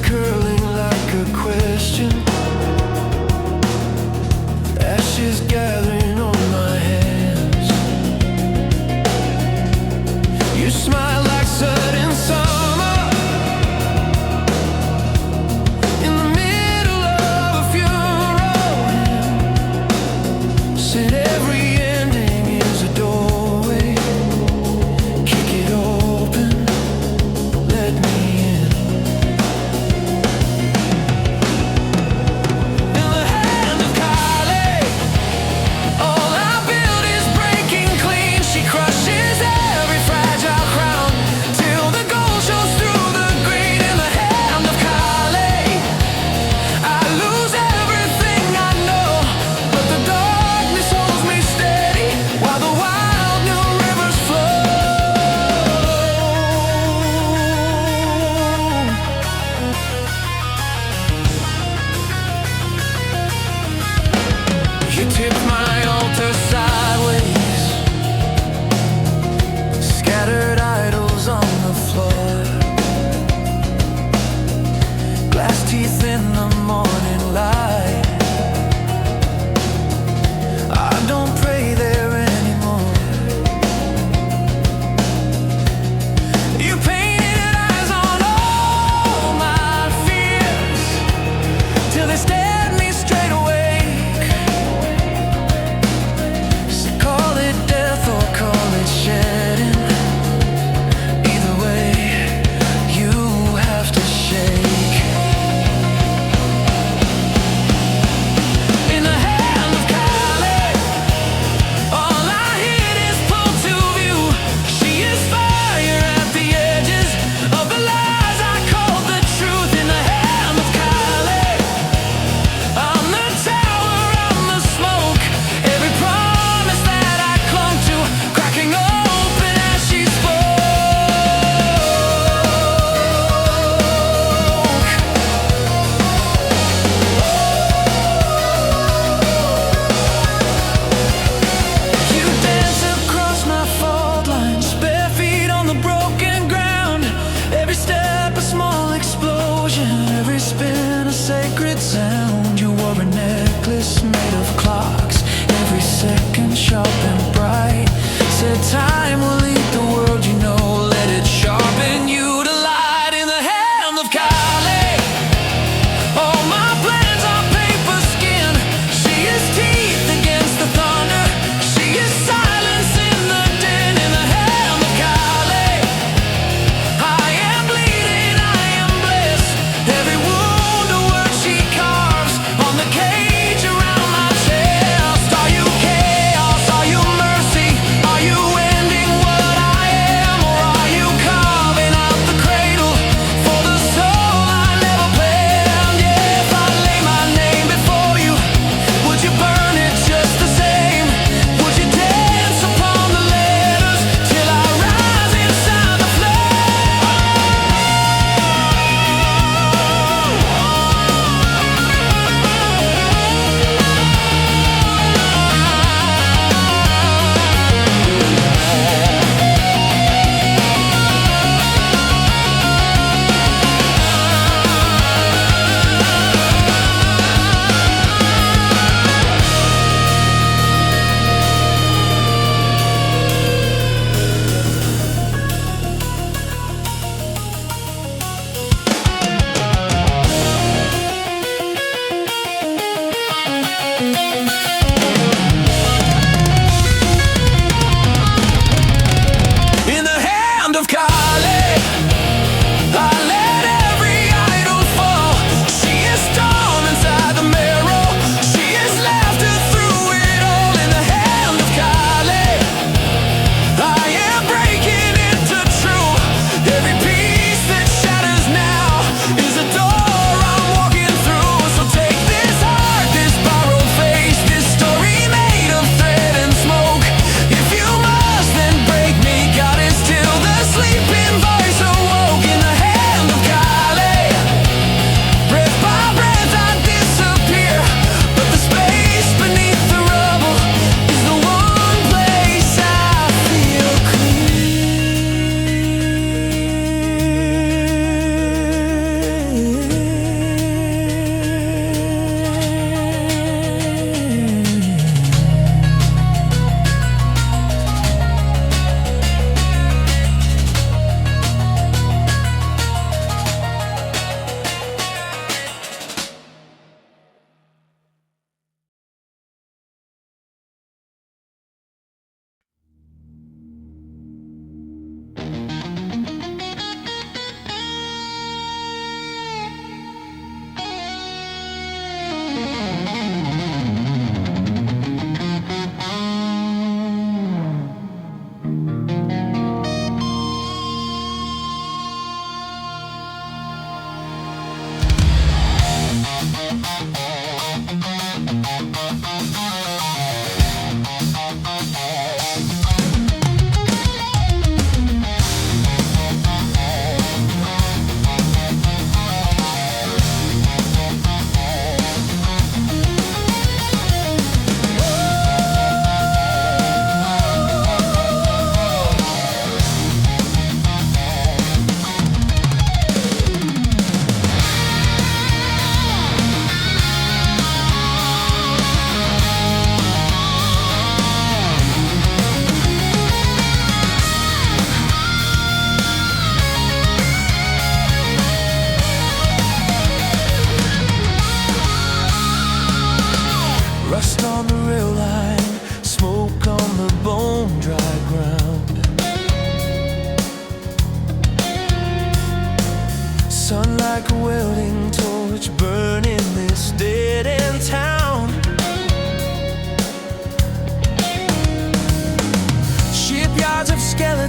Curling like a question, ashes gathering on my hands. You smile like sudden summer in the middle of a funeral hymn. Said every ending is a doorway. Kick it open, let me in. Stay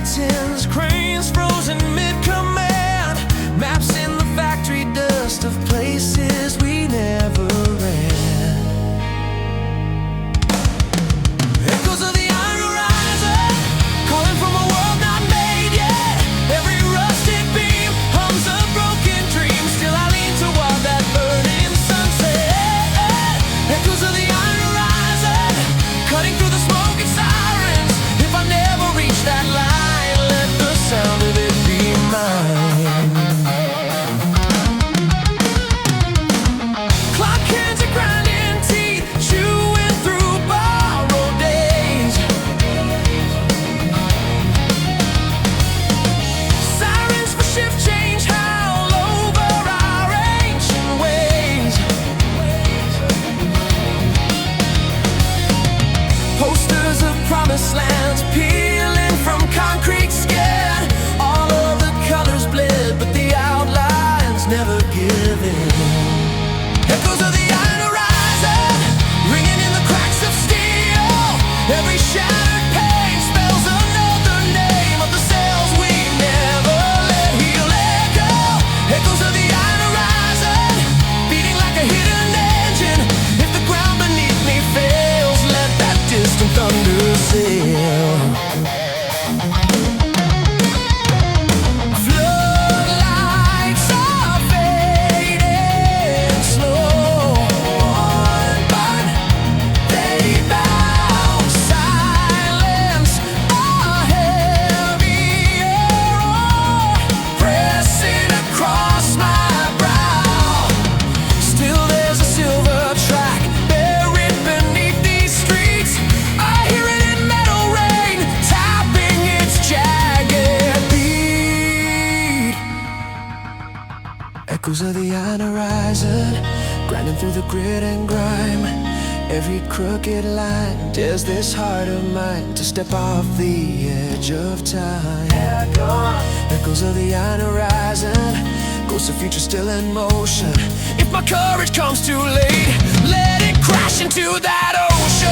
skeletons, cranes frozen mid-command, maps in the factory dust of places we never ran. Echoes of the iron horizon, calling from a world not made yet. Every rusted beam hums a broken dream. Still I lean toward that burning sunset. Echoes of the iron horizon, cutting through the smoke and sirens. If I never reach that line, let the sound of it be mine. Clock hands are grinding teeth, chewing through borrowed days. Sirens for shift change howl over our ancient ways. Posters of promised lands peeling from concrete skin. All of the colors bled, but the outlines never give in. Echoes of the iron horizon, ringing in the cracks of steel. Every shattered pane spells another name of the cells we never let heal. Echoes of the iron horizon, beating like a hidden engine. If the ground beneath me fails, let that distant thunder sail. Floodlights are fading slow, but they bow. Silence a heavier roar, pressing across my brow. Still there's a silver track buried beneath these streets. I hear it in metal rain, tapping its jagged beat. Echoes of the iron horizon, grinding through the grit and grime. Every crooked line dares this heart of mine to step off the edge of time. Echoes of the iron horizon, ghosts of future still in motion. If my courage comes too late, let it crash into that ocean.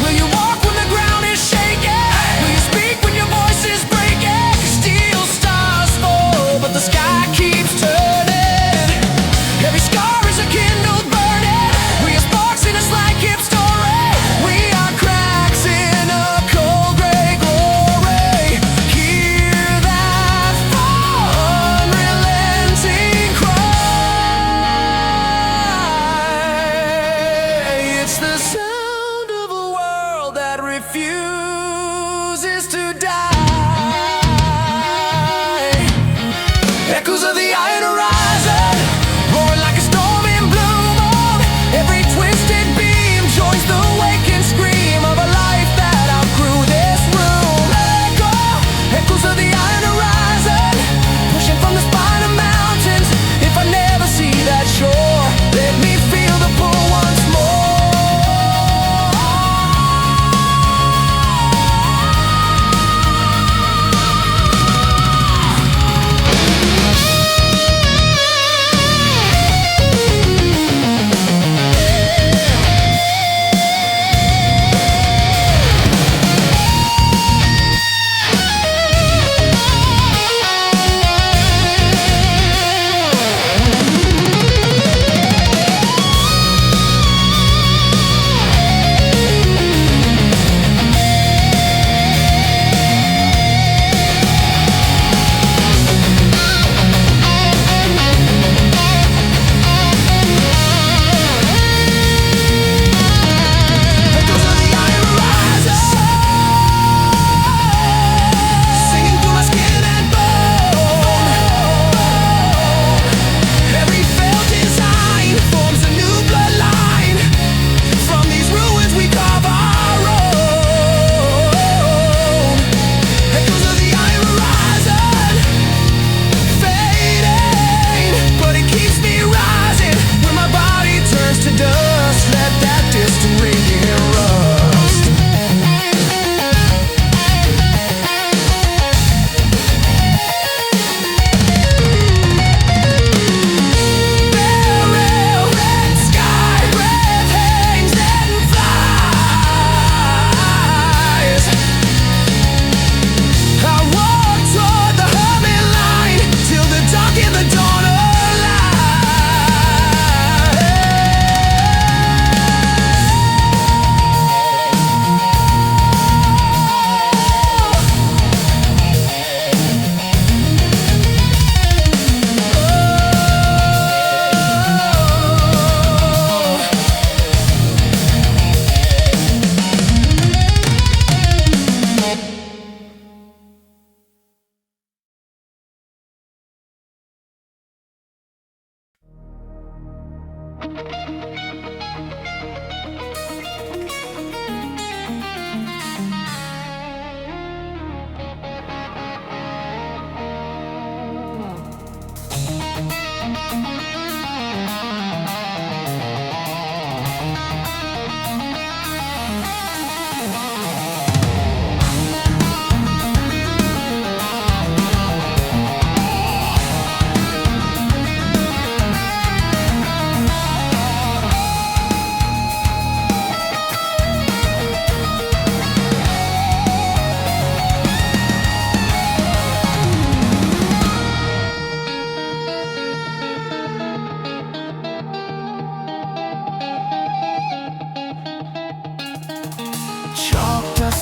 Will you walk when the ground is shaking? Will you speak when your voice is breaking? Steel stars fall, but the sky keeps turning. Every scar is a kindled burning. We are sparks in a slight keep story. We are cracks in a cold gray glory. Hear that unrelenting cry. It's the sound of a world that refuses to die. Echoes of the iron horizon, roaring like a storm in blue moon. Every twisted beam joins the waking scream of a life that outgrew this room. Echoes of the iron horizon, pushing from the spine of mountains. If I never see that shore, let me feel the pull once more.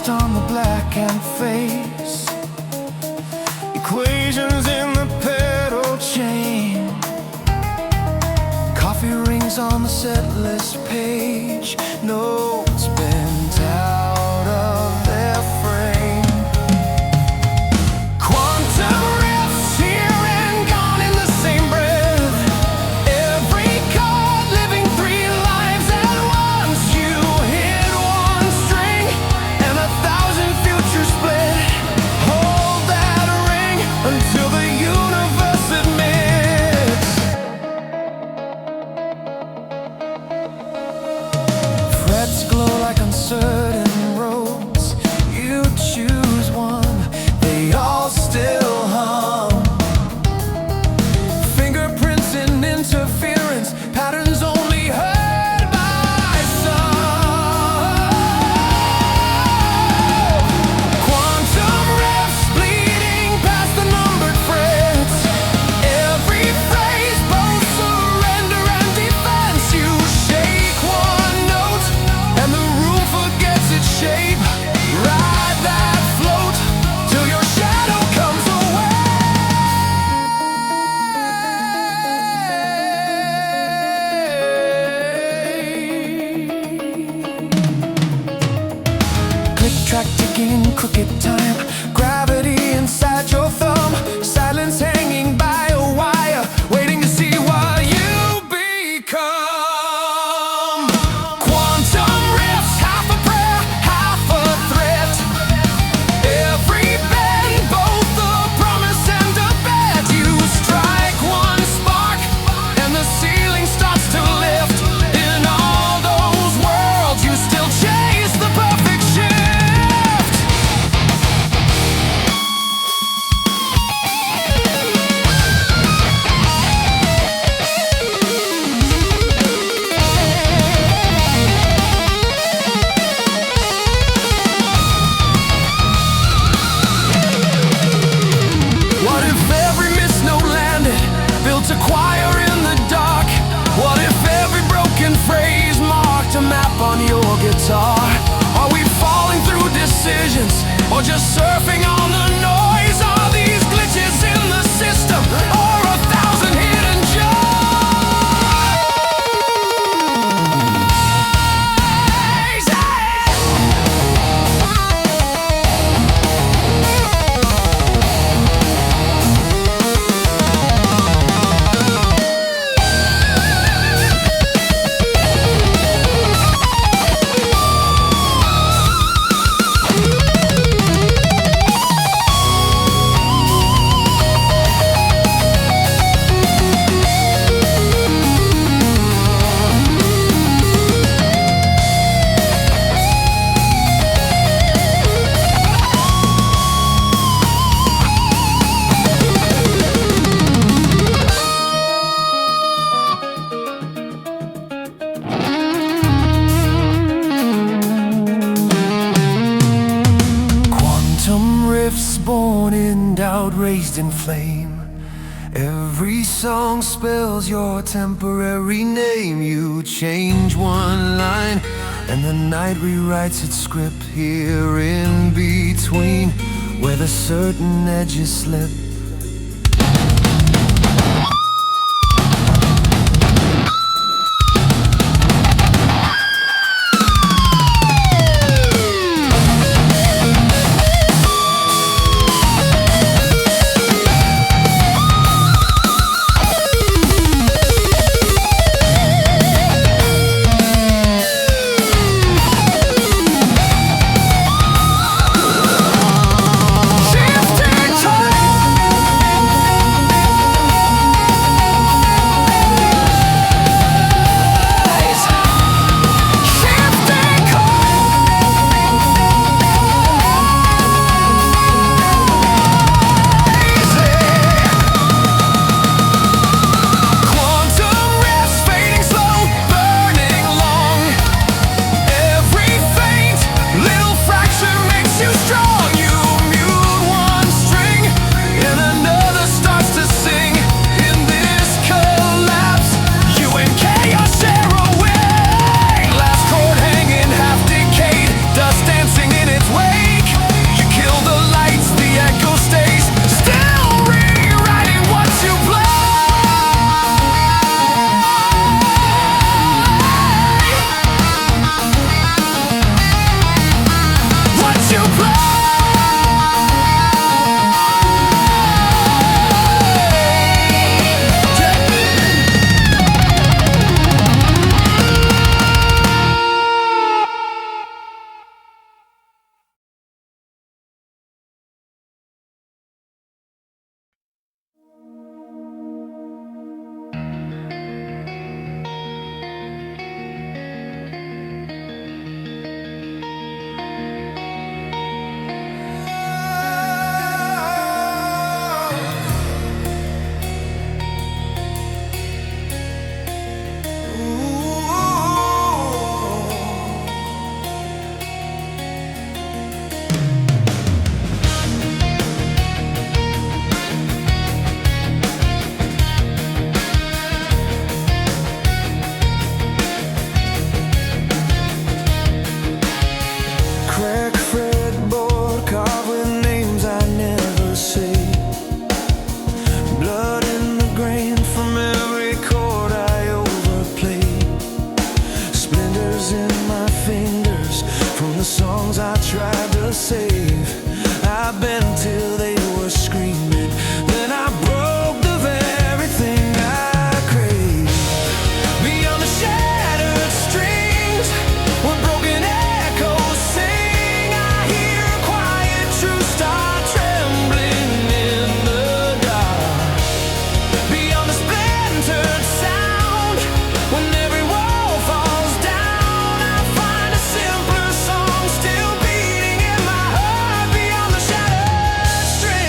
Frost on the blackened face, equations in the pedal chain, coffee rings on the set list page, notes bent out of their frame. Quantum riffs here and gone in the same breath, every chord living three lives at once. You hit one string and 1,000 futures split. Hold that ring until the universe admits. Frets glow like uncertain roads. You choose one, they all still hum. Fingerprints in interference, patterns only heard by some. Quantum riffs bleeding past the numbered frets, every phrase both surrender and defense. You shake one note and the room forgets its shape. Ride that float till your shadow comes away. Click track ticking in crooked time, gravity inside your thumb, silence hanging by a wire, waiting to see what you become. Quantum riffs, half a prayer, half a threat. Every bend, both a promise and a bet. You strike one spark and the ceiling starts to lift. In all those worlds, you still chase the perfect shift. What if every misnote landed, built a choir in the dark? What if every broken phrase marked a map on your guitar? Are we falling through decisions, or just surfing on the noise? Are these glitches in the system, or 1,000 hidden riffs born in doubt, raised in flame. Every song spells your temporary name. You change one line and the night rewrites its script. Here in between, where the certain edges slip, shifting time. the songs I tried to save. I bent till they were screaming. Then I broke the very thing I crave. Beyond the shattered strings, where broken echoes sing, I hear a quiet truth start trembling in the dark. Beyond the splintered sound, when every wall falls down, I find a simpler song still beating in my heart. Beyond the shattered strings.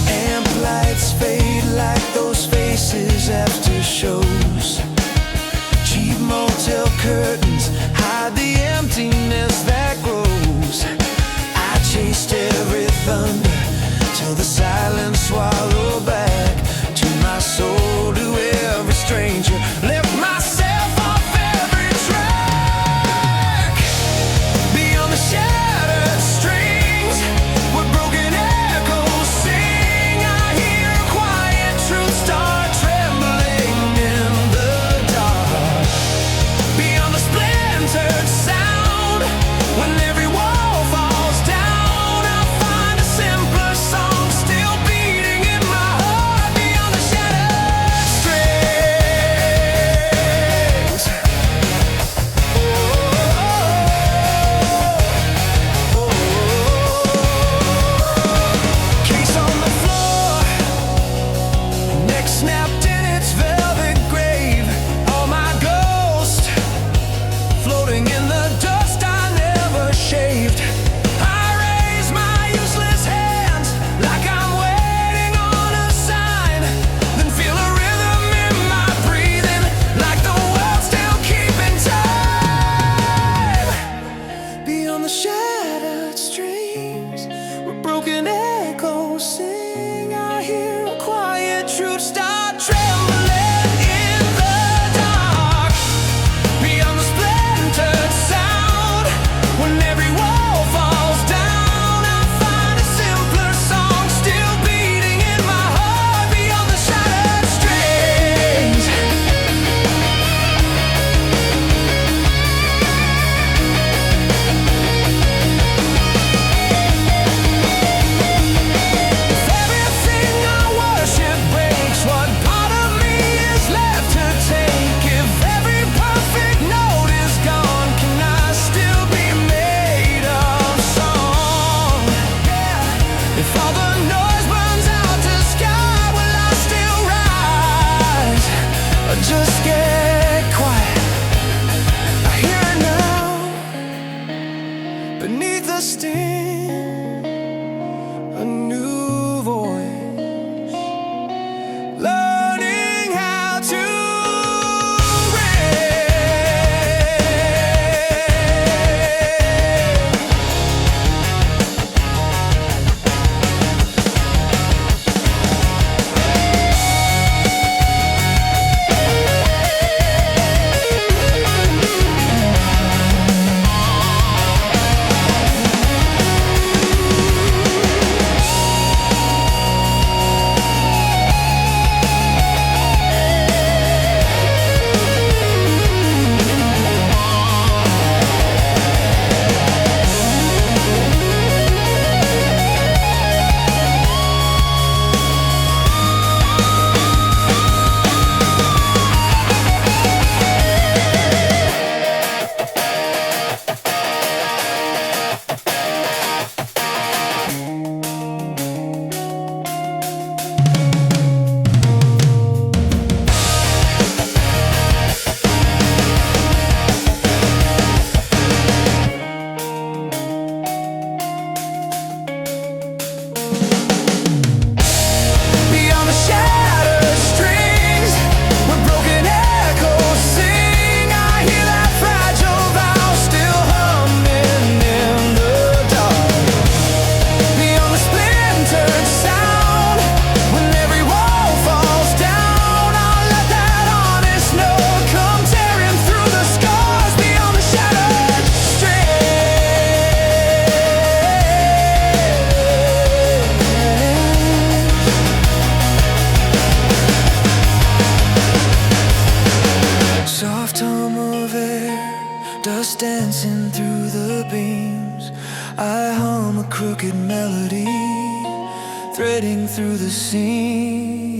Amp lights fade like those faces after shows. Cheap motel curtains hide the emptiness that grows. I chased every thunder till the silence swallowed back to my soul, to every stranger. Left myself off every track. Beyond the shattered strings, where broken echoes sing, I hear a quiet truth start trembling in the dark. Beyond the splintered sound, when every wall falls down, I find a simpler song still beating in my heart. Beyond the shattered strings. Case on the floor, neck snapped in its velvet grave. All my ghosts floating in the dust I never shaved. I raise my useless hands like I'm waiting on a sign, then feel a rhythm in my breathing, like the world's still keeping time. Beyond the shattered strings, where broken echoes sing, I hear a quiet truth start trembling in the dark. Beyond the splintered sound, when every wall falls down, I find a simpler song still beating in my heart. Beyond the shattered strings. If everything I worship breaks, what part of me is left to take? If every perfect note is gone, can I still be made of song? If all the noise burns out to sky, will I still rise, or just get quiet? I hear it now, beneath the sting, a new voice, learning how to read. crooked melody threading through the seams.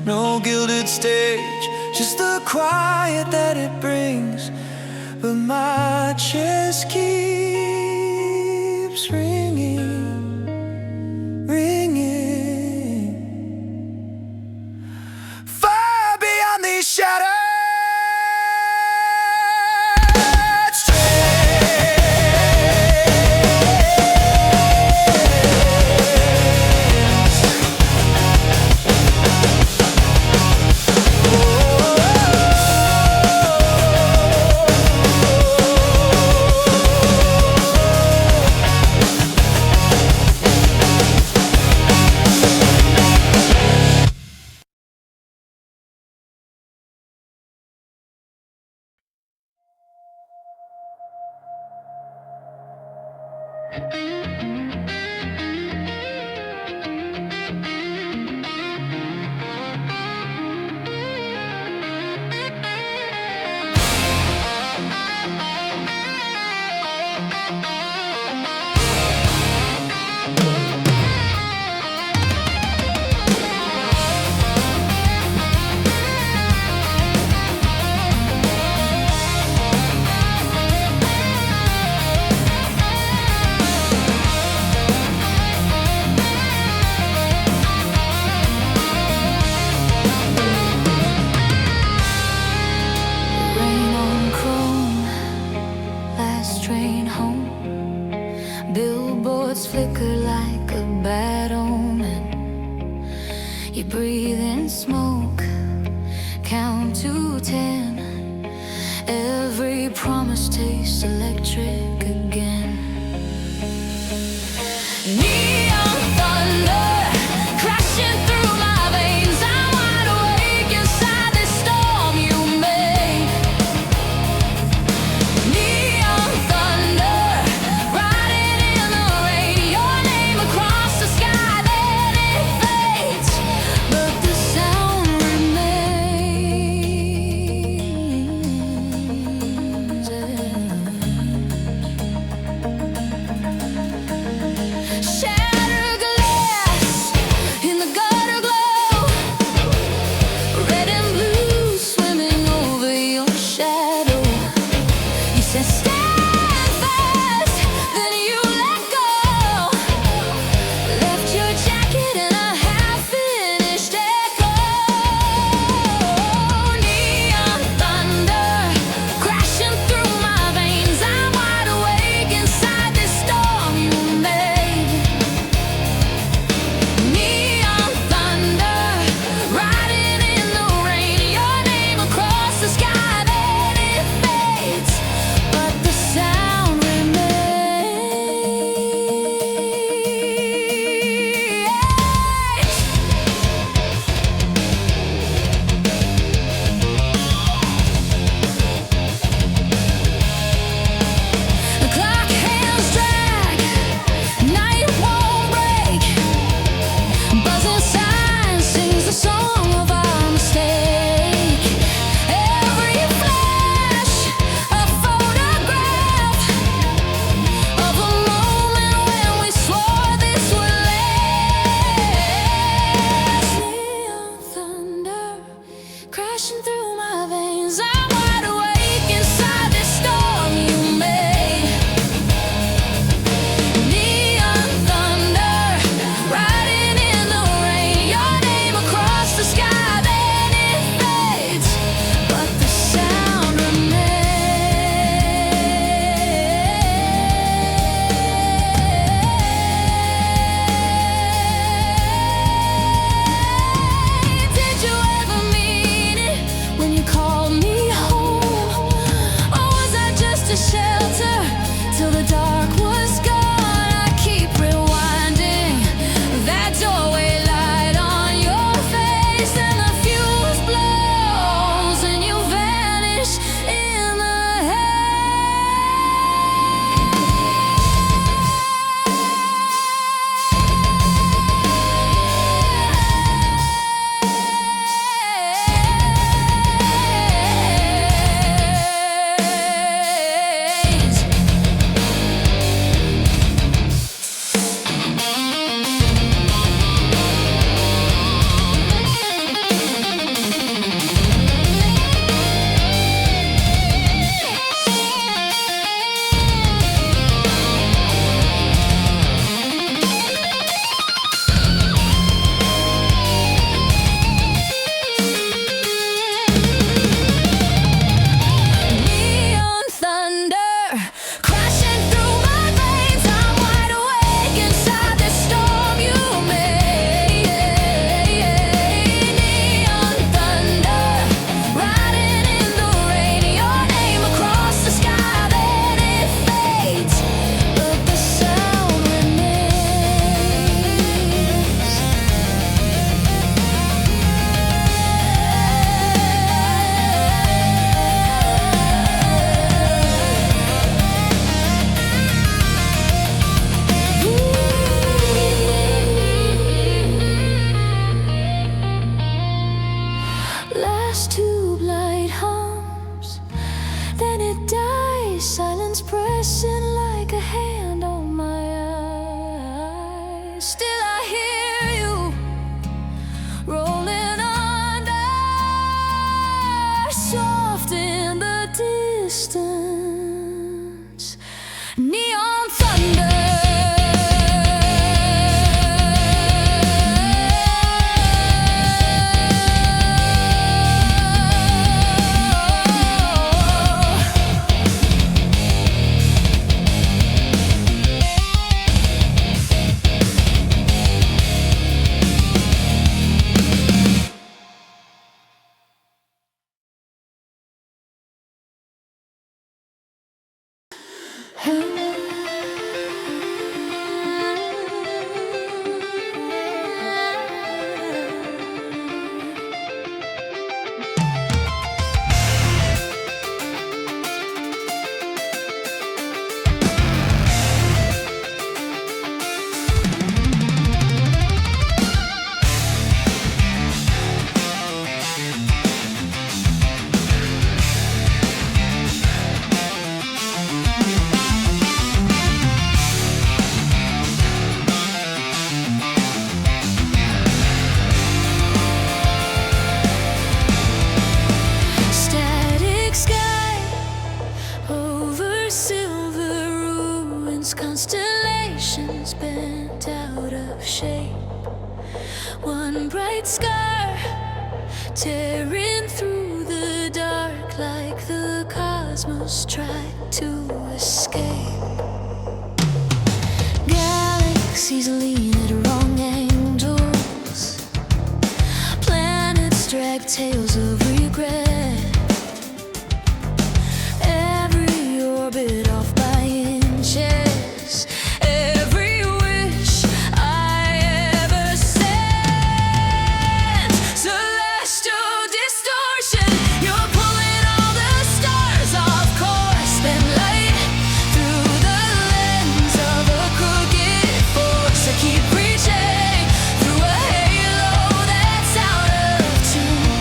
No gilded stage, just the quiet that it brings. But my chest keeps ringing, ringing. Far beyond these shadows. Billboards flicker like a bad omen. You breathe in smoke, count to 10. Every promise tastes electric again. Neon thunder crashing through my veins. I'm wide awake inside this storm you made. Neon thunder riding in the rain. Your name across the sky, then it fades, but the sound remains. still I hear you rolling under, soft in the distance, neon thunder. Constellations bent out of shape. One bright scar tearing through the dark like the cosmos tried to escape. Galaxies lean at wrong angles. Planets drag tales of regret. Every orbit off by inches. Every wish I ever sent. Celestial distortion. You're pulling all the stars off course. Then light through the lens of a crooked force. I keep reaching through a halo that's out of tune.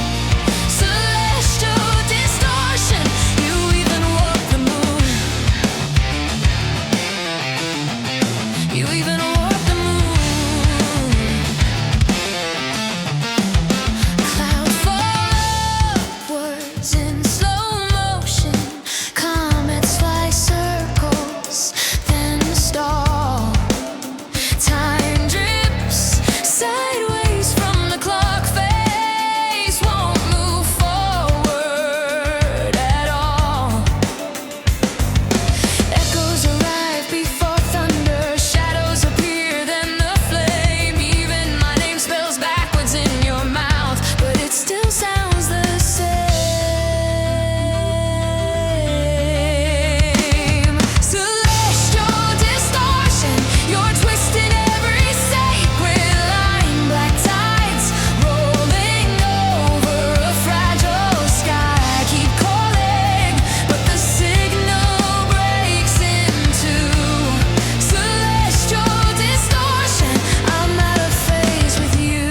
Celestial distortion. You even walk the moon. You even walk the moon. Clouds fall upwards in slow motion. Comets fly circles, then stall. Time drips sideways from the clock face. Won't move forward at all. Echoes arrive before thunder. Shadows appear, then the flame. Even my name spells backwards in your mouth, but it still sounds the same. Celestial distortion. You're twisting every sacred line. Black tides rolling over a fragile sky. I keep calling, but the signal breaks into celestial distortion. I'm out of phase with you.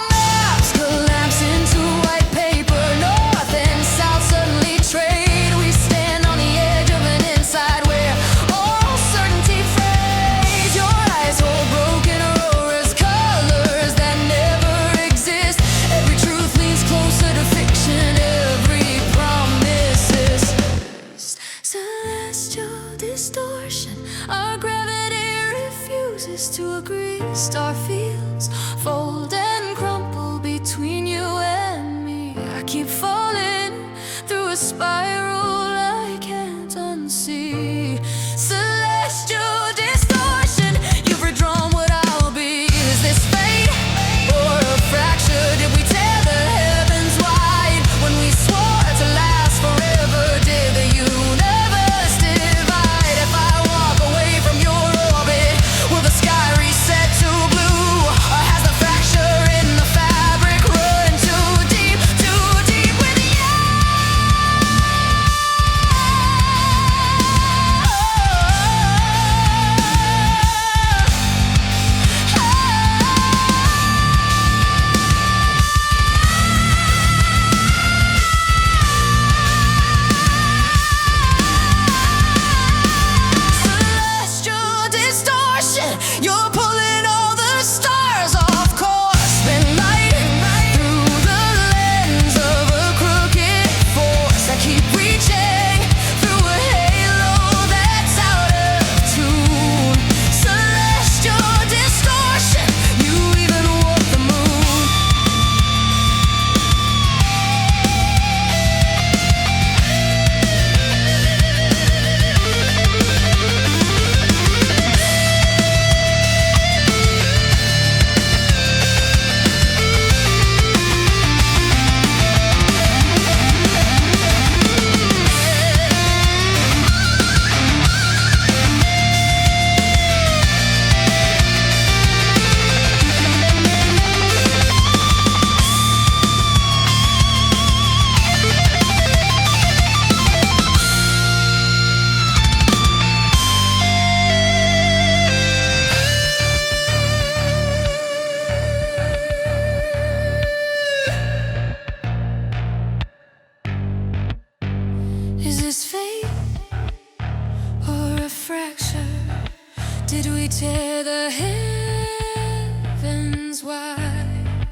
Maps collapse into white paper. North and south suddenly trade. We stand on the edge of an inside where all certainty fades. Your eyes hold broken auroras, colors that never exist. Every truth leans closer to fiction. Every promise is celestial distortion. Our gravity refuses to agree. Star fields fold and crumple between you and me. I keep falling through a spiral I can't unsee. Celestial distortion. You've redrawn what I'll be. Is this fate or a fracture? Did we tear the heavens wide when we swore to last forever? Did the universe divide? If I walk away from your orbit, will the sky reset to blue? Or has the fracture in the fabric run too deep with you? this fate or a fracture? Did we tear the heavens wide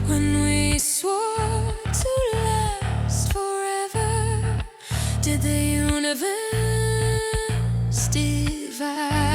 when we swore to last forever? Did the universe divide?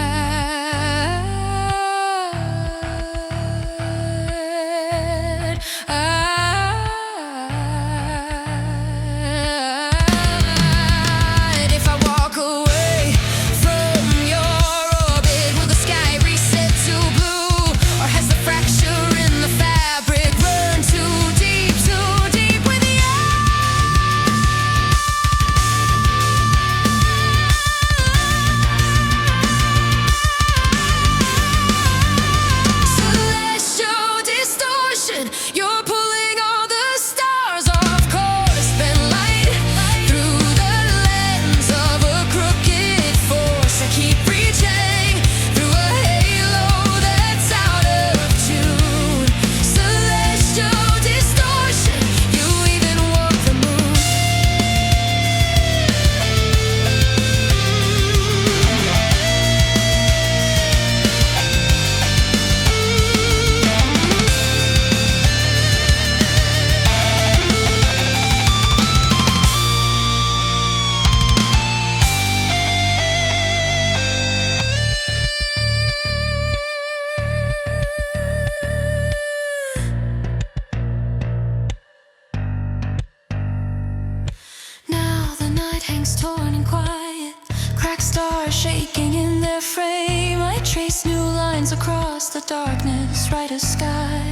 Torn and quiet, cracked stars shaking in their frame. I trace new lines across the darkness, right as sky.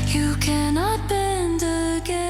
You cannot bend again.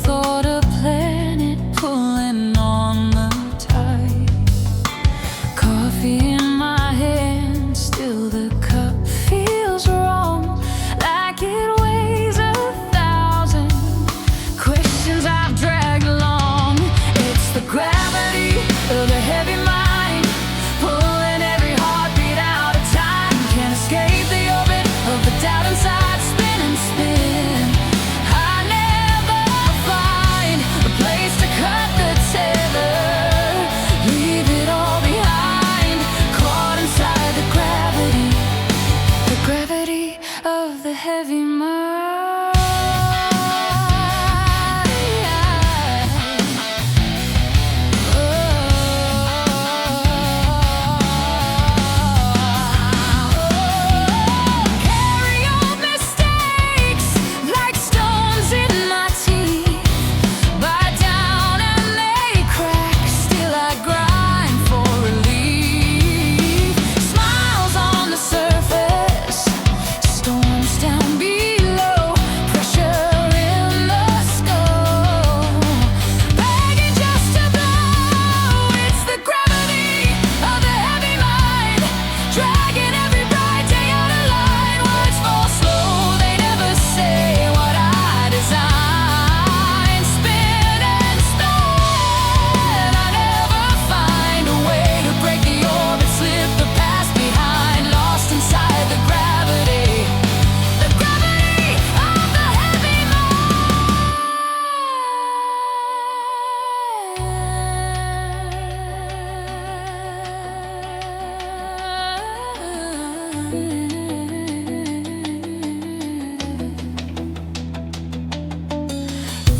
Thought a planet pulling on the tide. Coffee in my hand, still the cup feels wrong, like it weighs 1,000 questions I've dragged along. It's the gravity of the heavy mind, pulling every heartbeat out of time. Can't escape the orbit of the doubt inside, spin and spin. Of the heavy mind. Carry old mistakes like stones in my teeth. Bite down and they crack, still I grind for relief. Smiles on the surface, storms down below, pressure in the skull, begging just to blow. It's the gravity of the heavy mind, dragging every bright day out of line. Words fall slow, they never say what I design. Spin and spin, I never find a way to break the orbit, slip the past behind, lost inside the gravity. The gravity of the heavy mind.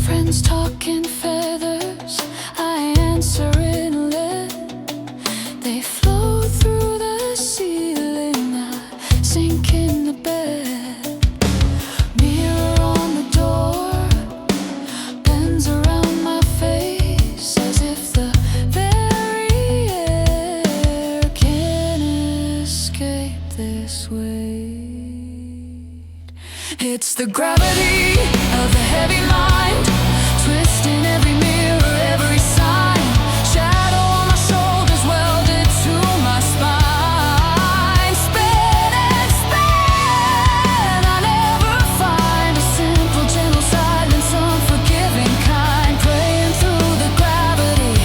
Friends talking feathers, I answer in lead. They flow through the ceiling, I sink in the bed. Mirror on the It's the gravity of the heavy mind, twisting every mirror, every sign. Shadow on my shoulders welded to my spine. Spin and spin, I never find a simple, gentle silence, unforgiving kind. Praying through the gravity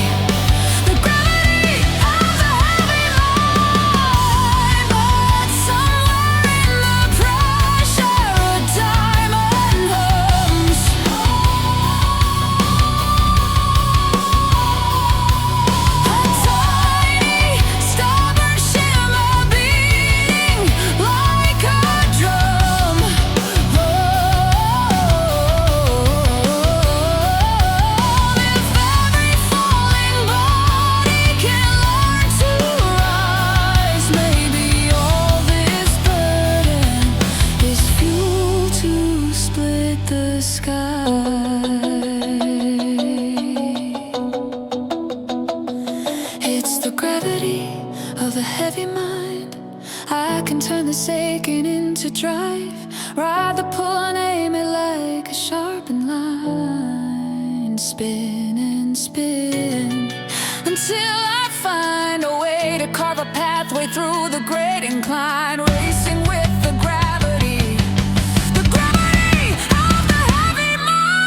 of the heavy mind. But somewhere in the pressure, a diamond hums. A tiny, stubborn shimmer beating like a drum. If every falling body can learn to rise, maybe all this burden is fuel to split the sky. It's the gravity of the heavy mind. I can turn the aching into drive, ride the pull and aim it like a sharpened line. Spin and spin until I find a way to carve a pathway through the great incline. Racing with the gravity of the heavy mind.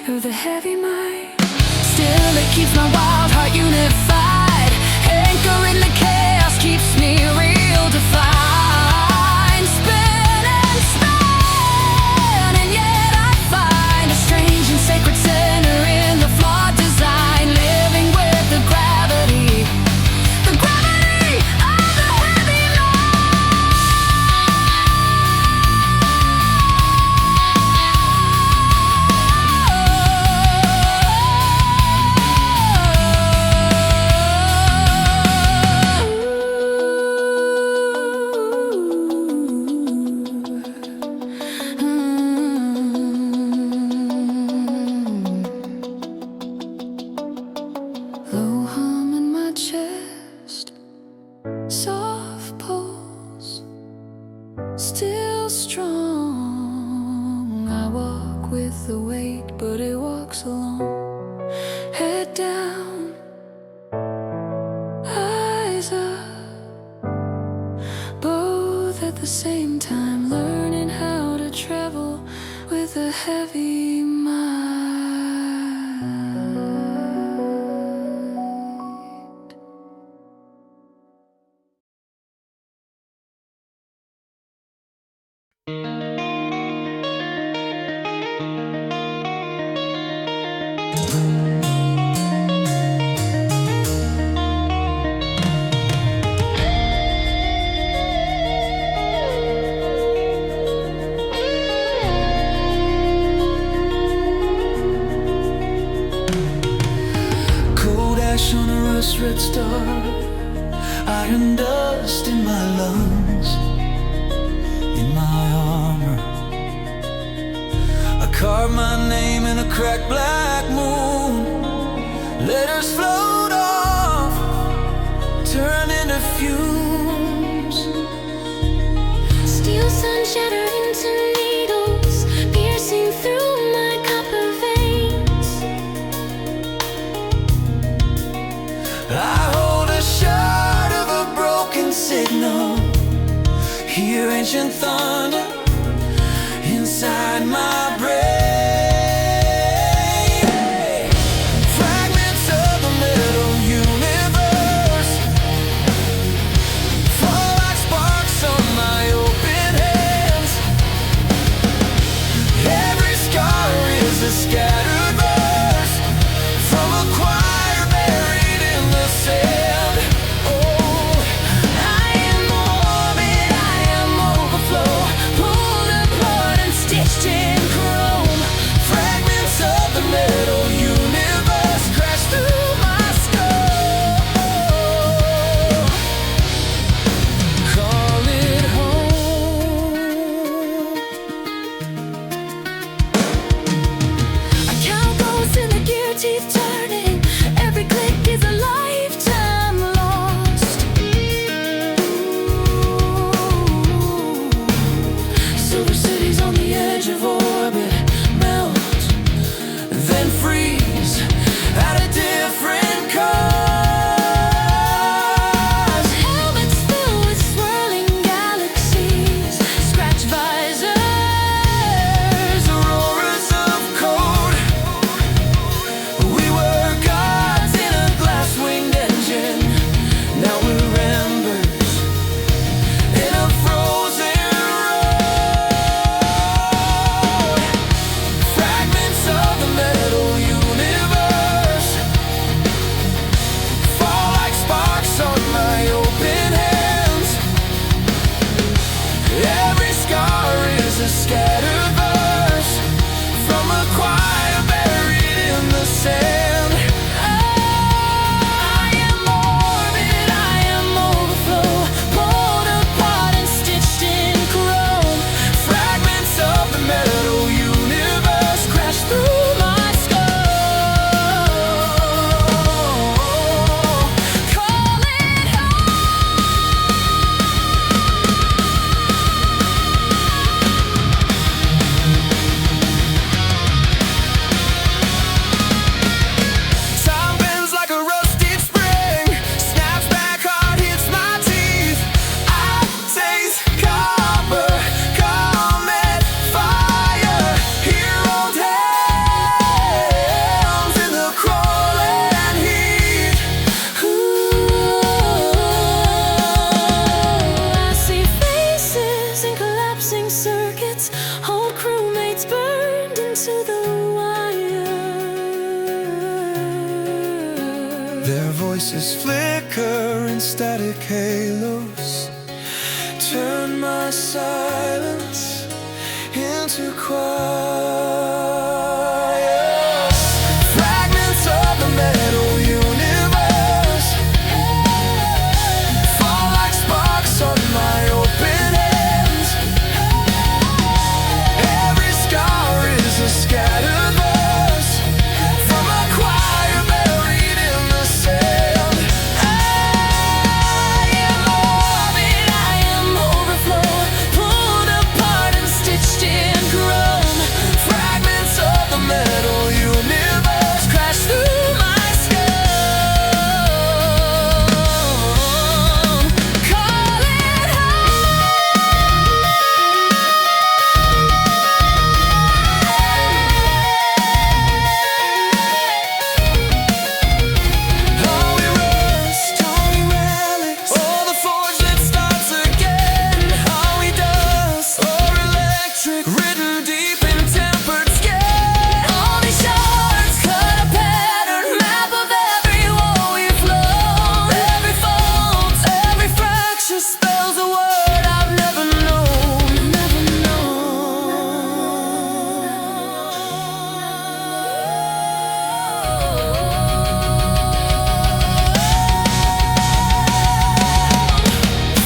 Of the heavy mind, still it keeps my wild heart unified. Anchor in the chaos keeps me real defined. Spin and spin, and yet I find a strange and sacred center in the flawed design. Living with the gravity of the heavy low hum in my chest, soft pulse, still strong. I walk with the weight, but it walks alone. Head down, eyes up, both at the same time, learning how to travel with a heavy mind. Cold ash on a rust-red star, iron dust in my lungs, in my armor. I carve my name in a cracked black moon. Letters float off, turn into fumes. Steel sun shattered into needles, piercing through my copper veins. I hold a shard of a broken signal, hear ancient thunder inside my brain. Fragments of the metal you Their voices flicker in static halos, turn my silence into quiet. Fragments of the metal universe fall like sparks on my open hands. Every scar is a scattered verse from a choir buried in the sand. I am orbit, I am overflow, pulled apart and stitched in, grown. Fragments of the metal universe crash through my skull. Call it all we rust, all we relics, all the forge that starts again. All we dust, or electric, written deep in tempered skin. All these shards cut a pattern, map of every war we've flown. Every fault, every fracture spells a word I've never known. Never known.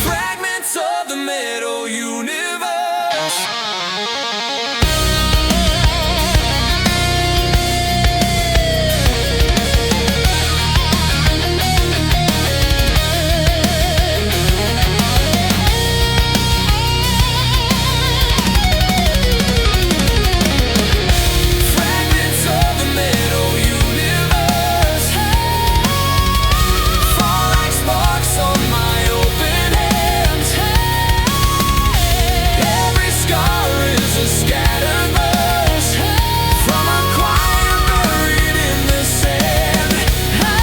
Fragments of the metal universe. Fragments of the metal universe fall like sparks on my open hands. Every scar is a scattered verse from a choir buried in the sand. I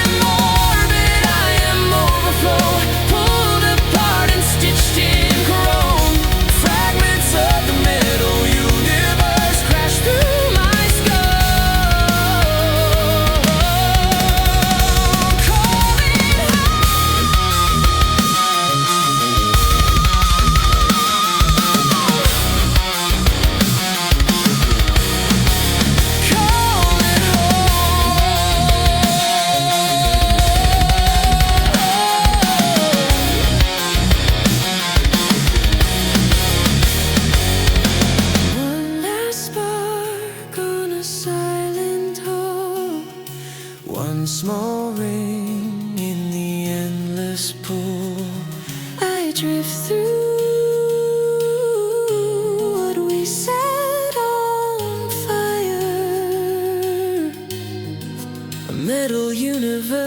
am orbit, I am overflow, pulled apart and stitched in, grown. Fragments of the metal universe crash through my skull. Call it one last spark on a silent hole, one small ring in the endless pool. I drift through what we set on fire, a metal universe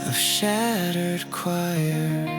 of shattered choirs.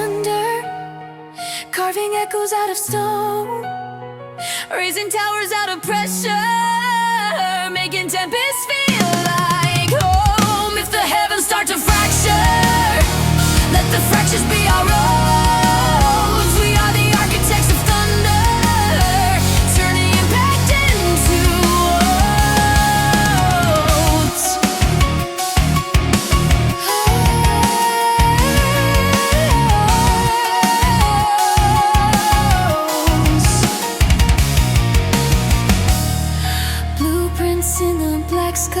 thunder, carving echoes out of stone, raising towers out of pressure, making tempests feel like home. If the heavens start to fracture, let the fractures be our roads. We are the architects of thunder, turning impact into odes. Blueprints in the black sky,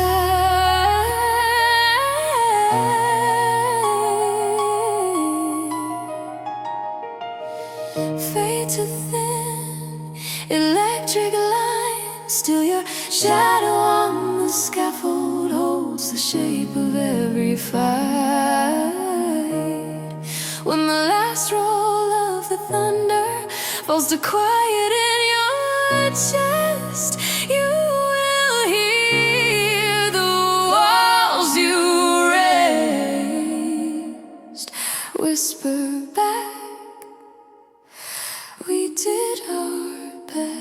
fade to thin electric lines. Still your shadow on the scaffold holds the shape of every fight. When the last roll of the thunder falls to quiet in your chest, you will hear the walls you raised whisper back, we did our best.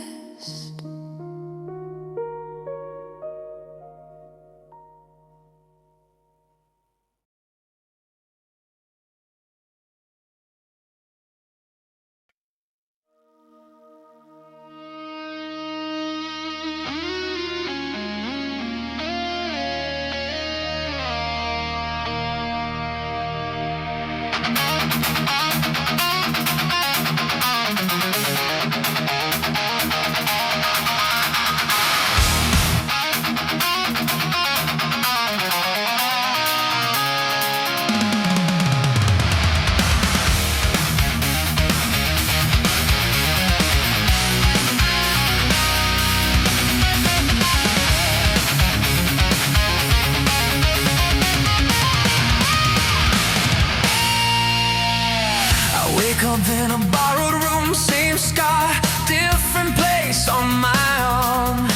Wake up in a borrowed room, same sky, different place on my own.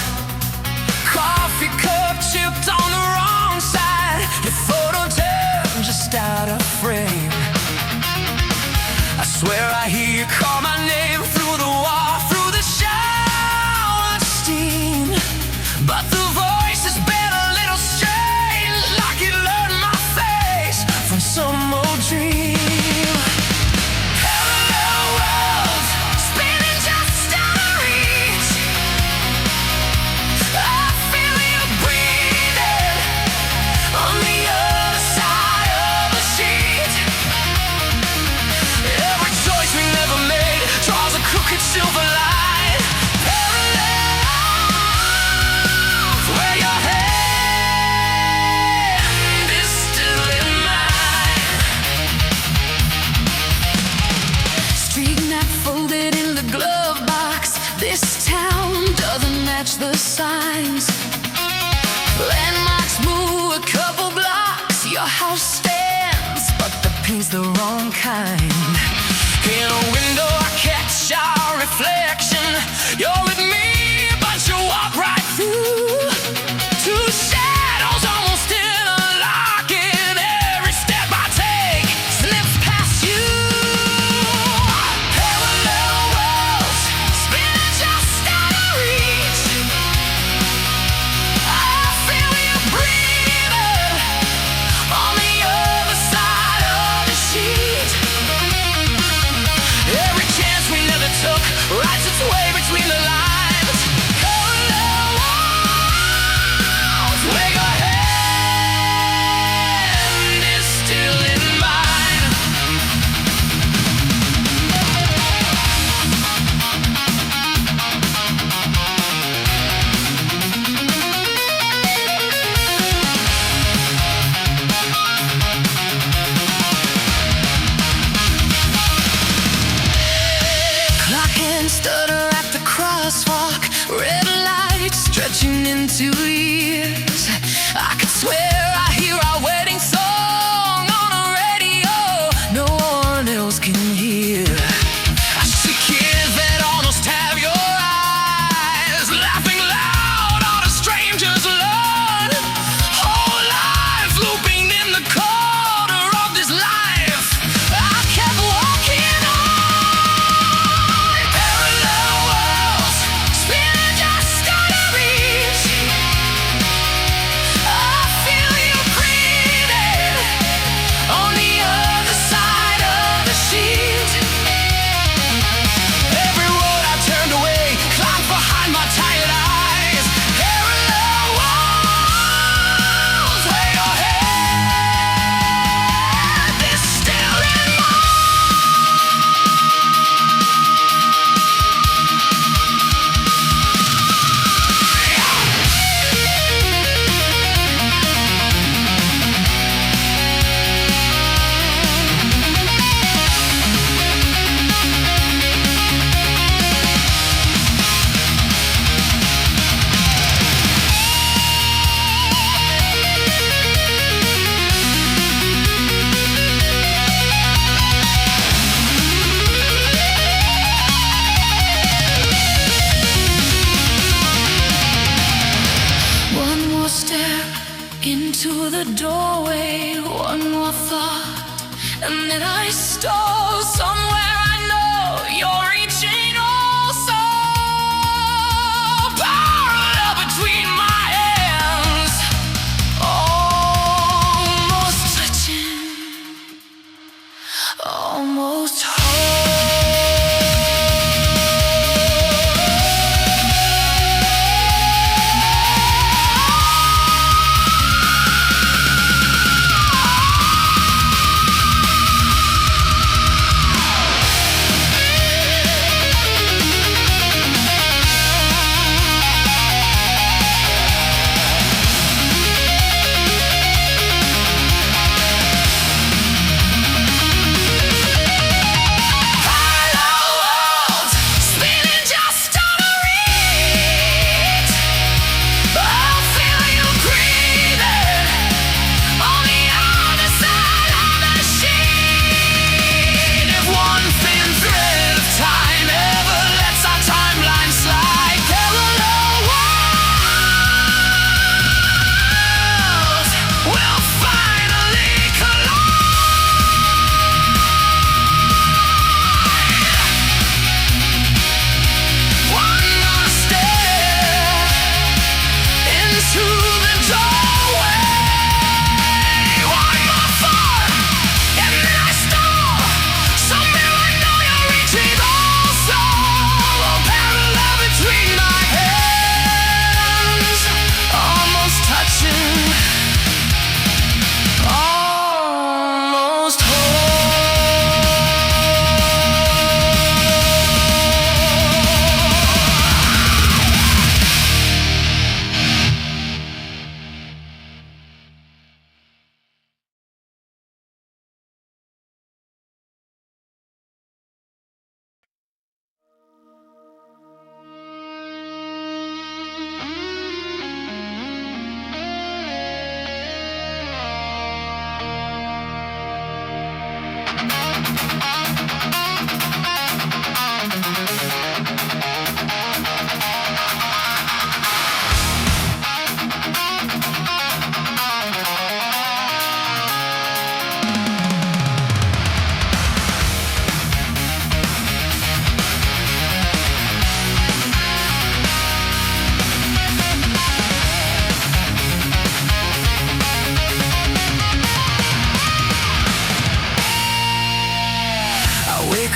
Coffee cup chipped on the wrong side, your photo turned just out of frame. I swear I hear you call my name through the wall, through the shower steam, but the voice has been a little strange, like it learned my face from some old dream. Silver light, parallel, where your hand is still in mine. Street map folded in the glove box. This town doesn't match the signs. Landmarks move a couple blocks. Your house stands, but the paint's the wrong kind. In a window I catch our reflection. You're with me, but you walk right through. Two shadows almost interlocking. Every step I take slips past you. Parallel worlds spinning just out of reach. I feel you breathing on the other side of the sheet.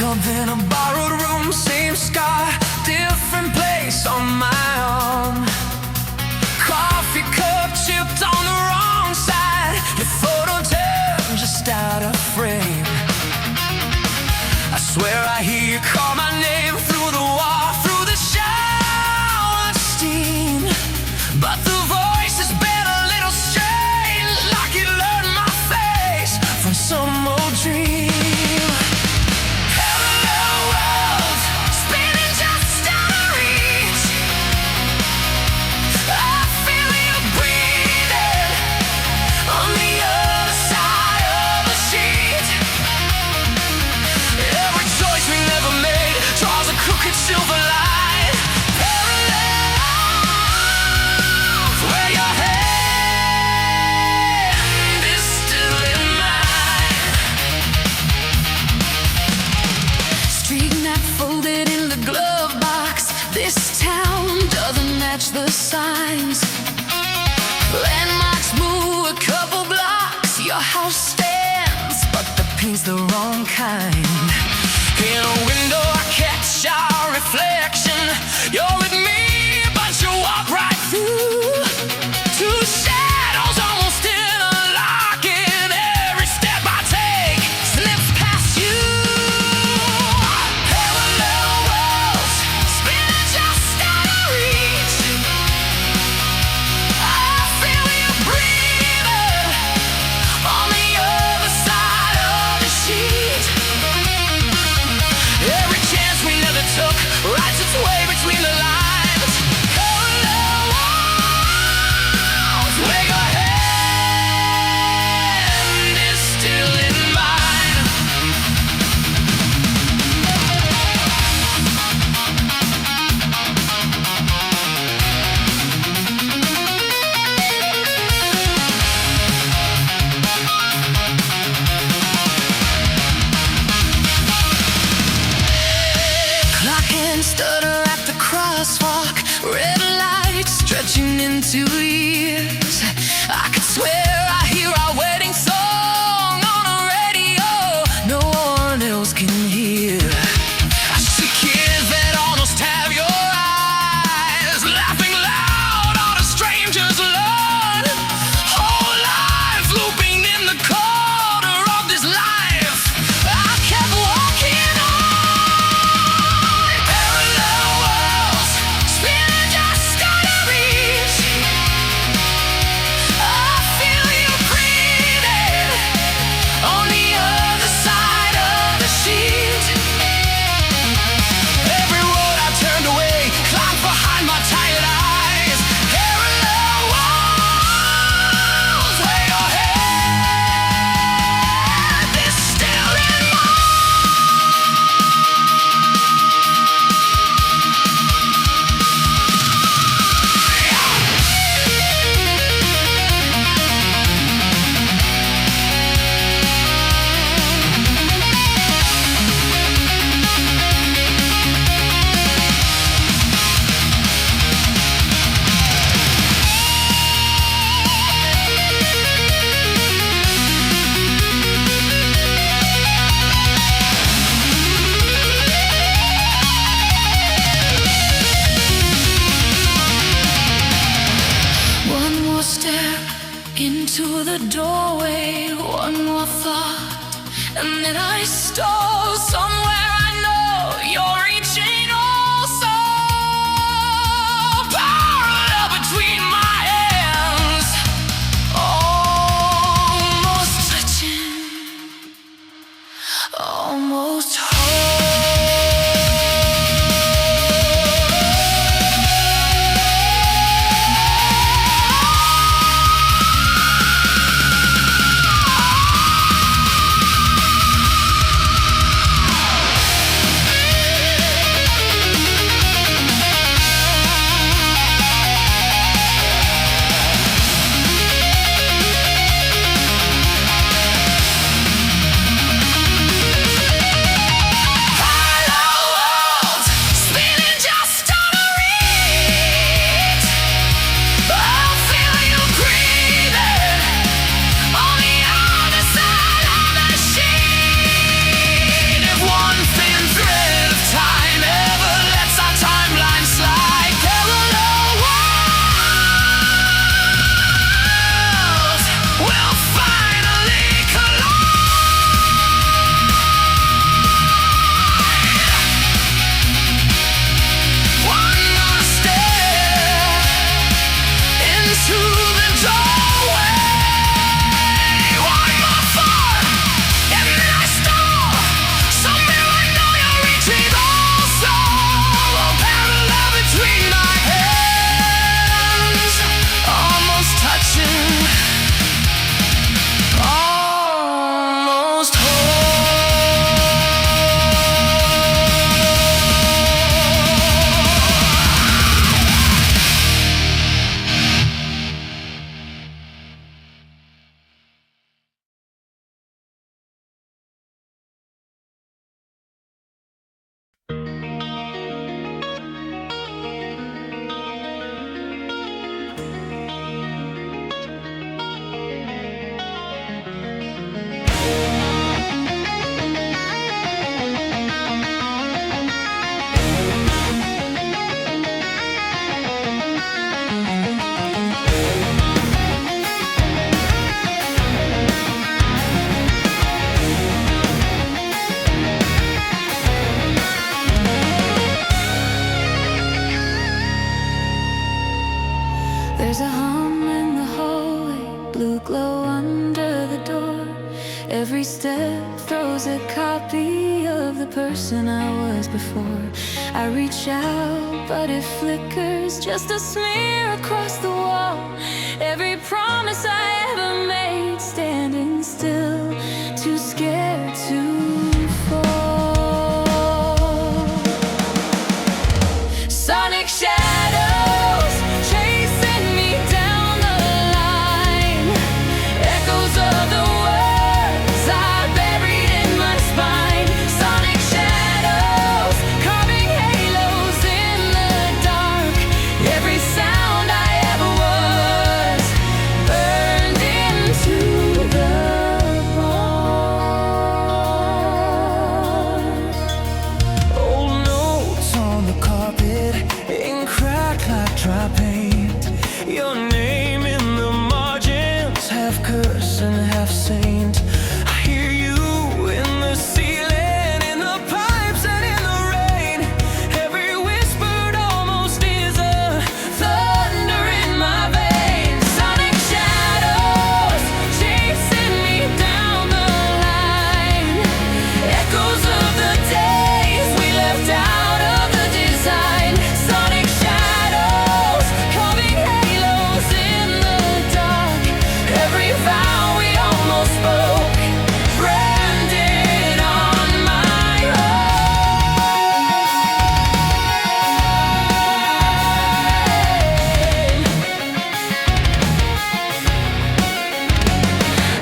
up in a borrowed room, same scar, different place on my arm. Coffee cup chipped on the wrong side, your photo turned just out of frame. I swear I hear you call my name through the wall, through the shower steam. But the voice has been a little strange, like it learned my face from some old dream. Parallel worlds, spinning just out of reach. I feel you breathing on the other side of the sheet. Every choice we never made draws a crooked silver line. Parallels, where your hand is still in mine. Street map folded in the glove box. This town doesn't match the signs. Landmarks move a couple blocks. Your house stands, but the paint's the wrong kind. In a window I catch our reflection. You're with me, but you walk right through. Two shadows almost interlocking. Every step I take slips past you. Parallel worlds, spinning just out of reach. I feel you breathing on the other side of the sheet. Every chance we never took writes its way between the lines. Parallel walls, where your hand is still in mine. Clock hands stutter at the crosswalk. Red lights stretching into years. I could swear I hear our wedding song on a radio no one else can hear. I see kids that almost have your eyes, laughing loud on a stranger's lawn. Whole life looping in the corner of this life. I kept walking on. Parallel worlds, spinning just out of reach. There's a hum in the hallway, blue glow under the door. Every step throws a copy of the person I was before. I reach out, but it flickers, just a smear across the wall. Every promise I ever made, standing still, too scared to fall. Sonic shadows chasing me down the line, echoes of the words I buried in my spine. Sonic shadows carving halos in the dark. Every sound I ever was burned into the bone. Old notes on the carpet, ink cracked like dry paint. Your name in the margins, half curse and half saint. I hear you in the ceiling, in the pipes and in the rain. Every whispered almost is a thunder in my veins. Sonic shadows chasing me down the line, echoes of the days we left out of the design. Sonic shadows carving halos in the dark. Every vow we almost spoke, branded on my heart.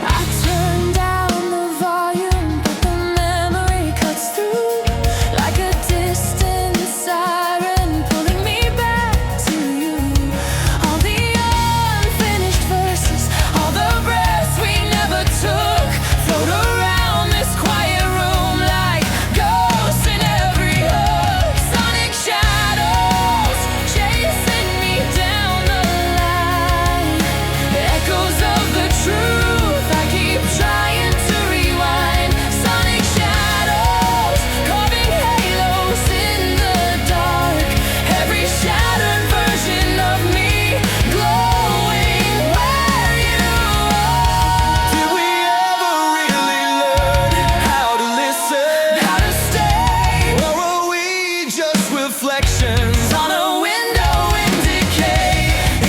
I turn down the volume, but the memory cuts through like a distant siren, pulling me back to you. All the unfinished verses, all the breaths we never took, float around this quiet room like ghosts in every hook. Sonic shadows chasing me down the line, echoes of the truth I keep trying to rewind. Sonic shadows carving halos in the dark. Every shattered version of me glowing where you are. Did we ever really learn how to listen, how to stay? Or were we just reflections on a window in decay?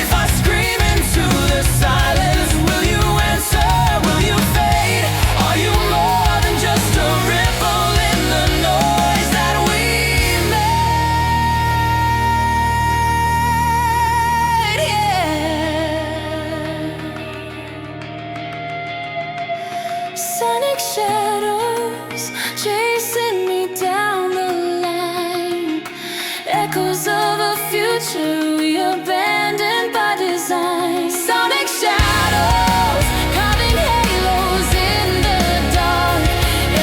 If I scream into the silence, will you answer? Will you fade? Are you more than just a ripple in the noise that we made? Yeah. Sonic shadows chasing me down the line, echoes of a future we abandoned by design. Sonic shadows carving halos in the dark.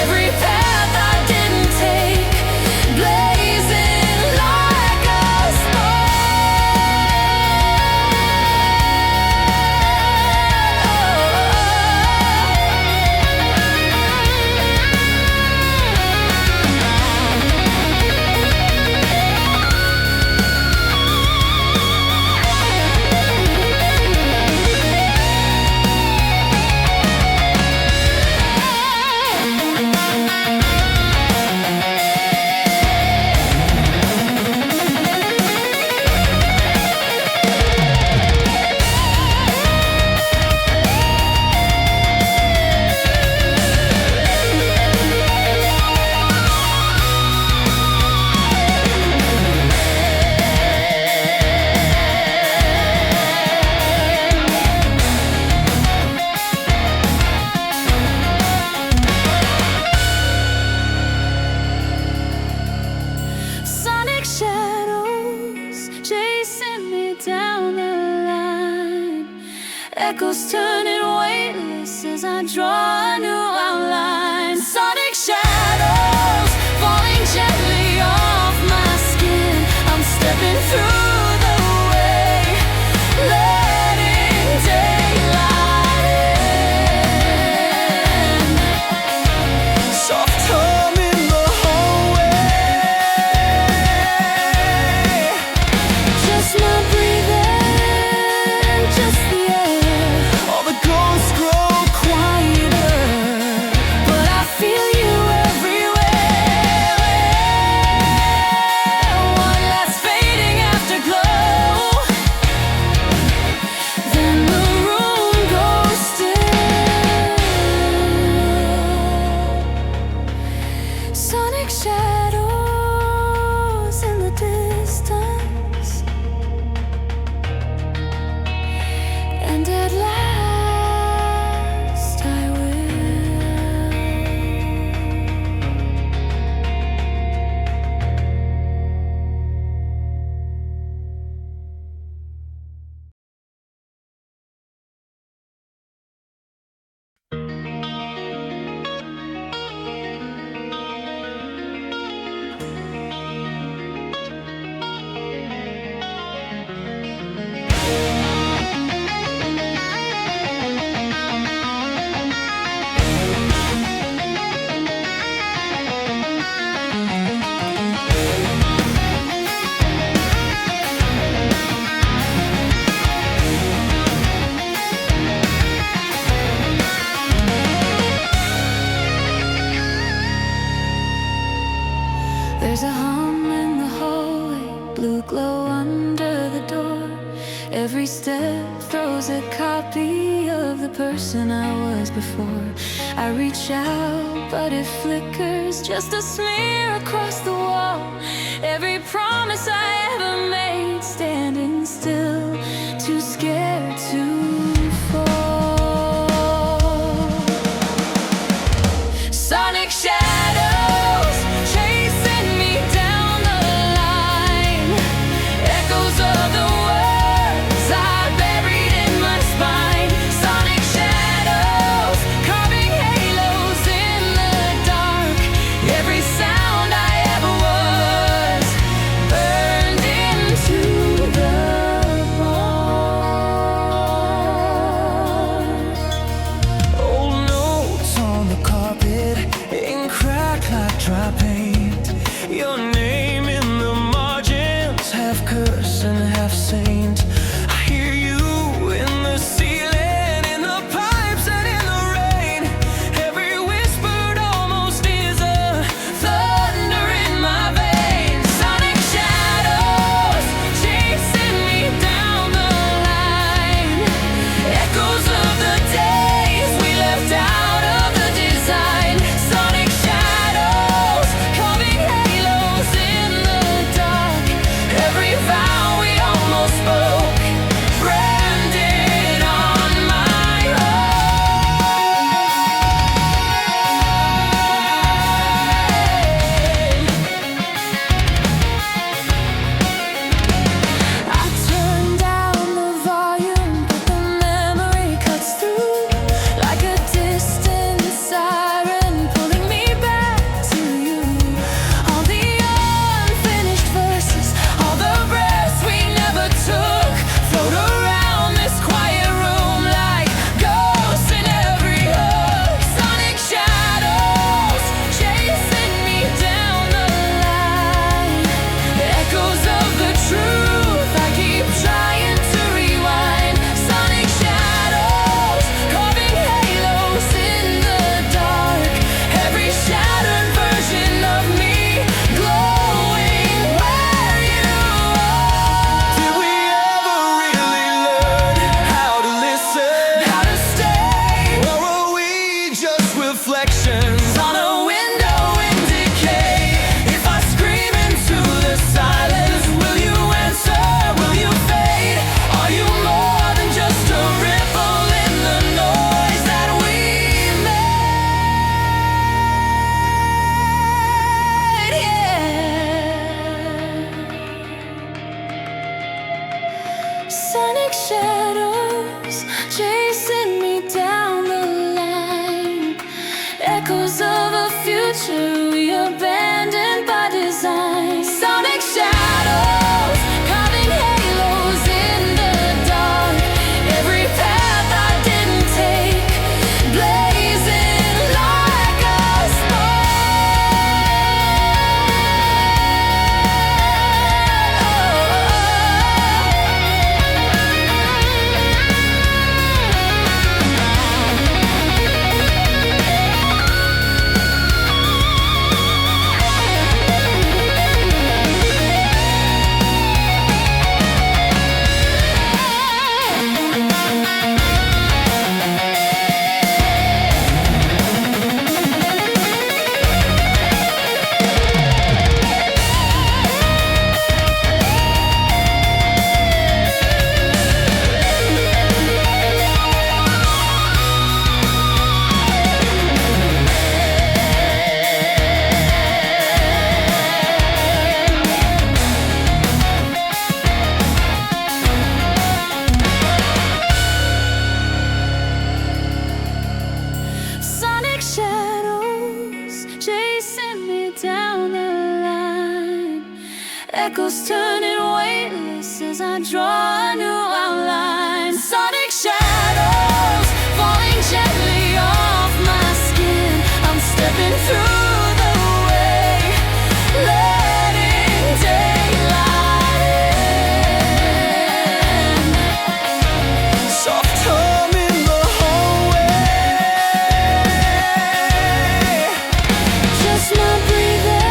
Every path I didn't take, blazing like a Sonic shadows chasing me down the line, echoes turning weightless as I draw a new outline. Sonic shadows falling gently off my skin. I'm stepping through the way, letting daylight in. Soft hum in the hallway, just my breathing. There's a hum in the hallway, blue glow under the door. Every step throws a copy of the person I was before. I reach out, but it flickers, just a smear across the wall. Every promise I ever made, standing still, too scared to fall. Sonic shadows chasing me down the line, echoes of the words I buried in my spine. Sonic shadows carving halos in the dark. Every sound I ever was burned into the bars. Old notes on the carpet, ink cracked like dry paint. Your name in the margins, half curse and half saint. I hear you in the ceiling, in the pipes and in the rain. Every whispered almost is a thunder in my veins. Sonic shadows chasing me down the line, echoes of the days we left out of the design. Sonic shadows carving halos in the dark. Every vow we almost spoke, branded on my heart. I turn down the volume, but the memory cuts through like a distant siren, pulling me back to you. All the unfinished verses, all the breaths we never took, float around this quiet room like ghosts in every hook. Sonic shadows chasing me down the line, echoes of the truth I keep trying to rewind. Sonic shadows carving halos in the dark. Every shattered version of me glowing where you are. Did we ever really learn how to listen, how to stay, or were we just reflections on a window in decay? If I scream into the silence, will you answer? Will you fade? Are you more than just a ripple in the noise that we made? Yeah. Sonic shadows chasing me down the line, echoes of a future we abandoned by design. Sonic shadows carving halos in the dark. Every path I didn't take, blazing like a Sonic shadows chasing me down the line, echoes turning weightless as I draw a new outline. Sonic shadows falling gently off my skin. I'm stepping through the way, letting daylight in. Soft hum in the hallway, just my breathing.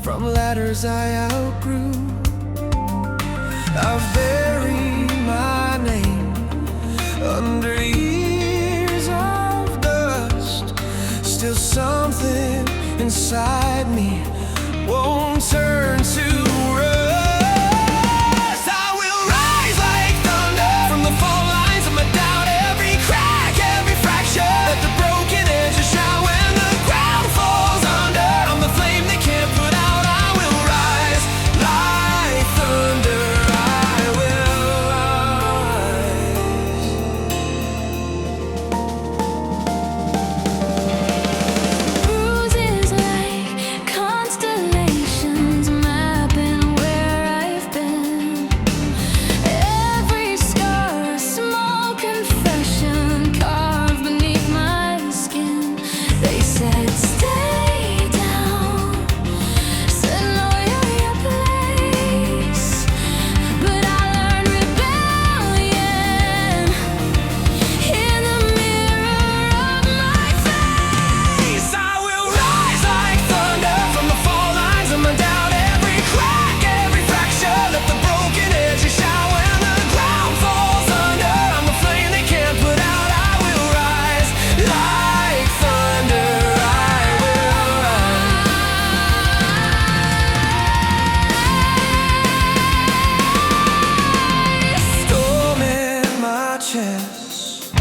from ladders I outgrew. I've buried my name under years of dust. Still something inside me won't turn to rust. I will rise like thunder from the fault lines of my doubt. Every crack, every fracture, let the broken edges shout. When the ground falls under, I'm the flame they can't put out. I will rise like thunder. I will rise. Bruises like constellations mapping where I've been. Every scar a small confession carved beneath my skin. They said stay down, said know your place, but I learned rebellion in the mirror of my face. I will rise like thunder from the fault lines of my doubt. Every crack, every fracture, let the broken edges shout. When the ground falls under, I'm the flame they can't put out. I will rise like thunder. I will rise. Storm in my chest,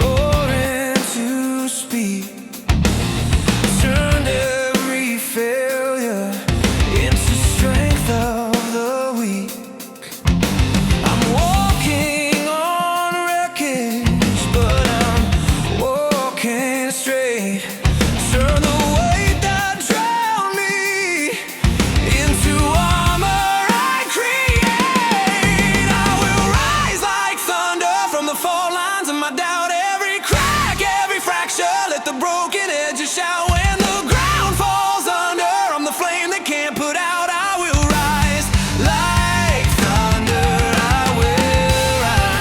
roaring to speed. Turned every failure into strength of the weak. I'm walking on wreckage, but I'm walking straight. Turn the weight that drowned me into armor I create. I will rise like thunder from the fault lines of my doubt. Every crack, every fracture, let the broken edges shout. When the ground falls under, I'm the flame they can't put out. I will rise like thunder. I will rise.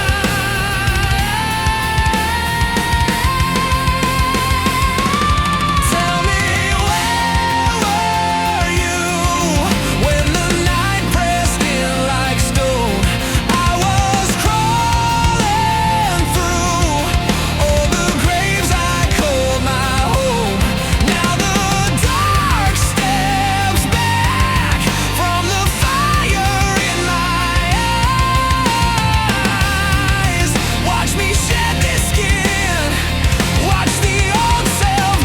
Tell me, where were you when the night pressed in like stone? I was crawling through all the graves I called my home. Now the dark steps back from the fire in my eyes. Watch me shed this skin, watch the old self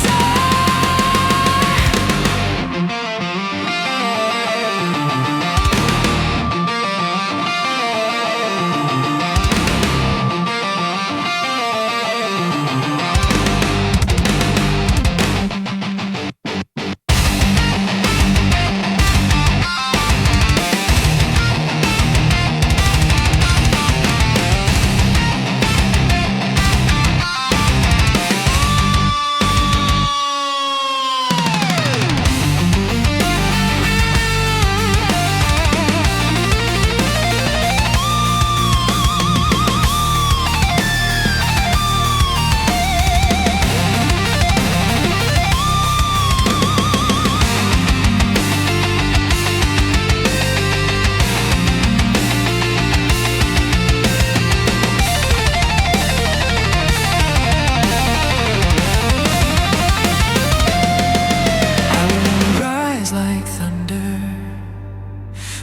rise like thunder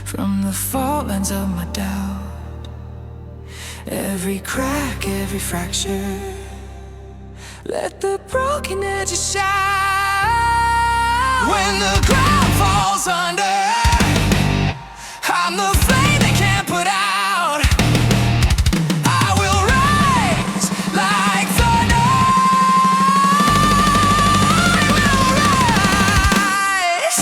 from the fault lines of my doubt. Every crack, every fracture, let the broken edges shout. When the ground falls under, I'm the flame they can't put out. I will rise like thunder. I will rise.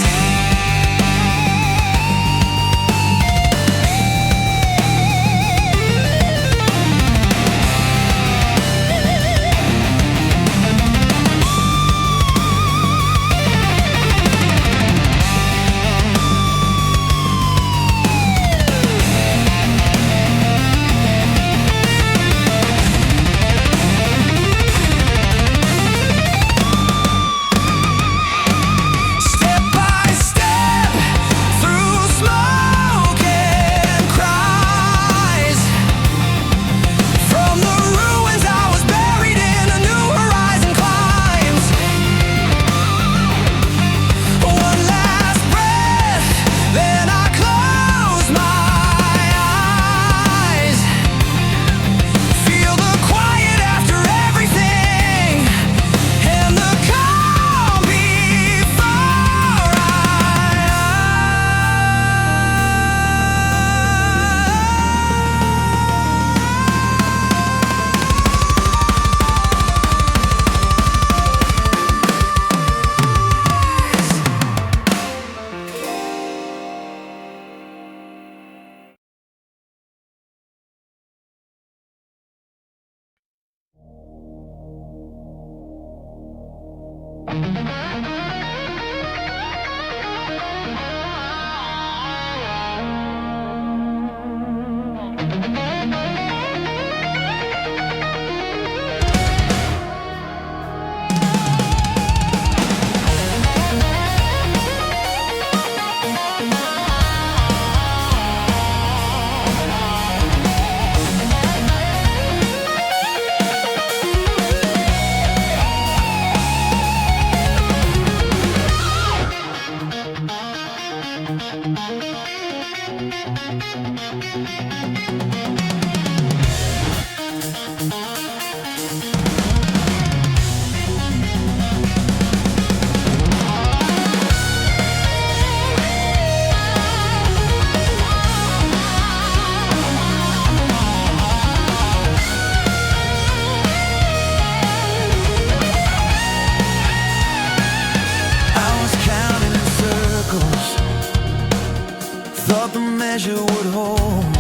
measure would hold,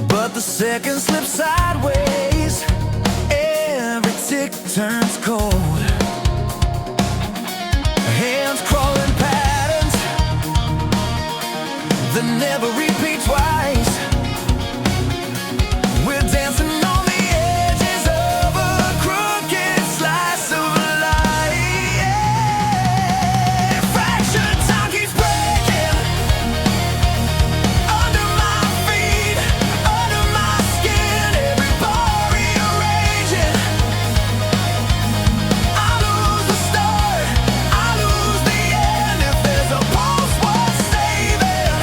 but the seconds slip sideways. Every tick turns cold. Hands crawling patterns that never repeat twice. We're dancing on the edges of a crooked slice of life. Yeah. Fractured time keeps breaking under my feet, under my skin. Every bar rearranging. I lose the start, I lose the end. If there's a pulse worth saving,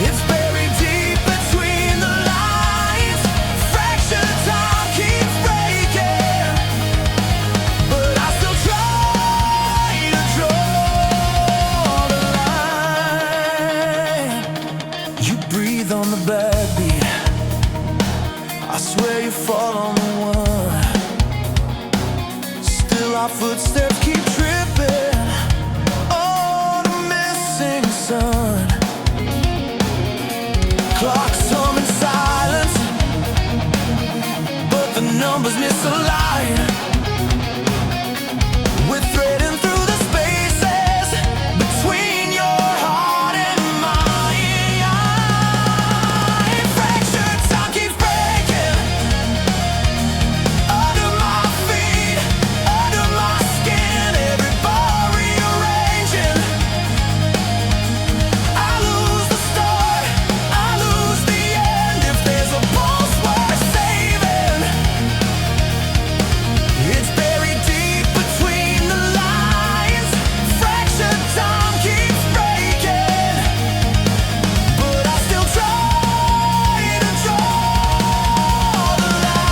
it's buried deep between the lines. Fractured time keeps breaking, but I still try to draw the line. You breathe on the backbeat, I swear you fall on the one. Still our footsteps keep tripping on a missing sun. Clocks hum in silence, but the numbers misalign. We're threading through the spaces between your heart and mine. Fractured time keeps breaking under my feet, under my skin. Every bar rearranging. I lose the start, I lose the end. If there's a pulse worth saving, it's buried deep between the lines. Fractured time keeps breaking, but I still try to draw the line.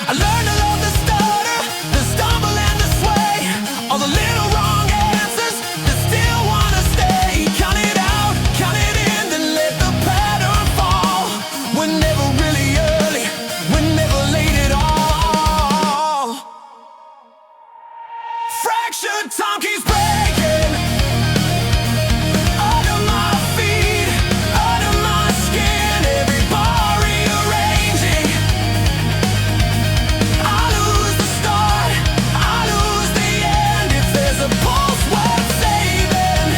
I learned to love the stutter, the stumble and the sway. All the little wrong answers that still wanna stay. Count it out, count it in, then let the pattern fall. We're never really early, we're never late at all. Fractured time keeps breaking under my feet, under my skin. Every bar rearranging. I lose the start, I lose the end. If there's a pulse worth saving,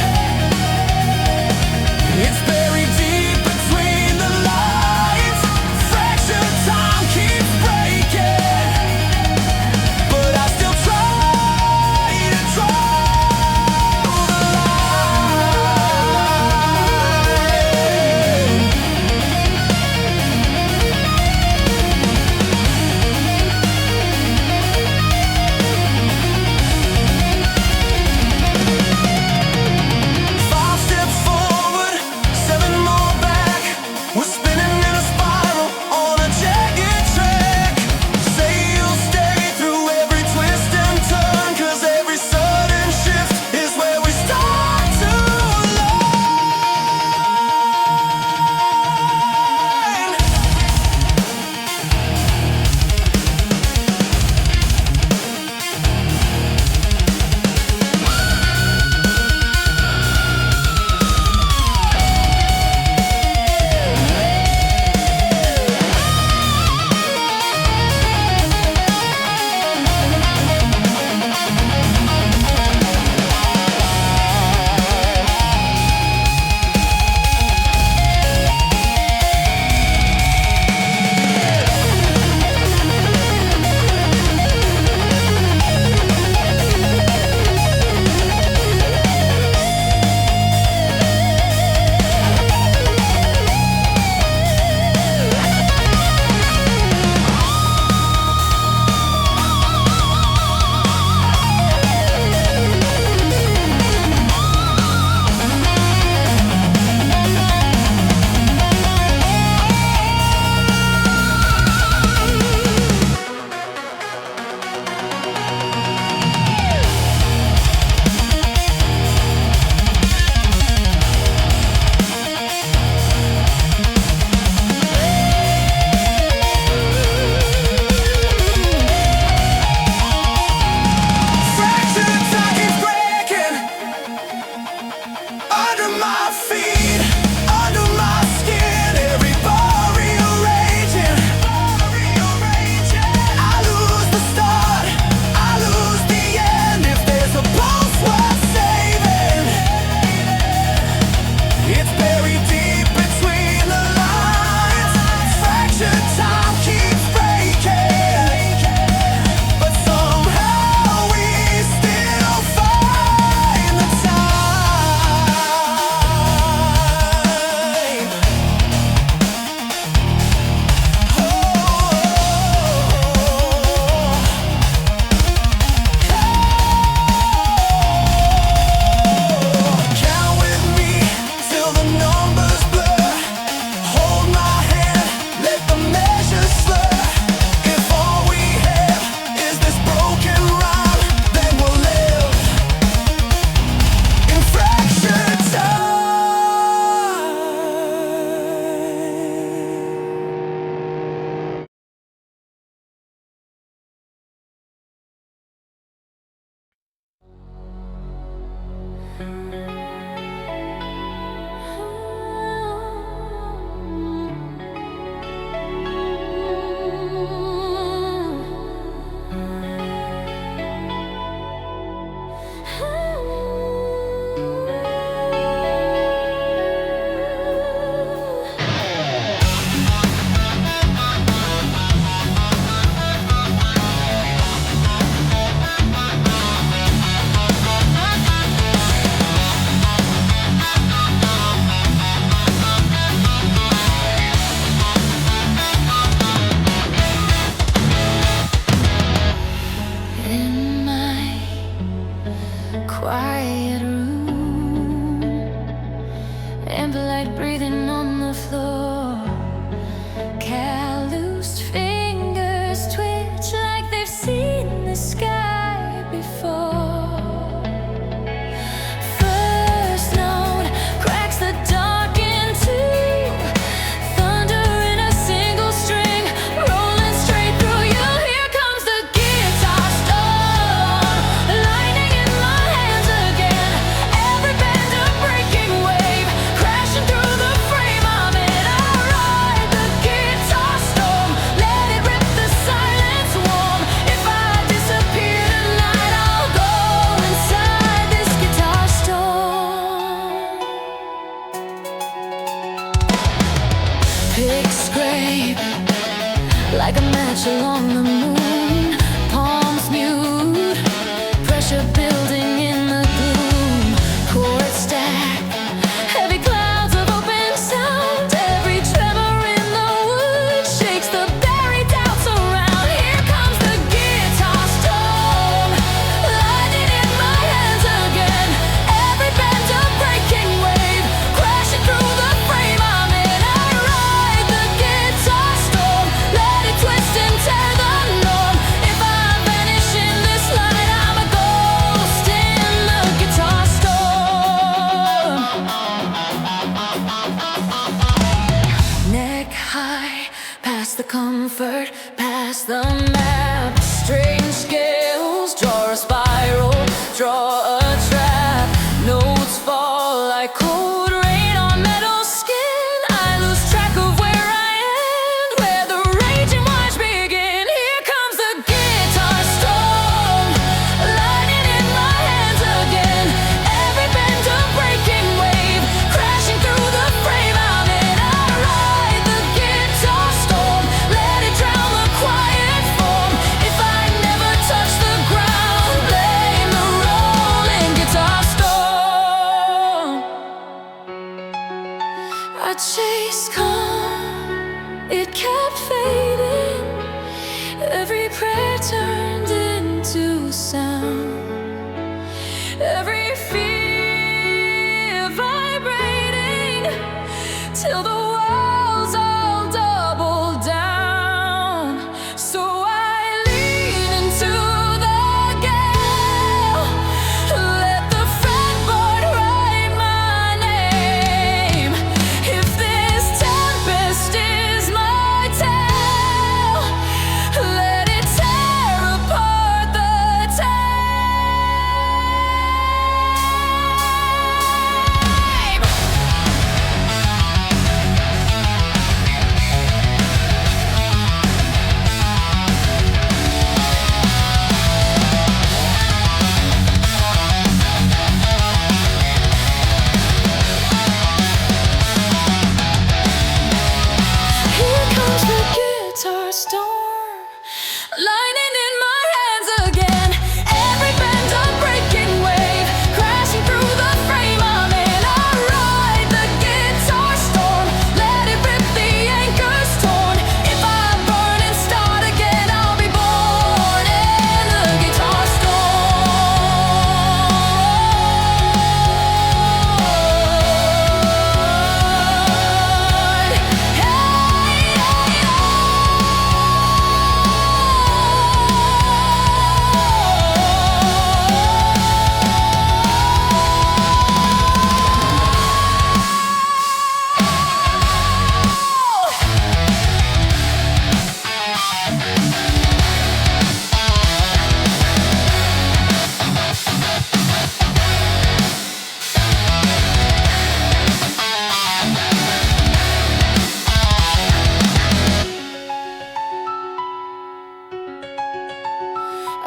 it's buried deep between the lines. Fractured time keeps breaking, but I still try to draw quiet room, amber breathing on the floor. Calloused fingers twitch like they've seen the sky before. First note cracks the dark in two, thunder in a single string, rolling straight through you. Here comes the guitar storm, lightning in my hands again. Every bend a breaking wave, crashing through the frame I'm in. I ride the guitar storm, let it rip the silence warm. If I disappear tonight, I'll go inside this guitar storm. Pick scrape like a match along the moon, palms mute, pressure building in the gloom. Chords stack, heavy clouds of open sound. Every tremor in the wood shakes the buried doubts around. Here comes the guitar storm, lightning in my hands again. Every bend a breaking wave, crashing through the frame I'm in. I ride the guitar storm, let it twist and tear the norm. If I vanish in this light, I'm a ghost in the guitar storm. Neck high, past the comfort, past the map. Strange scales, draw a spiral, draw a trap. Notes fall like cold rain on metal skin. I lose track of where I end, where the raging watch begin. Here comes the guitar storm, lightning in my hands again. Every bend a breaking wave, crashing through the frame I'm in. I ride the guitar storm, let it drown the quiet form. If I never touch the ground, blame the rolling guitar storm. I chased calm, it kept fading. Every prayer turned into sound, every fear vibrating, till the walls all double down. So I lean into the gale, let the fretboard write my name. If this tempest is my tale, let it tear apart the tape. Here comes the guitar storm, lightning in my hands again. Every bend a breaking wave, crashing through the frame I'm in. I ride the guitar storm, let it rip the anchors torn. If I burn and start again, I'll be born in the guitar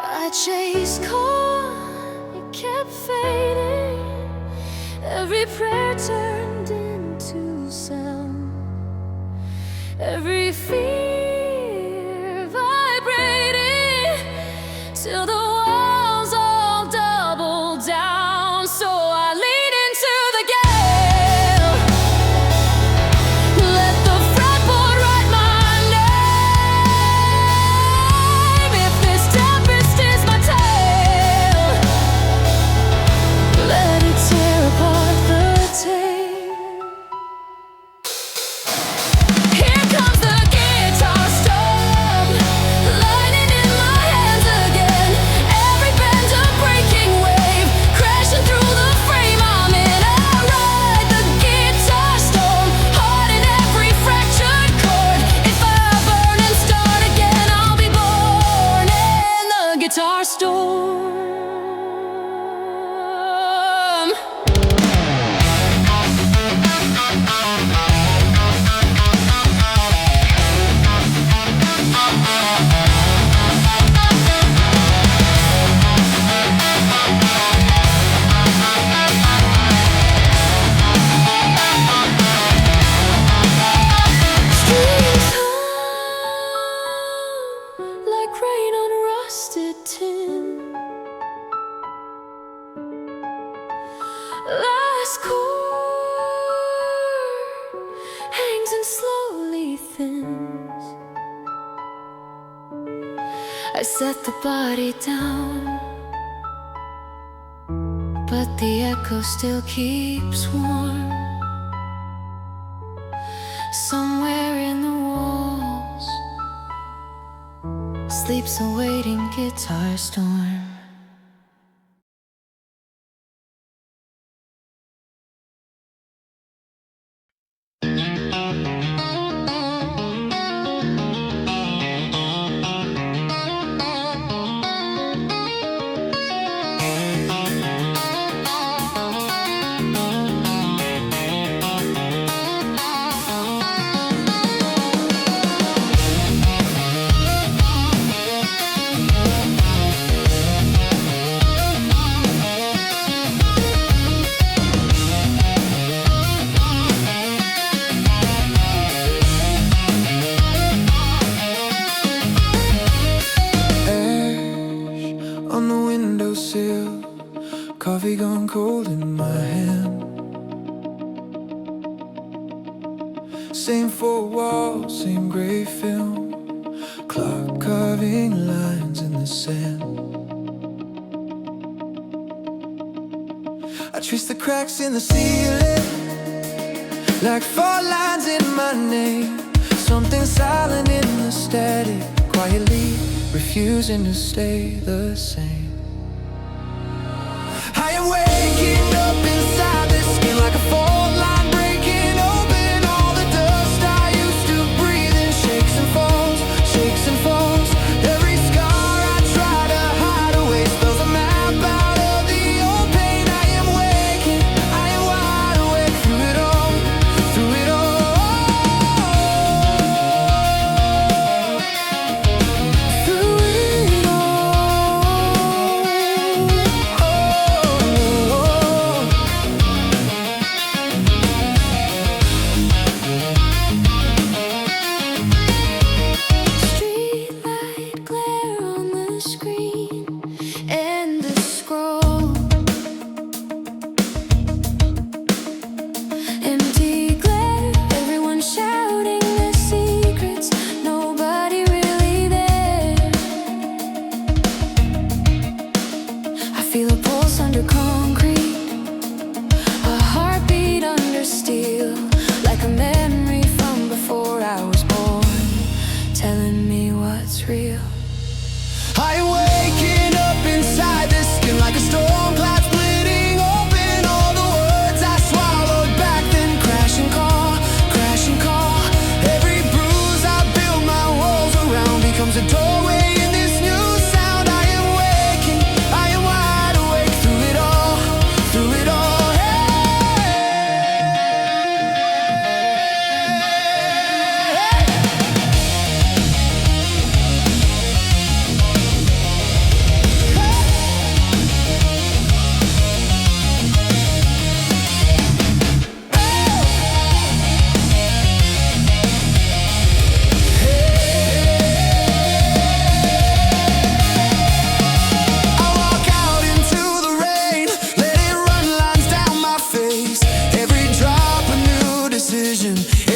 I chased calm, it kept fading. Every prayer turned into sound, every fear vibrating, till the walls all double down. So I lean into the gale, let the fretboard write my name. If this tempest is my tale, set the body down, but the echo still keeps warm. Somewhere in the walls sleeps a waiting guitar storm. On the windowsill, coffee gone cold in my hand. Same four walls, same gray film, clock carving lines in the sand. I trace the cracks in the ceiling, like four lines in my name. Something silent in the static, quietly refusing to stay the same. I am waking up inside this skin like a fault line breaking open. All the dust I used to breathe in shakes and falls, shakes and falls. Every scar I try to hide away spells a map out of the old pain. I am waking, I am wide awake through it all, through it all. Feel a pulse under concrete, a heartbeat under steel, like a memory from before I was born, telling me what's real. I am waking up inside this skin like a storm cloud splitting open. All the words I swallowed back then crash and call, crash and call. Every bruise I build my walls around becomes a doorway.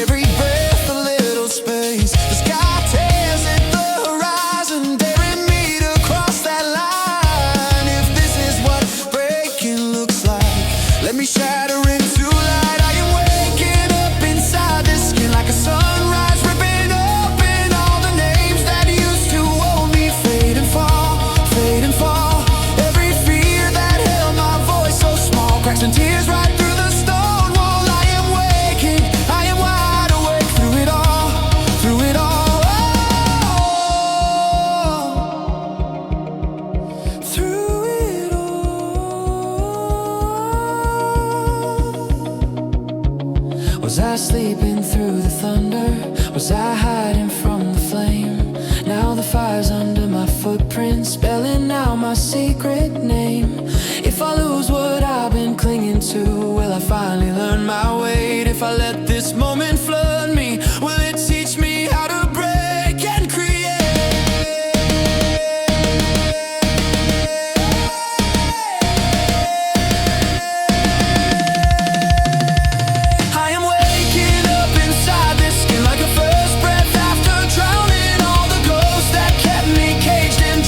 Every breath a little space. The sky tears at the horizon, daring me to cross that line. If this is what breaking looks like, let me shatter into light. I am waking up inside this skin like a sunrise, ripping open all the names that used to hold me. Fade and fall, fade and fall. Every fear that held my voice so small, cracks and tears right through the stone wall. I am waking, I am wide awake through it all, through it all. Through it all. Was I sleeping through the thunder? Was I hiding from the flame? Now the fire's under my footprints, spelling out my secret name. If I lose what I've been clinging to, will I finally learn my weight? If I let this moment flood me, will it teach me how to break and create? I am waking up inside this skin like a first breath after drowning. All the ghosts that kept me caged and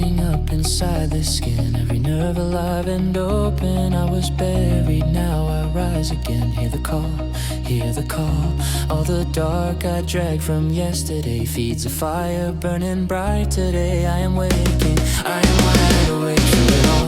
waking up inside the skin, every nerve alive and open. I was buried, now I rise again. Hear the call, hear the call. All the dark I drag from yesterday feeds a fire burning bright today. I am waking, I am wide awake through it all.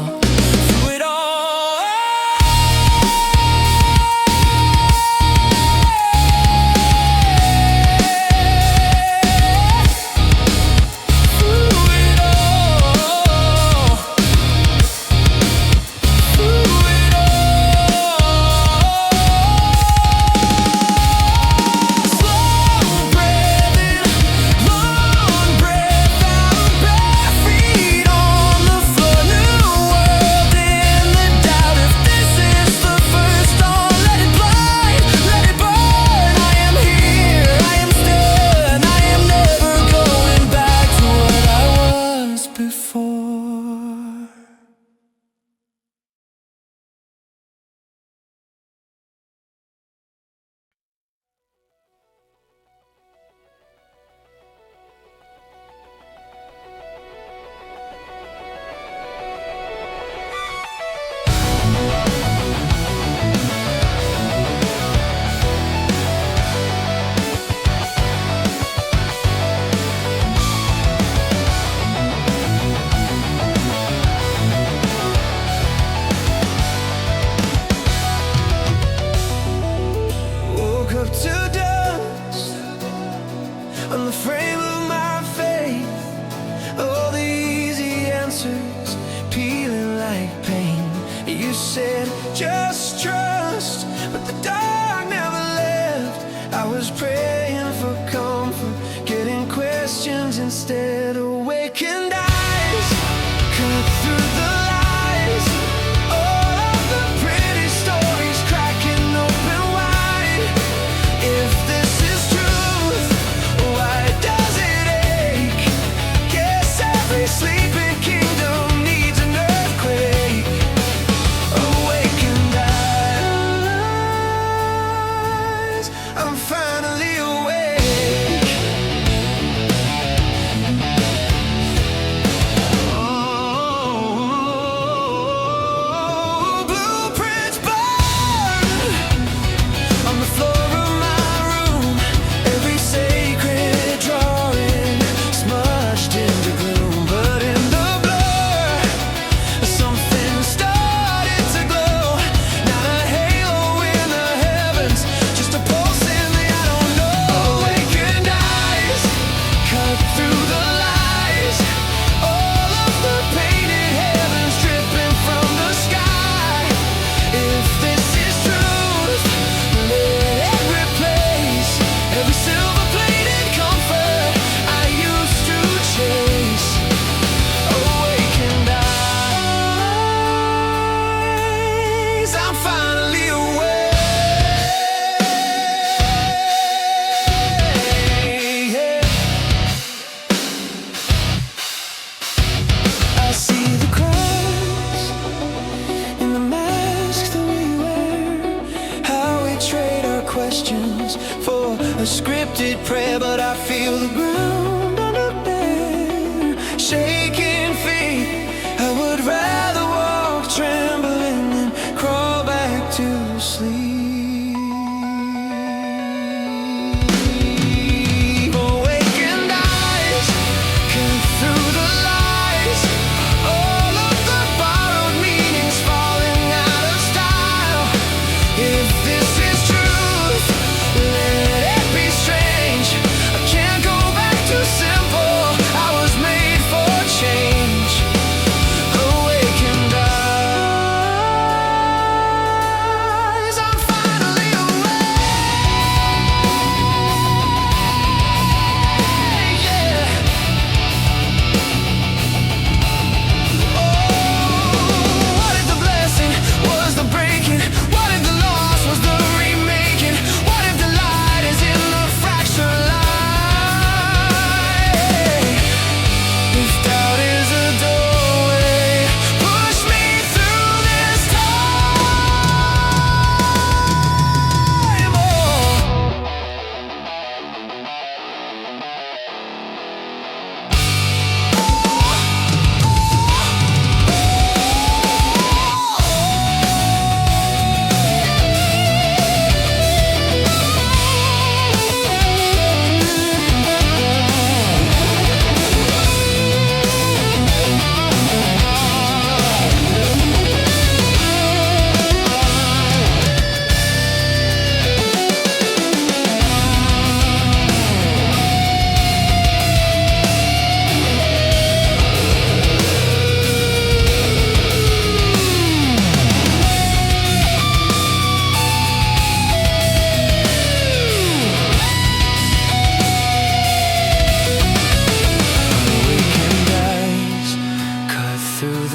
On the frame of my faith, all the easy answers peeling like pain. You said just trust, but the dark never left. I was praying for comfort, getting questions instead. Awakened eyes cut through the lies, all of the pretty stories cracking open wide. If this is truth, why does it ache? Guess every sleeping kingdom needs an earthquake. Awakened eyes, I'm finally awake. Oh, blueprints burn on the floor of my room, every sacred drawing smudged into gloom. But in the blur, something started to glow. Not a halo in the heavens, just a pulse in the I don't know. Awakened eyes cut through the lies, all of the painted heavens dripping from the sky. If this is truth, let it replace every silver-plated comfort I used to chase. Awakened eyes, I'm finally awake. I see the cracks in the mask that we wear, how we trade our questions for a scripted prayer. But I feel the ground under there, shaking feet. I would rather walk trembling than crawl back to sleep. Awakened eyes cut through the lies, all of the borrowed meanings falling out of style. If this is truth, let it be strange. I can't go back to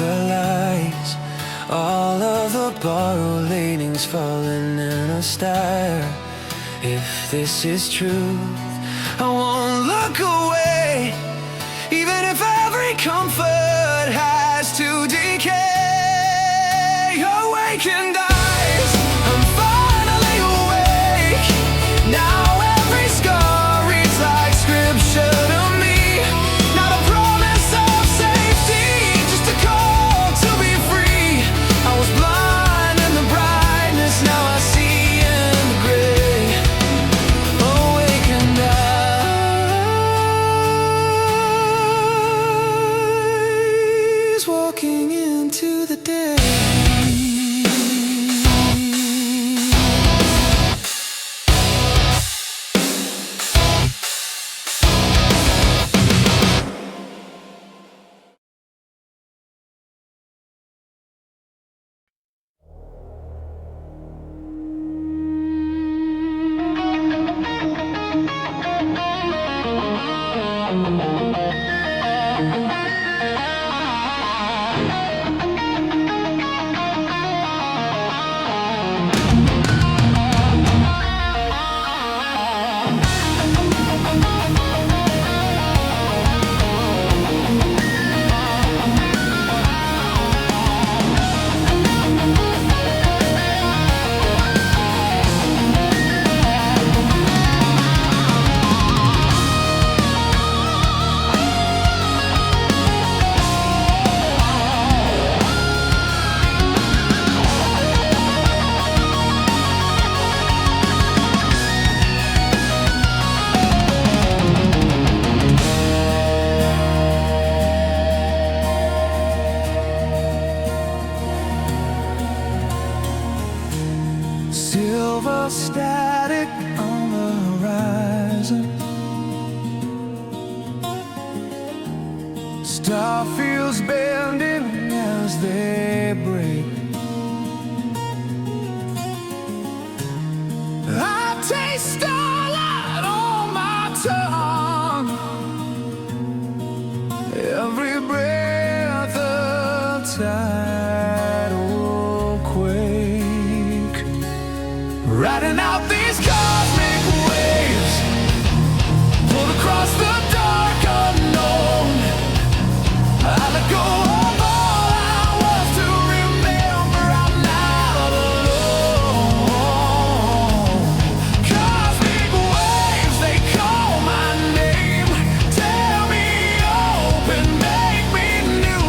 the lights. All of the borrowed leanings falling in a stare. If this is truth, I won't look away, even if every comfort has to decay. Awakened eyes, I'm finally awake. Now every scar reads like scripture to me. Not a promise of safety, just a call to be free. I was blind in the brightness, now I see in the gray. Awakened eyes, walking into the day. Silver static on the horizon. Star fields bending as they break. I taste starlight on my tongue. Every breath of tidal quake, riding out these cosmic waves, pulled across the dark unknown. I let go of all I was to remember I'm not alone. Cosmic waves, they call my name, tear me open, make me new.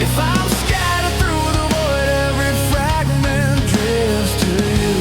If I'm scattered through the void, every fragment drifts to you.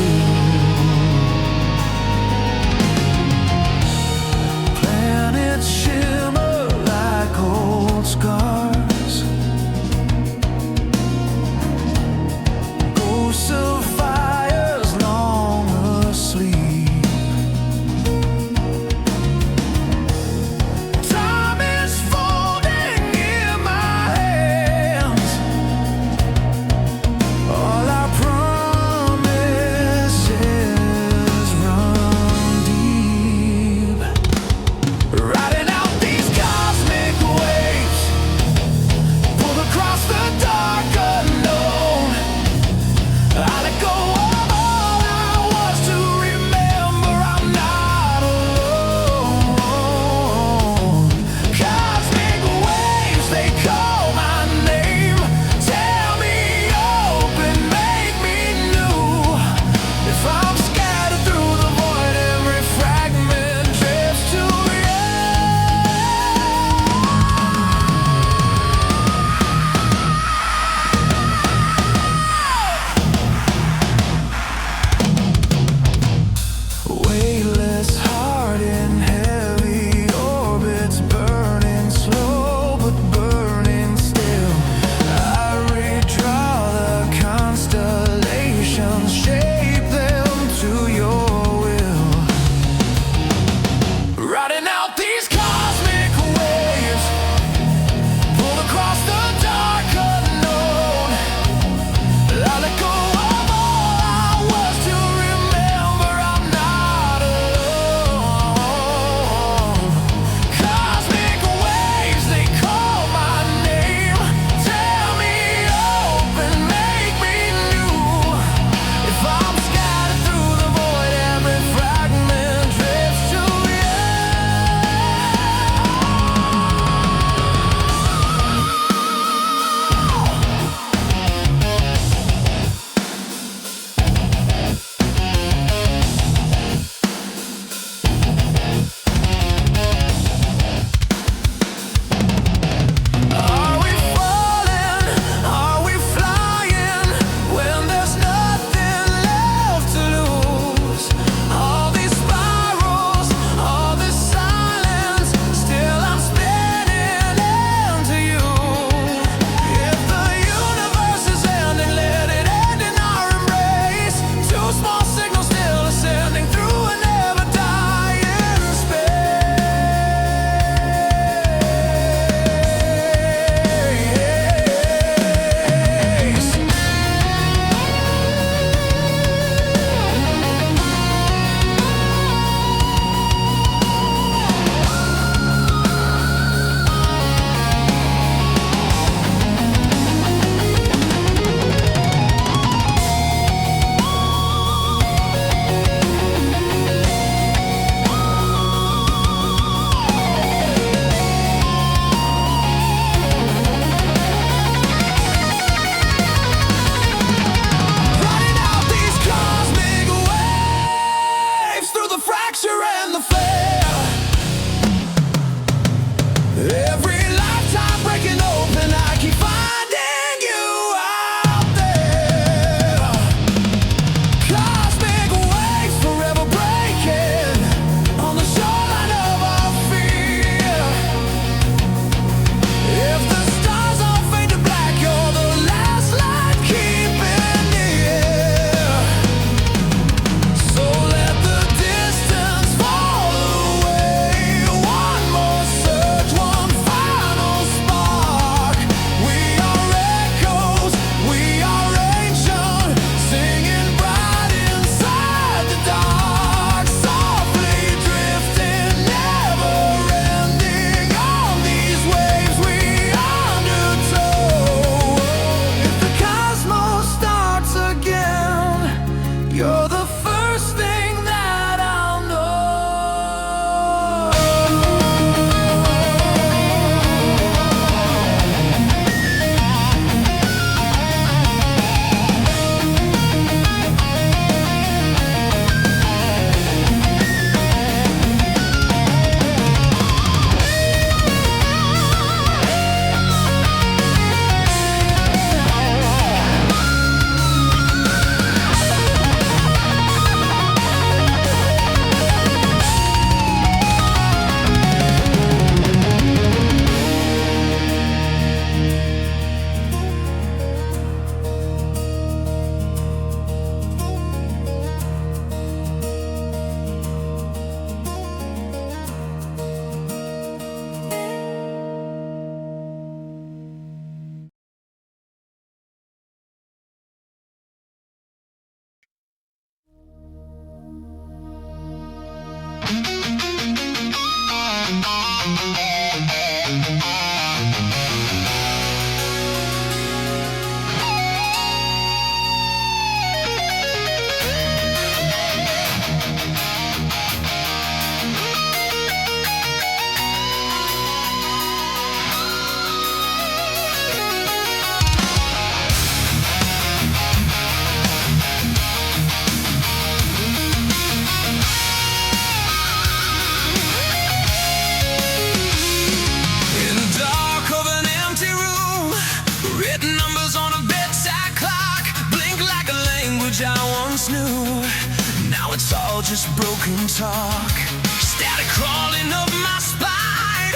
just broken talk. Static crawling up my spine.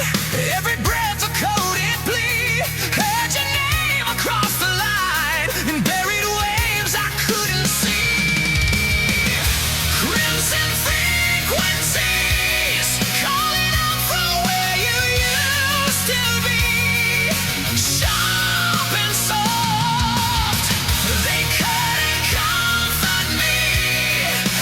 Every breath a coated plea. Heard your name across the line in buried waves I couldn't see. Crimson frequencies calling out from where you used to be. Sharp and soft, they cut and comfort me.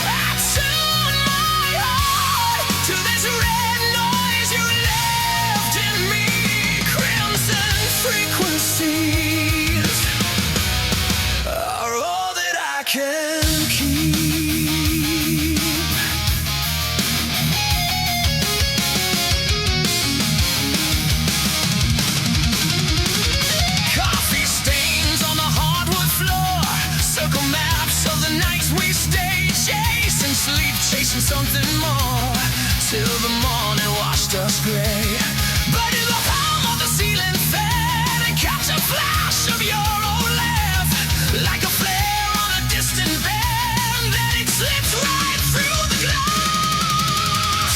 I tune my heart to this red noise you left in me. Crimson frequencies are all that I can keep. Coffee stains on the hardwood floor, circle maps of the nights we stayed, chasing sleep, chasing something more, till the morning washed us gray. But in the palm of the ceiling fan and catch a flash of your old laugh, like a flare on a distant band, then it slips right through the glass.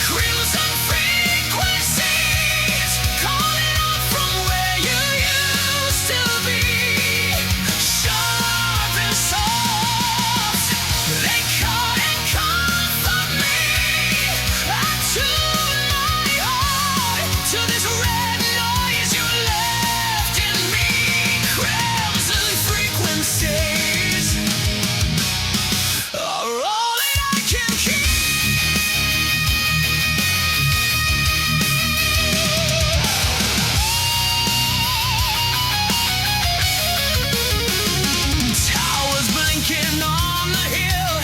Crimson frequencies calling out from where you used to be. Sharp and soft, they cut and comfort me. I tune my heart to this red noise you left in me. Crimson frequencies are all that I can keep. Towers blinking on the hill,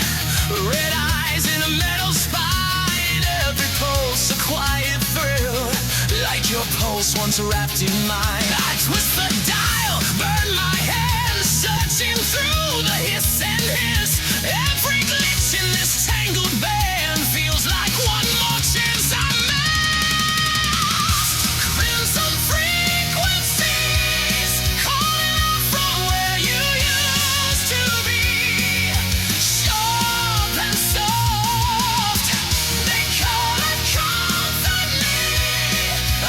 red eyes in a metal spine. Every pulse a quiet thrill, like your pulse once wrapped in mine. I twist the dial, burn my hand, searching through the hiss and hiss. Every glitch in this tangled band feels like one more chance I missed. Crimson frequencies calling out from where you used to be. Sharp and soft, they call and comfort me. I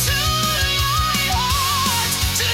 tune my heart to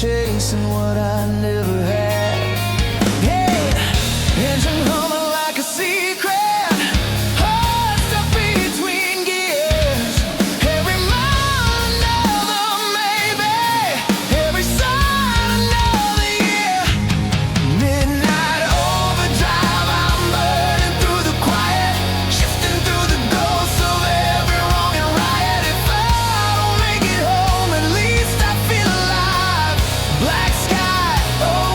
chasing what I never had. Hey, engine humming like a secret, heart stuck between gears. Every mile another maybe, every sign another year. Midnight overdrive, I'm burning through the quiet, shifting through the ghosts of every wrong and riot. If I don't make it home, at least I feel alive. Black sky, oh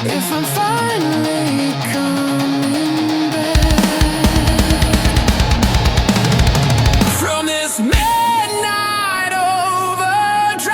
If I'm finally coming back from this midnight overdrive.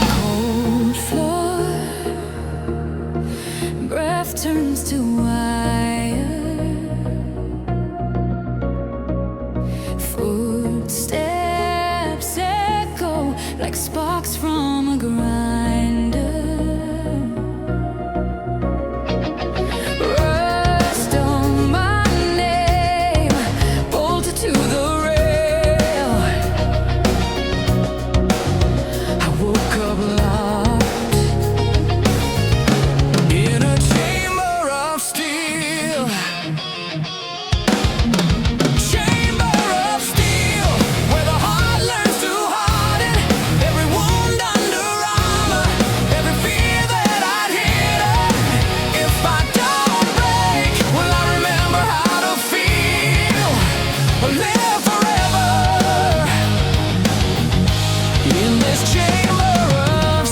cold floor, breath turns to wire, footsteps echo like sparks from a grinder. Rust on my name, bolted to the rail. I woke up locked In a chamber of steel. Chamber of steel, where the heart learns to harden. Every wound under armor, every fear that I'd hidden. If I don't break, will I remember how to feel? Or live forever in this chamber of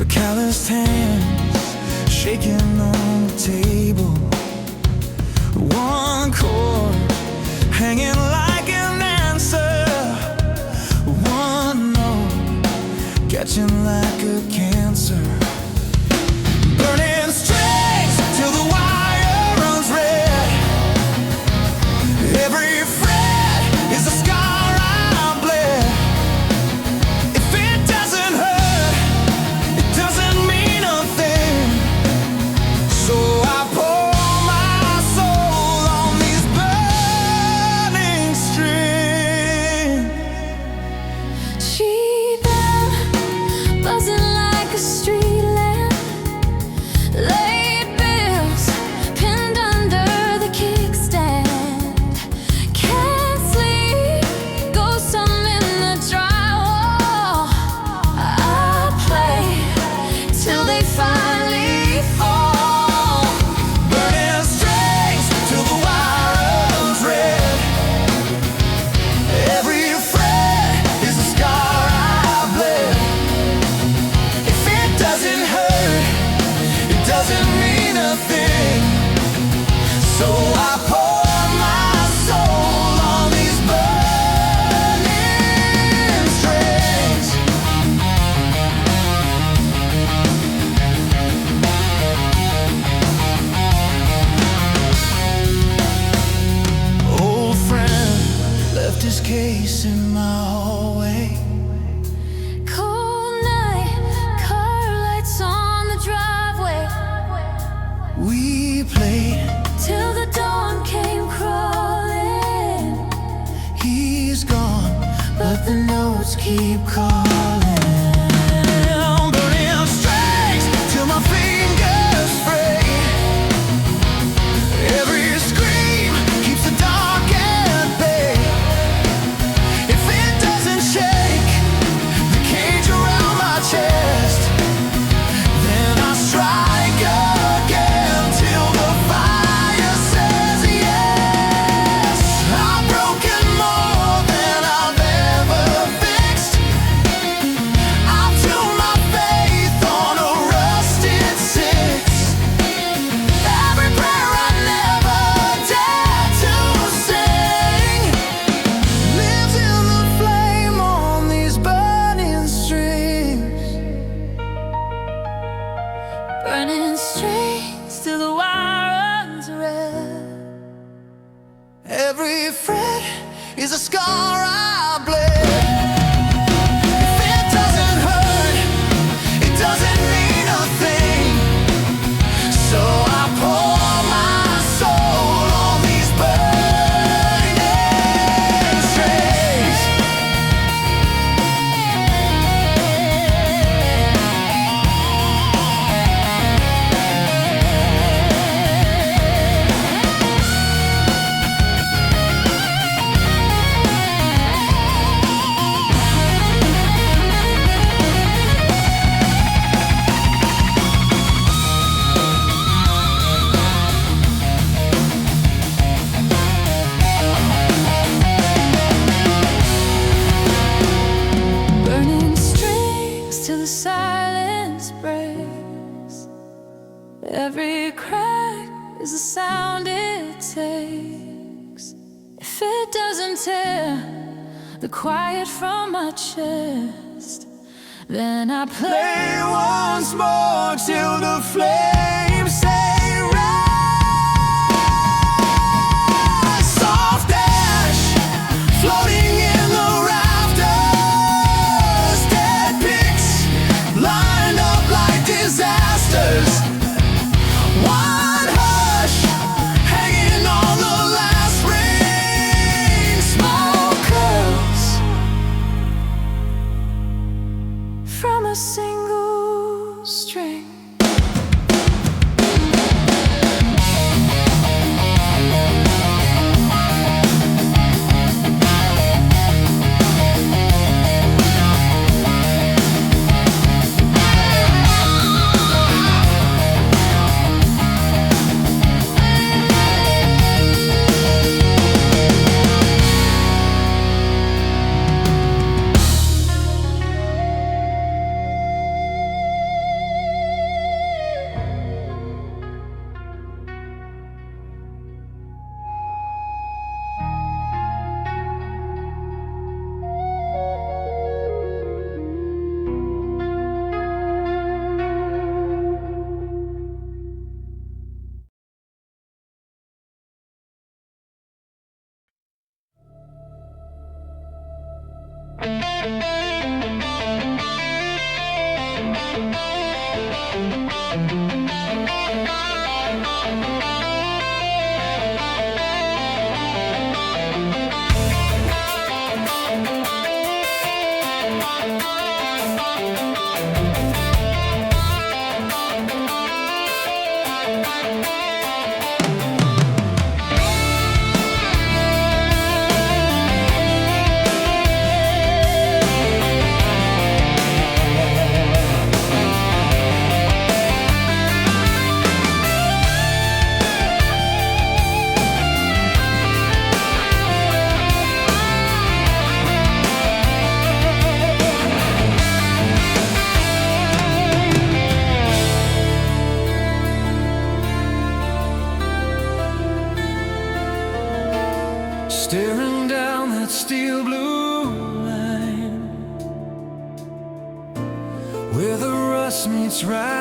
Her calloused hands shaking on the table. One chord hanging like an answer. One note catching like a cancer. Burning strings till the wire runs red. Every fret is a scar I bled. If it doesn't hurt, it doesn't mean a thing. So I pour my soul on these burning strings. She been buzzing like a street lamp. Late bills pinned under the kickstand. Can't sleep, ghosts I'm in the drywall. I play till they finally fall. Burning strings till the wire runs red. Every fret is a scar I bled. If it doesn't hurt, it doesn't mean a thing. So I pour my soul on these burning strings. Old friend left his case in my hallway. Cold night, car lights on the driveway. We played, Till the dawn came crawling. he's gone, But the notes keep calling. burning strings till my fingers fray. Every scream keeps the dark at bay. If it doesn't shake the cage around my chest, then I strike again till the fire says yes. I've broken more than I've ever fixed. I've tuned my faith on a rusted six. Every prayer I never dared to sing lives in the flame on these burning strings. Burning strings till the wire runs red. Every fret is a scar I bled. If it doesn't hurt, it doesn't mean a thing. So I pour my soul on these burning strings. Burning strings till the silence breaks. Every crack is a sound it takes. If it doesn't tear the quiet from my chest, then I play Once more till the flames say rise. Soft ash floating in the rafters. Dead pigs lined up like disasters. One hush hanging on the last ring. Smoke curls from a single string.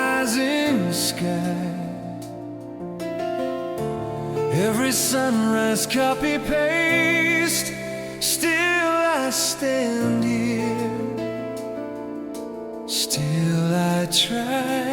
rising sky. Every sunrise copy paste. Still I stand here. Still I try.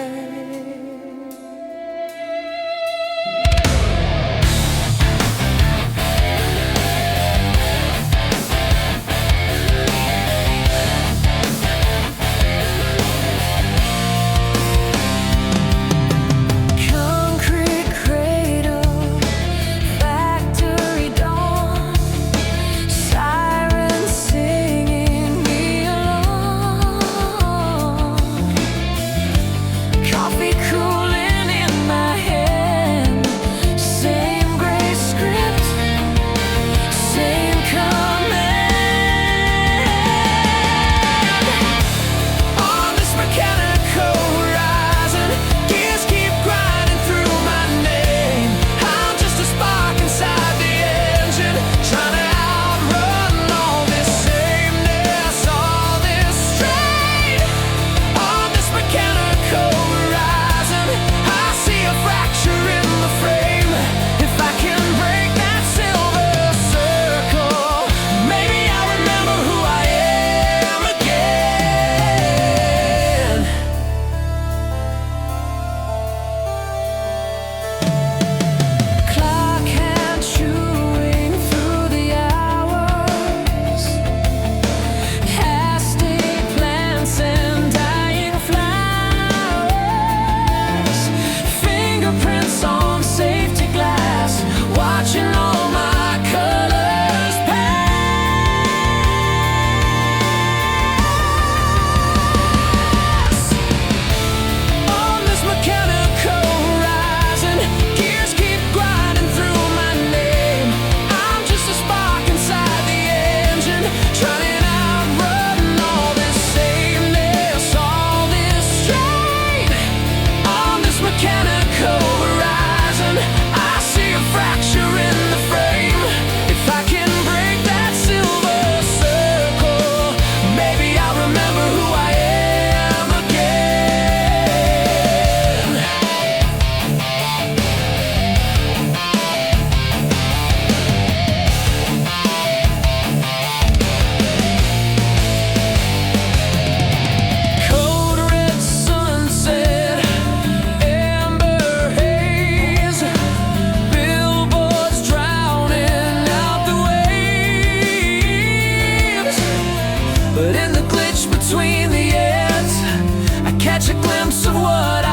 Catch a glimpse of what I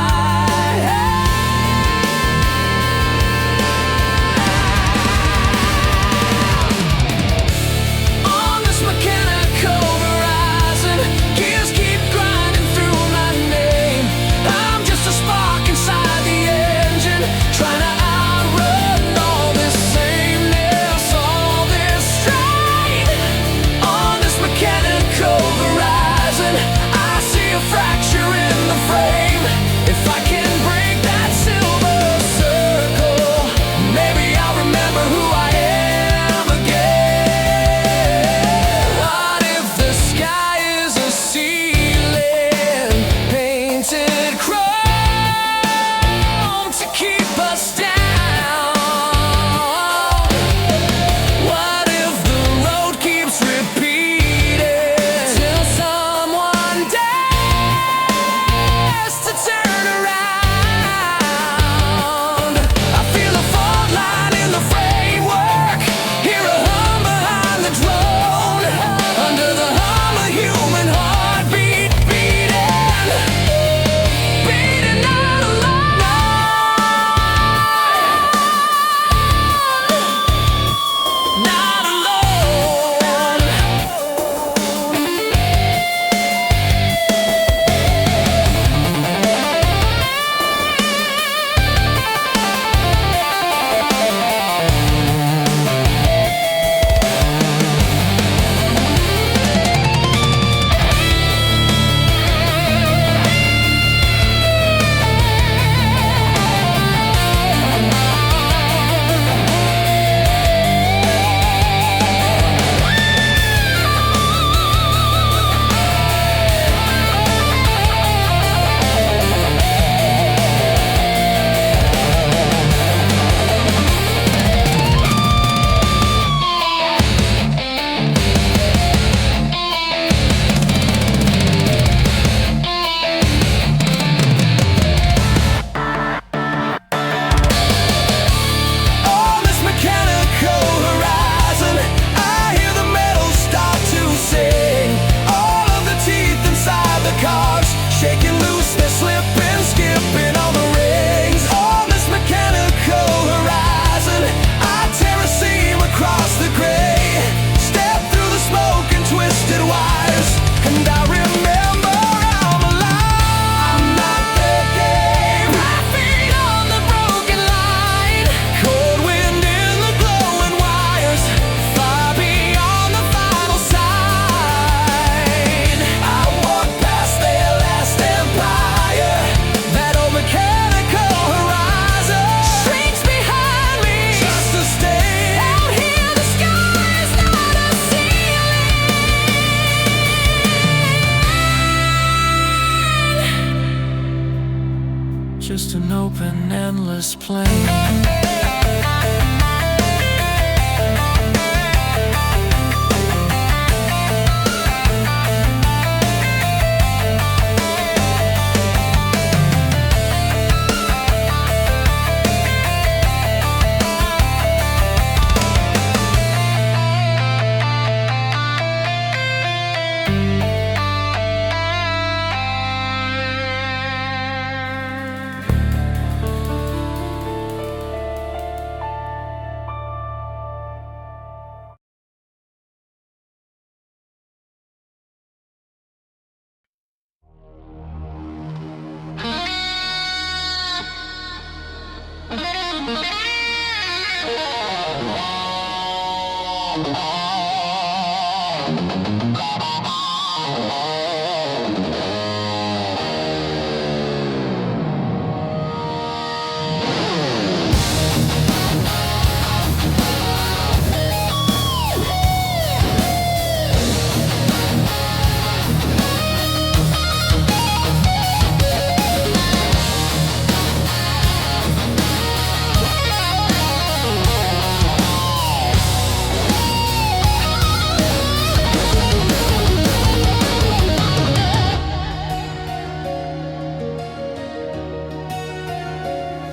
have. On this mechanical horizon, gears keep grinding through my name. I'm just a spark inside the engine, trying to outrun all this sameness, all this strain. On this mechanical horizon, I see a fracture in the frame. If I can break that silver circle, maybe I'll remember who I am again. What if the sky is a ceiling, painted chrome to keep us down? What if the road keeps repeating till someone dares to turn around? I feel a fault line in the framework, hear a hum behind the drone, under the hum a human heartbeat beating, beating out alone. just an open, endless plain.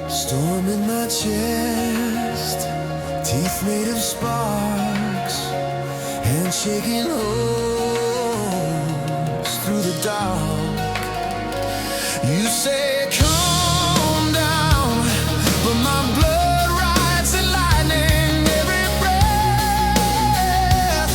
Storm in my chest, teeth made of sparks, hands shaking holes through the dark. You say calm down, but my blood rides in lightning every breath.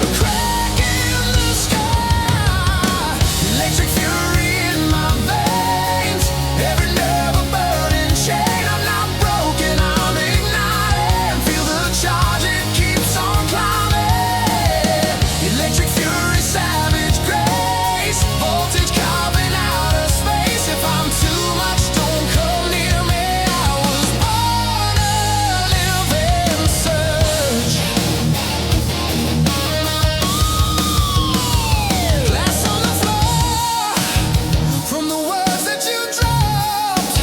A crack in the sky, electric fury in my veins, every nerve a burning chain. I'm not broken, I'm ignited. Feel the charge, it keeps on climbing. Electric fury, savage grace, voltage carving out of space. If I'm too much, don't come near me. I was born a living surge. Glass on the floor from the words that you dropped.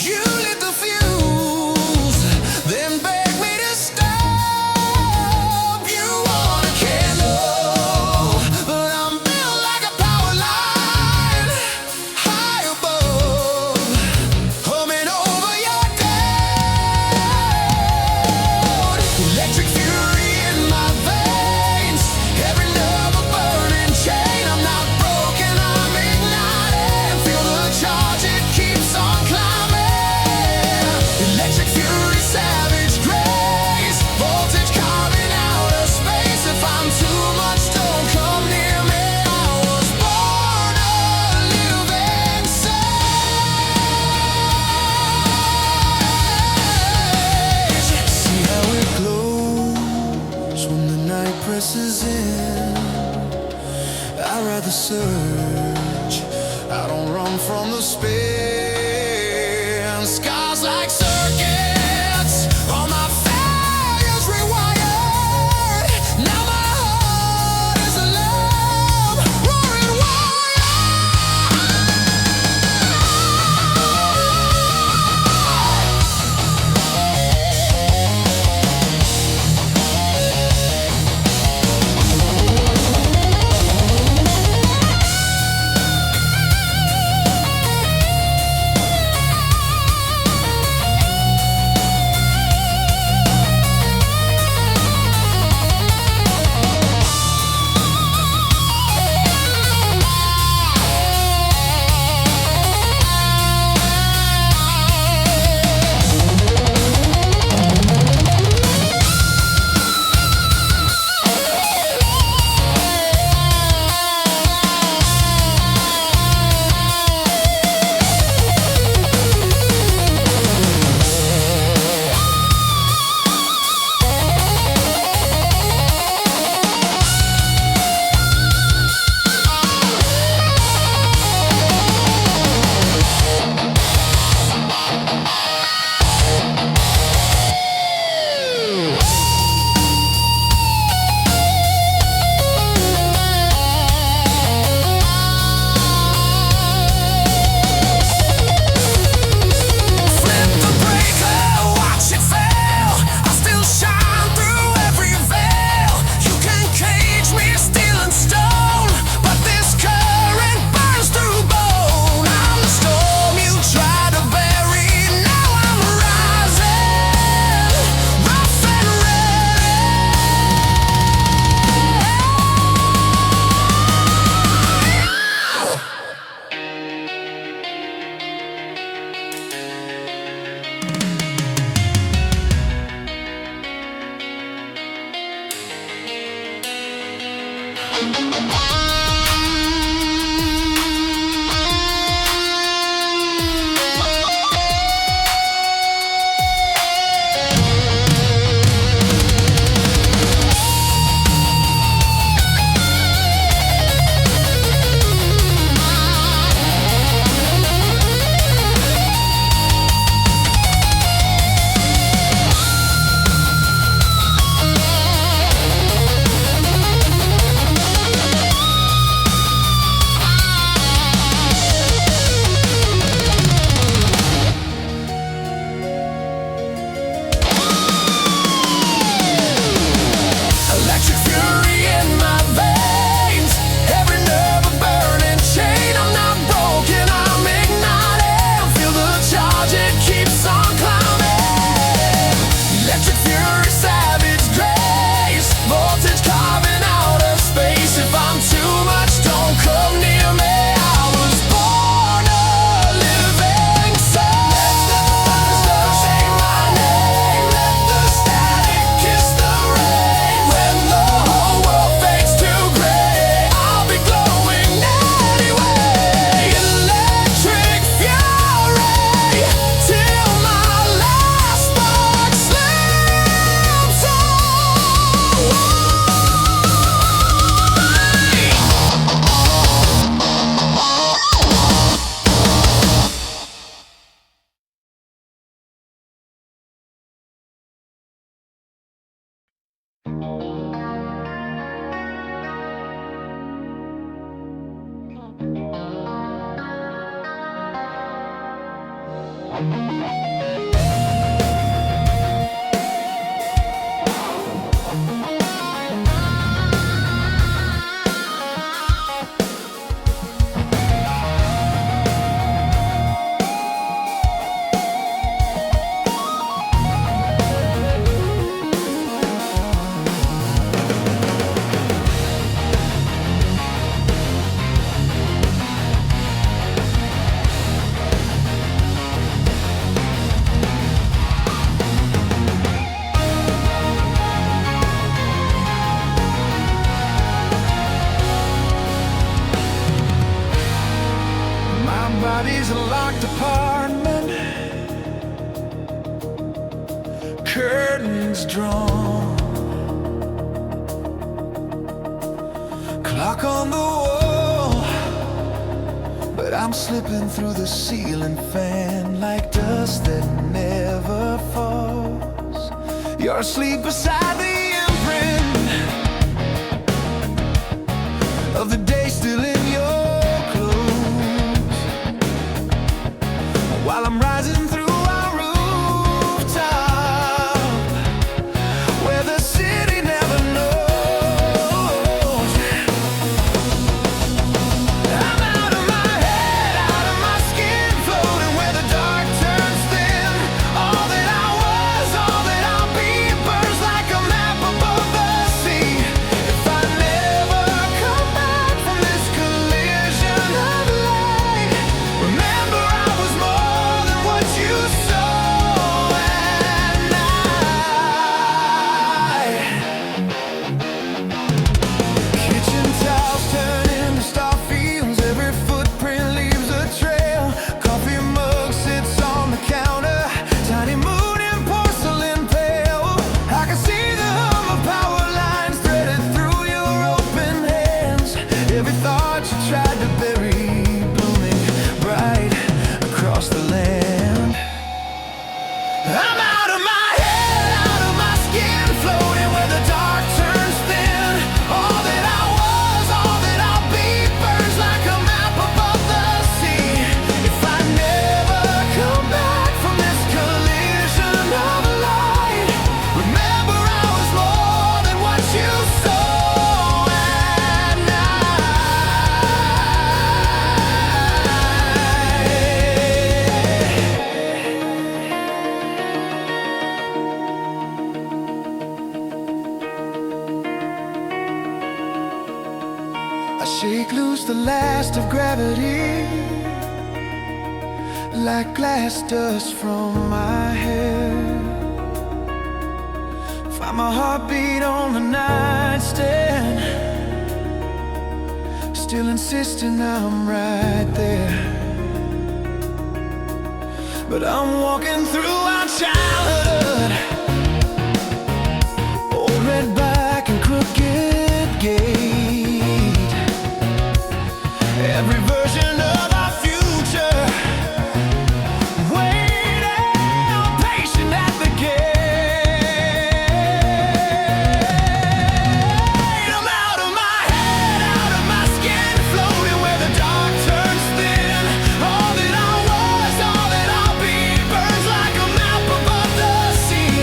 You lit the fuse, then begged me to stop. You want a candle, but I'm built like a power line, high above, humming over your doubt. Electric fury in my veins, every nerve a burning chain. I'm not broken, I'm ignited. Feel the charge, it keeps on climbing. Electric fury, savage grace, voltage carving out of space. If I'm too much, don't come near me. I was born a living sage. See how it glows when the night presses in. I'd rather surge, I don't run from the spin. Scars like circuits, all my failures rewired. Now my heart is alarm, roaring wire. Body's a locked apartment, curtains drawn, clock on the wall, but I'm slipping through the ceiling fan like dust that never falls. You're asleep beside the imprint of the day still in your while I'm rising through our rooftop, where the city never knows. I'm out of my head, out of my skin, floating where the dark turns thin. All that I was, all that I'll be, burns like a map above the sea. If I never come back from this collision of light, remember I was more you saw at night. Kitchen towels turn into star fields, every footprint leaves a trail. Coffee mug sits on the counter, tiny moon in porcelain pale. I can see the hum of power lines threaded through your open hands. Every thought you tried to bury, blooming bright across the land. I'm out of my head, out of my skin, floating where the dark turns thin. All that I was, all that I'll be, burns like a map above the sea. If I never come back from this collision of light, remember I was more than what you saw at I shake loose the last of gravity, like glass dust from my hair. Find my heartbeat on the nightstand, still insisting I'm right there. But I'm walking through our childhood, old red back and crooked gate. Every version of our future, waiting patient at the gate. I'm out of my head, out of my skin, floating where the dark turns thin. All that I was, all that I'll be, burns like a map above the sea.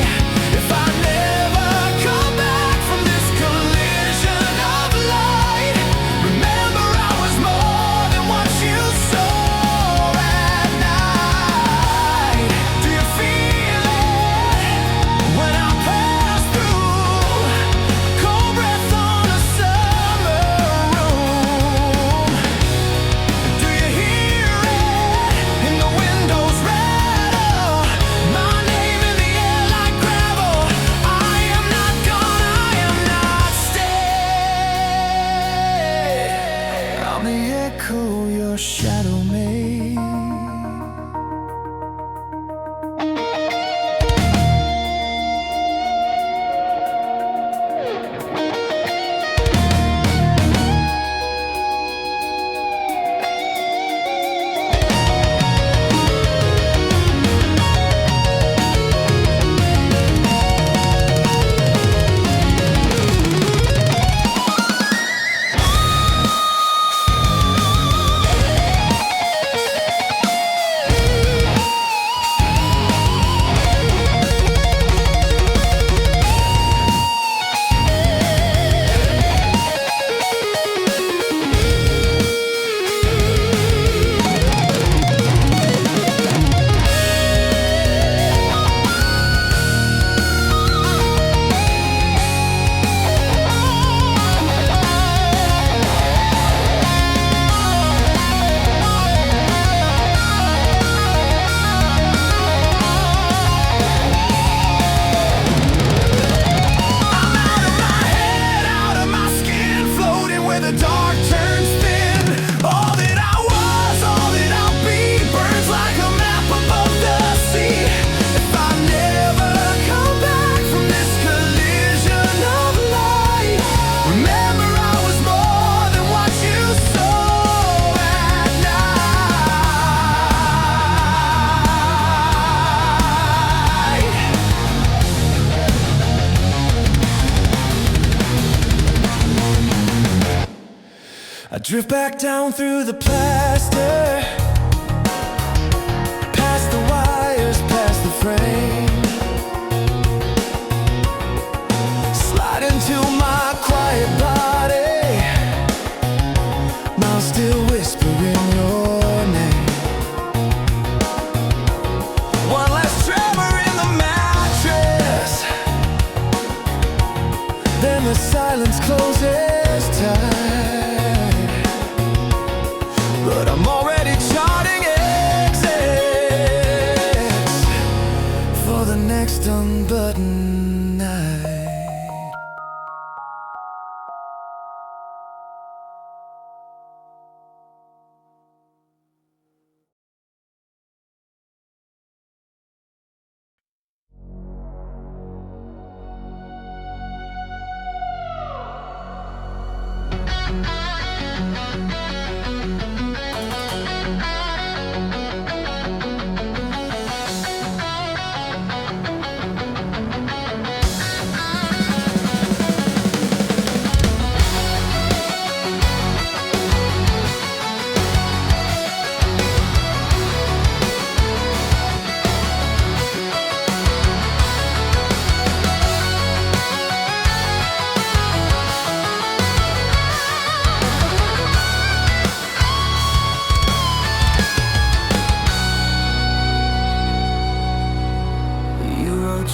drift back down through the plaster, past the wires, past the frame, slide into my quiet body, now still whispering your name. One last tremor in the mattress, then the silence closes tight, but I'm already charting exits for the next unbuttoned night.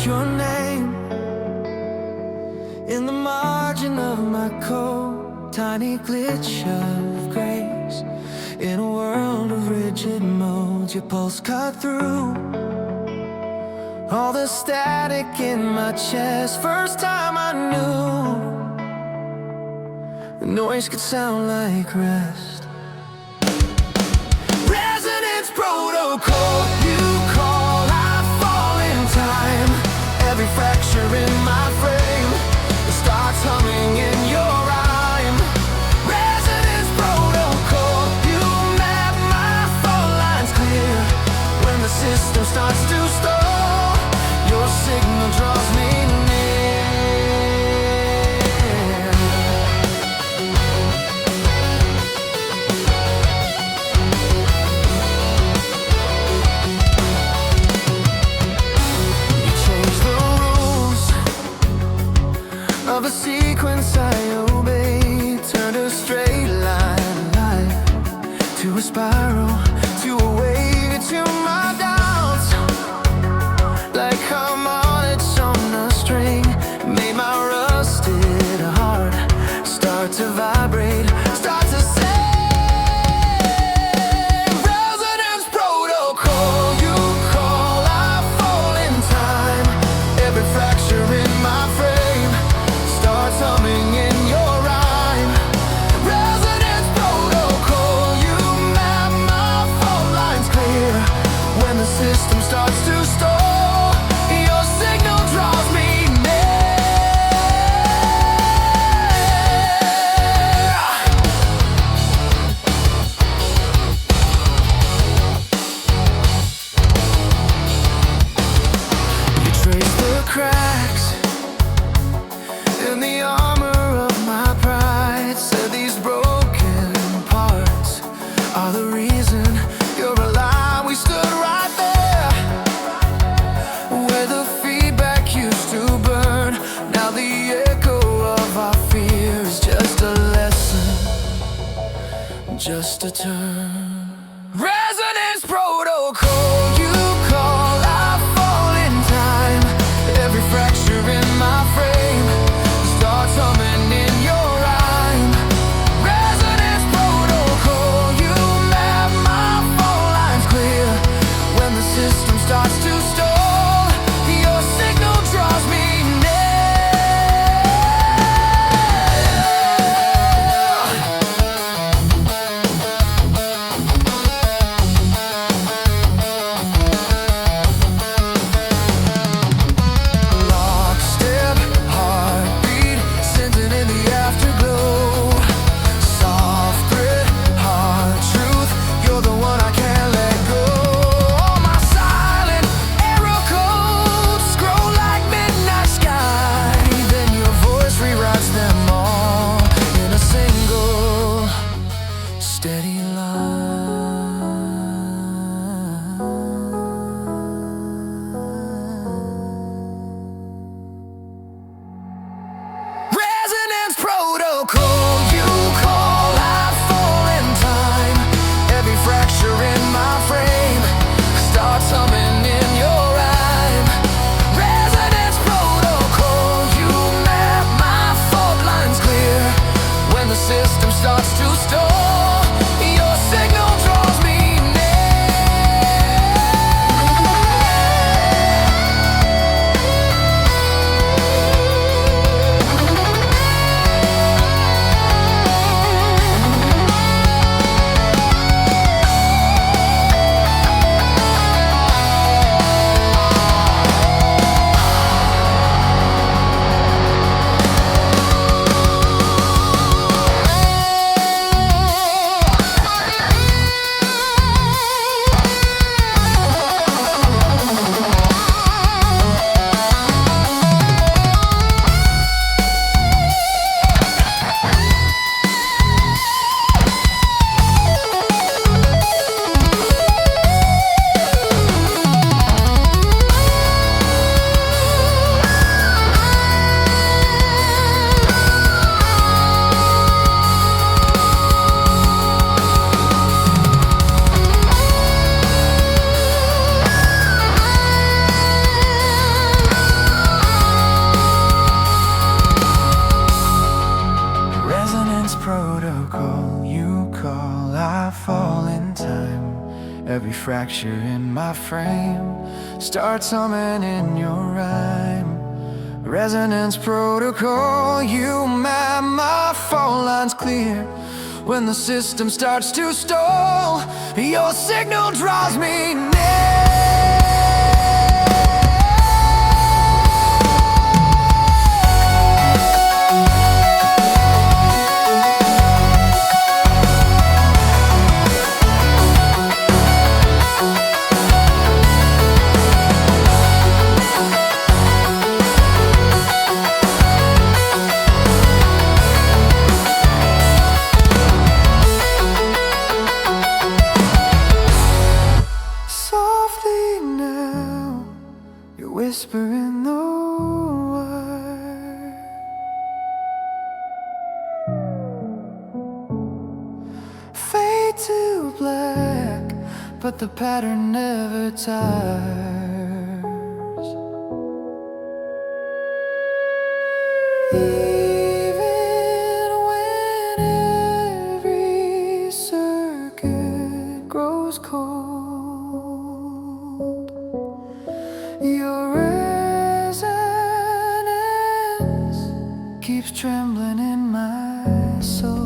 Your name in the margin of my coat, tiny glitch of grace in a world of rigid modes. Your pulse cut through all the static in my chest. First time I knew the noise could sound like rest. Resonance protocol, you call, I fall in time. Every fracture in my frame starts humming in your rhyme. Resonance protocol, you map my fault lines clear. When the system starts to stall, your signal draws me near. You change the of a sequence I obey, turned a straight line life to a spiral, to a wave, to my doubts, like I'm on its own astray. fracture in my frame. Start humming in your rhyme. Resonance protocol, you map my fault lines clear. When the system starts to stall, your signal draws me near. Whisper in the wire. Fade to black, but the pattern never tires. Even when every circuit grows cold, your resonance keeps trembling in my soul.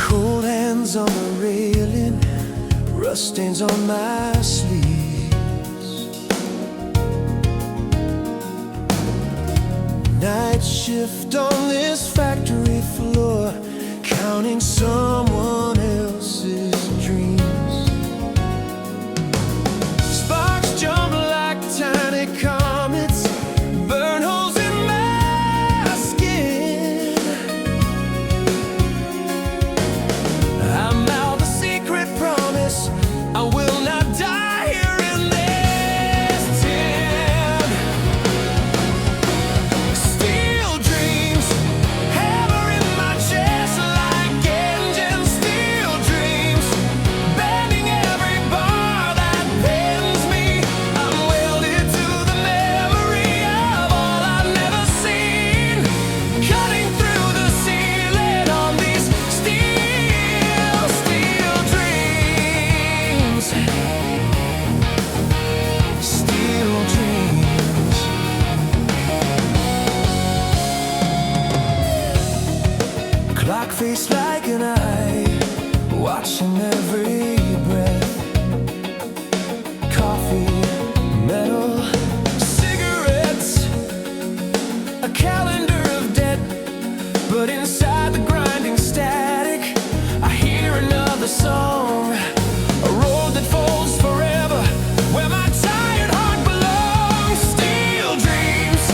Cold hands on the railing, rust stains on my sleeves. Night shift on this factory floor, counting someone else's dreams. Sparks jump like tiny comets, burn holes in my skin. I mouth a secret promise, I will not die here in this tent. Steel dreams, hammer in my chest like engines. Steel dreams, bending every bar that bends me. I'm welded to the memory of all I've never seen, cutting through the ceiling on these steel dreams. Steel dreams. Clock face like an eye, watching every breath. Coffee, metal, cigarettes, a calendar of debt. But inside the grinding static, I hear another song, a road that folds forever, where my tired heart belongs. Steel dreams,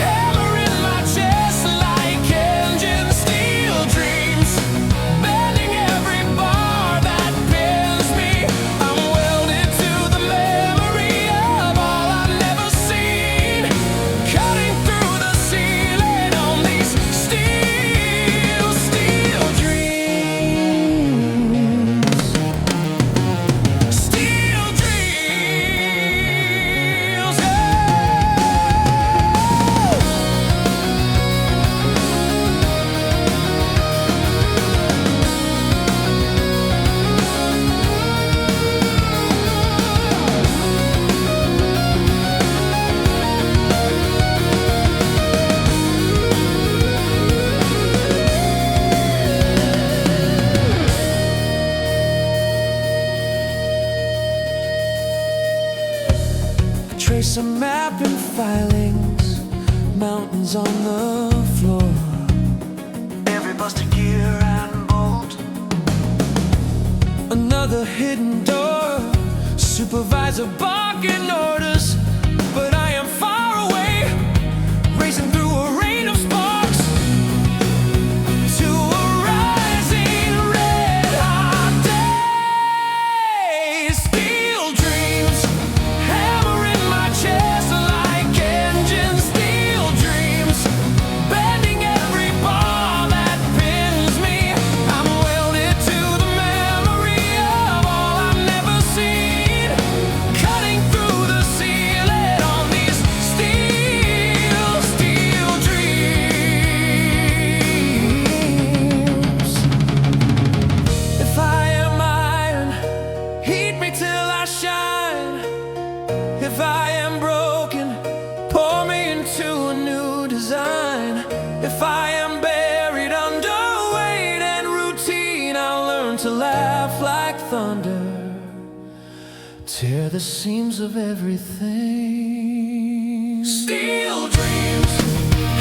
hammer in my chest like engines. Steel dreams, bending every bar that bends me. I'm welded to the memory of all I've never seen, nails on the floor, every busted gear and bolt, another hidden door, supervisor barking orders, but I am far away, racing through a rain of sparks to a rising red hot day. Steel dreams hammer in my chest like engines. Steel dreams bending every bar that pins me. I'm welded to the memory of all I've never seen, cutting through the ceiling on these steel dreams. If I am iron, heat me till I shine. If I am broken, pour me into a new design. If I am buried under weight and routine, I'll learn to laugh like thunder, tear the seams of everything. Steel dreams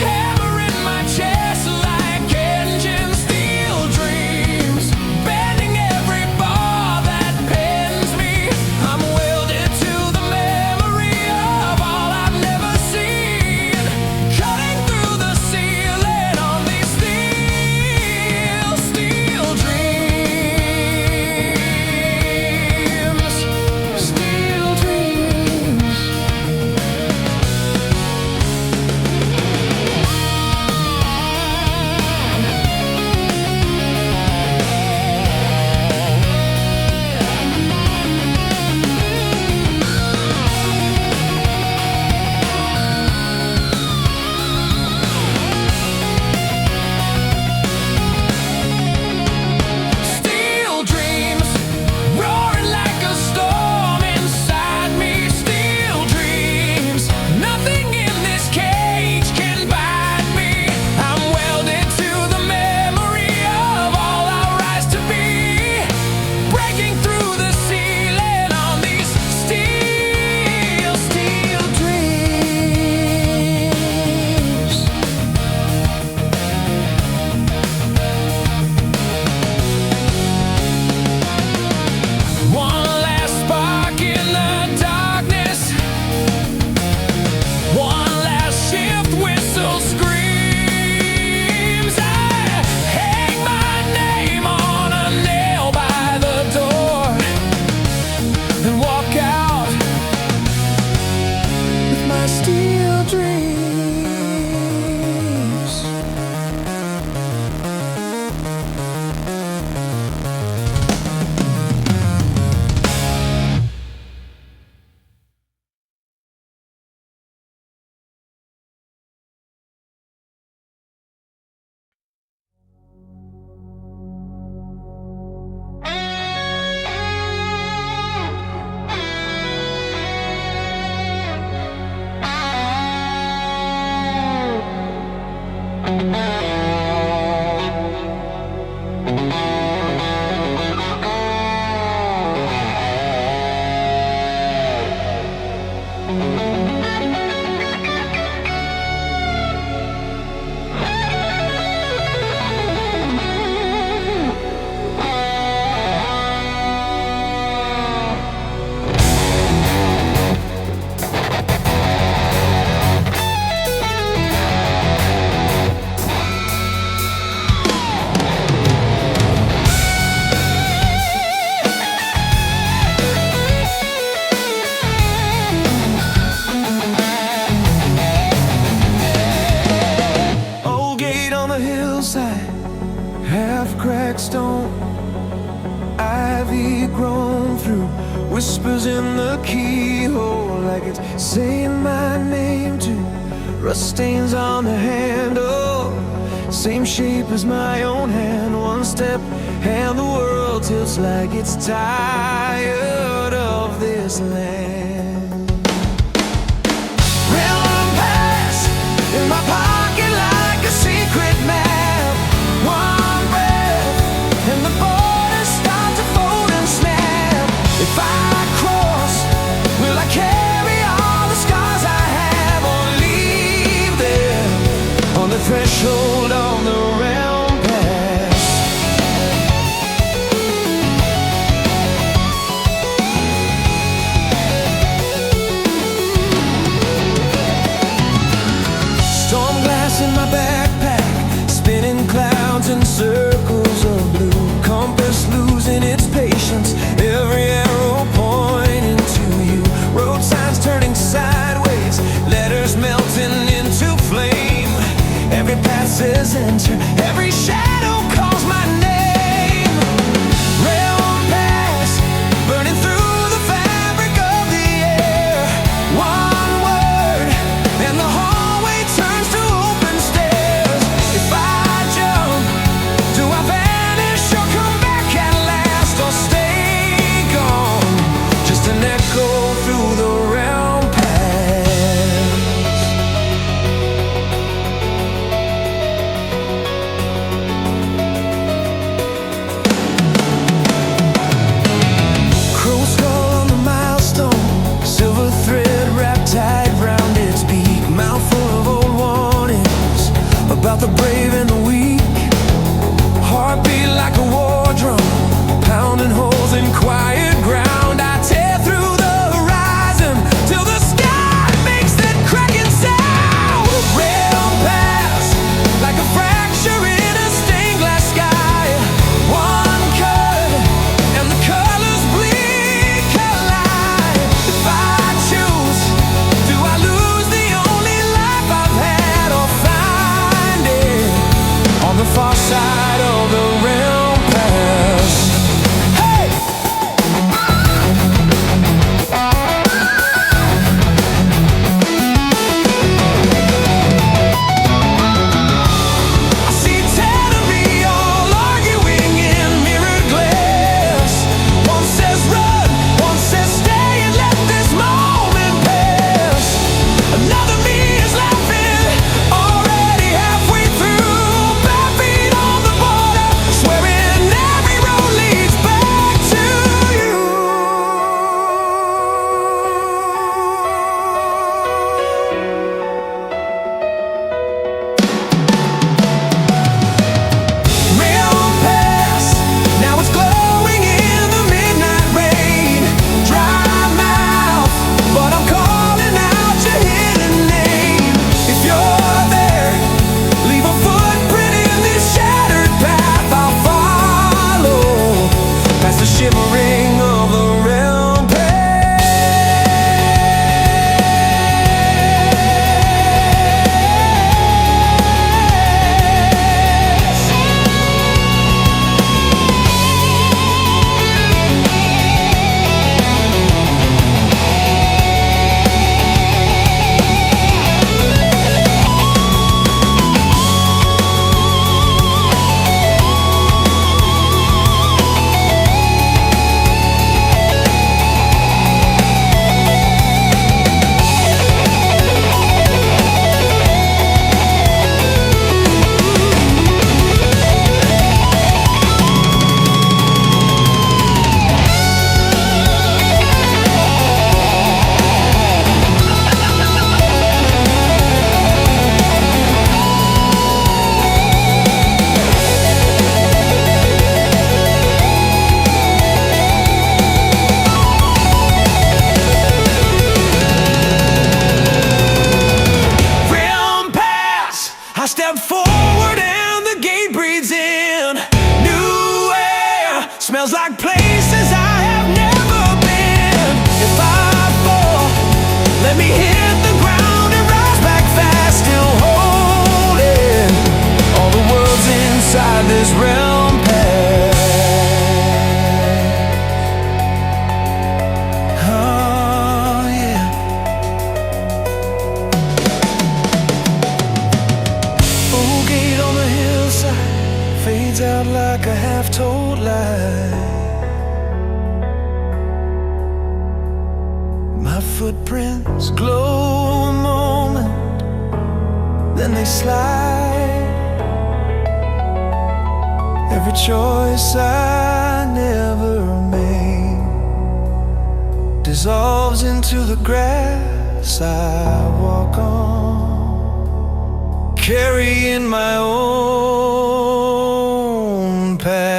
hammer in my chest like engines. Steel dreams bending every bar that pins me. I'm welded to the memory of all I've never seen, cutting through the ceiling on these steel dreams. Steel dreams. Steel dreams roaring like a storm inside me. Steel dreams, nothing in this cage can bite me. I'm welded to the memory of all I'll rise to be, breaking through the ceiling on these steel dreams. One last spark in the darkness, one last shift whistle screams. I hang my name on a nail by the door and walk out with my steel dreams. Old gate on the hillside, half-cracked stone, ivy grown through, whispers in the keyhole like it's saying my name too. Rust stains on the handle, same shape as my own hand. One step and the world tilts like it's tired of this land. Railroad pass in my pocket like a secret map. One breath and the borders start to fold and snap. If I cross, will I carry all the scars I have, or leave them threshold on the realm pass. Storm glass in my backpack, spinning clouds in circles of blue. Compass losing its patience, every arrow pointing to you. Road signs turning sideways, letters melting into flame. Every path says enter, every shadow calls my name. Realm pass, burning through the fabric of the air. One word, and the hallway turns to open stairs. If I jump, do I vanish or come back at last, or stay gone? Just an echo through the realm pass. Crow skull on the milestone, silver thread wrapped tight round its beak. Mouthful of old warnings about the brave and the weak. Heartbeat like a war drum, pounding holes in quiet ground. I tear through the horizon till the sky makes that cracking sound. Realm pass, like a fracture in a stained glass sky. One cut, and the colors bleed collide. If I choose, do I lose the only life I've had, or find it on the far side of the realm pass? Hey! I see ten of me all arguing in mirrored glass. One says run, one says stay and let this moment pass. Another me is laughing, already halfway through. Bare feet on the border, swearing every road leads back to you. Realm pass, now it's glowing in the midnight rain. Dry mouth, but I'm calling out your hidden name. If you're there, leave a footprint in this shattered path. I'll follow past the shimmering of the realm pass. Realm pass, I step forward and the gate breathes in. New air, smells like places I have never been. If I fall, let me hit the ground and rise back fast. Still holding all the worlds inside this realm pass. Oh yeah. Old gate on the hillside fades out like a half-told lie. My footprints glow a moment, then they slide. Every choice I never made dissolves into the grass I walk on, carrying making my own path.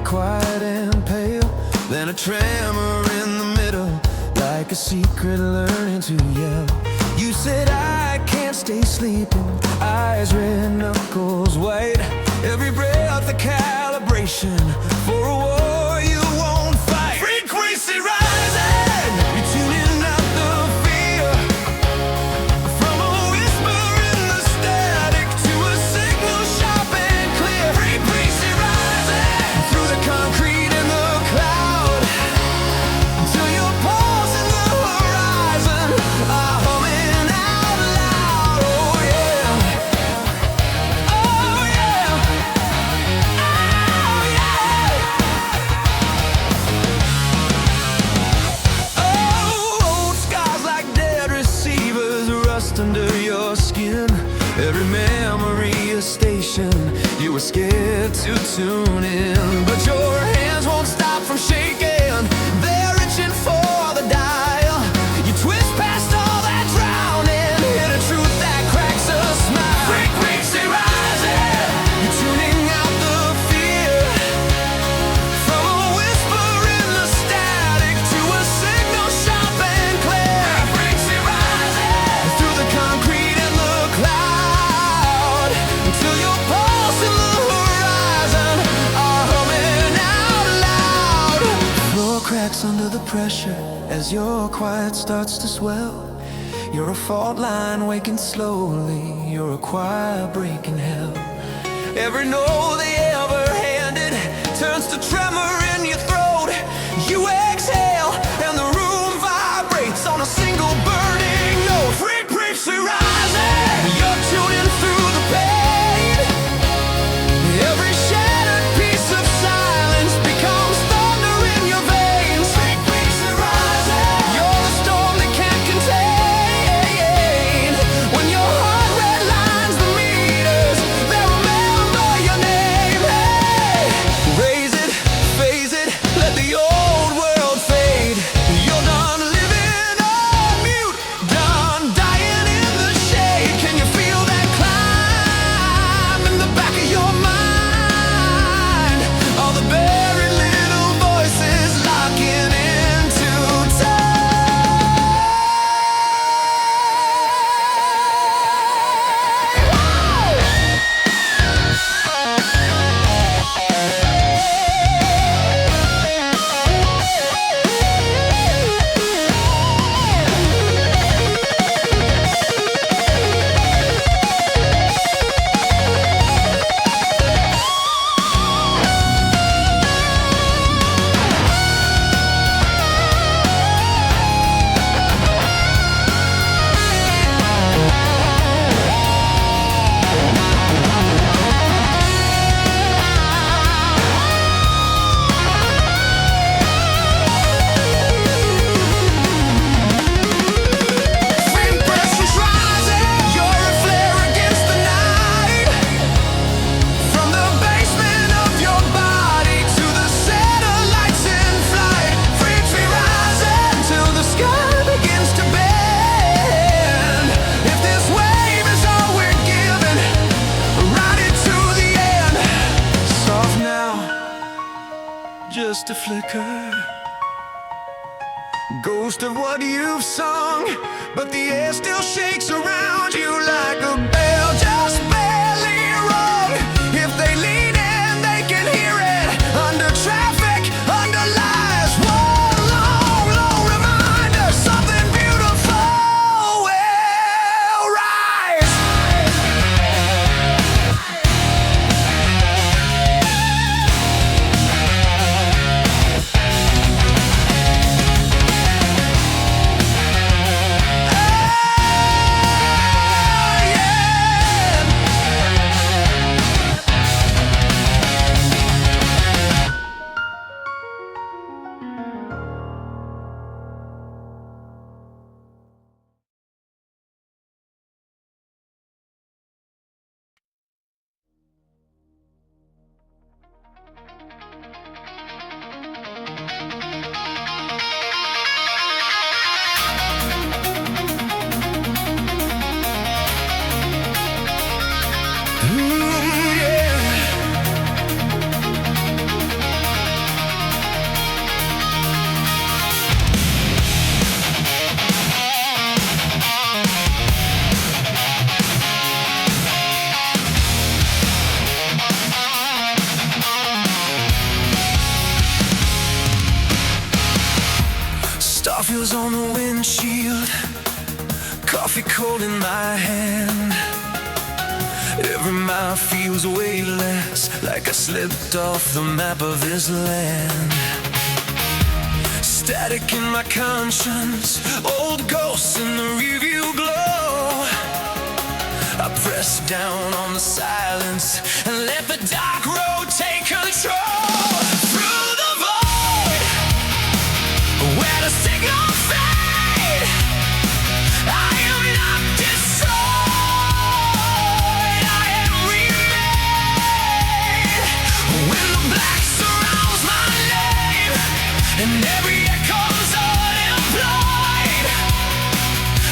Quiet and pale, then a tremor in the middle, like a secret learning to yell. You said I can't stay sleeping, eyes red, knuckles white, every breath a calibration for a war you won't fight. Frequency rising, you're tuning out the fear, from a whisper in the static to a signal sharp and clear. Frequency rising through the concrete and the cloud, until your pulse in the horizon are humming out loud. Oh yeah, oh yeah, oh yeah. Oh, old skies like dead receivers rust under your skin. Every memory a station you were scared to tune in, but your hands won't stop from shaking. They're reaching for the dial. You twist past all that drowning, hit a truth that cracks a smile. Frequency rising, you're tuning out the fear, from a whisper in the static to a signal sharp and clear. Frequency rising through the concrete and the cloud, until your pulse in the horizon are humming out loud. Floor cracks under the pressure as your quiet starts to swell. You're a fault line waking slowly, you're a choir breaking hell. Every note they ever handed turns to tremor in your throat. You exhale and the room vibrates on a single burning note. Frequency rising, you're tuning through the pain. Every shattered piece of silence becomes thunder in your veins. Frequency rising, you're the storm they can't contain. When your heart redlines the meters, they remember your name. Hey, raise it, phase it, let the old world just a flicker, ghost of what you've sung, but the air still shakes around you like a bell just barely rung. If they lean in, they can hear it under traffic, under lies. One long, long reminder, something beautiful will rise. Starfield's on the windshield, coffee cold in my hand. Every mile feels way less, like I slipped off the map of this land. Static in my conscience, old ghosts in the review glow. I press down on the silence and let the dark road take control. Through the void, where the signal fade, I am not destroyed, I am remade. When the black surrounds my name and every echo's unemployed,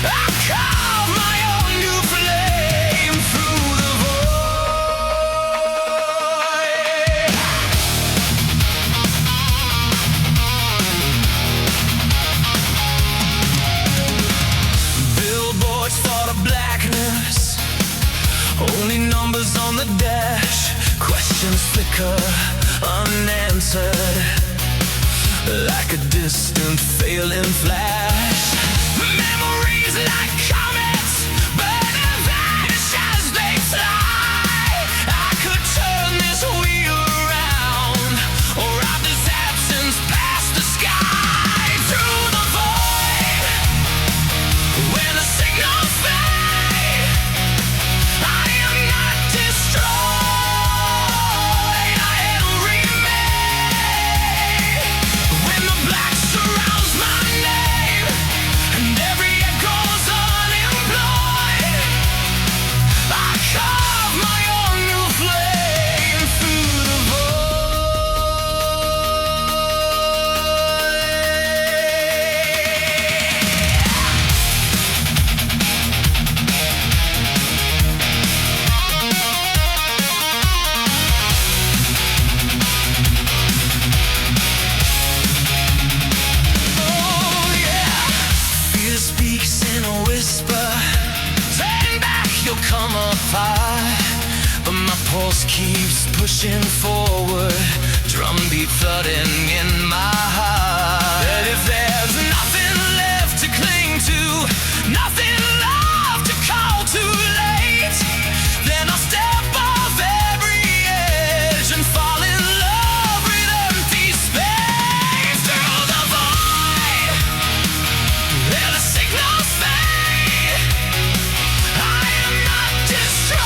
I carve my own new flame through the void. Billboards for the blackness, only numbers on the dash. Questions flicker unanswered, like a distant failing flash. Memories like comets burn and vanish as they fly. I could turn this wheel around, or ride this absence past the sky. Through the void, when the signals fade, I am not destroyed, I am remade. When the black surrounds my name and every echo's unemployed, I carve my own new flame through the fear speaks in a whisper, turn back, you'll come apart. But my pulse keeps pushing forward, drumbeat thudding in my heart. That if there's nothing left to cling to, nothing love to call too late, then I'll step off every edge and fall in love with empty space. Through the void, where the signals fade, I am not destroyed,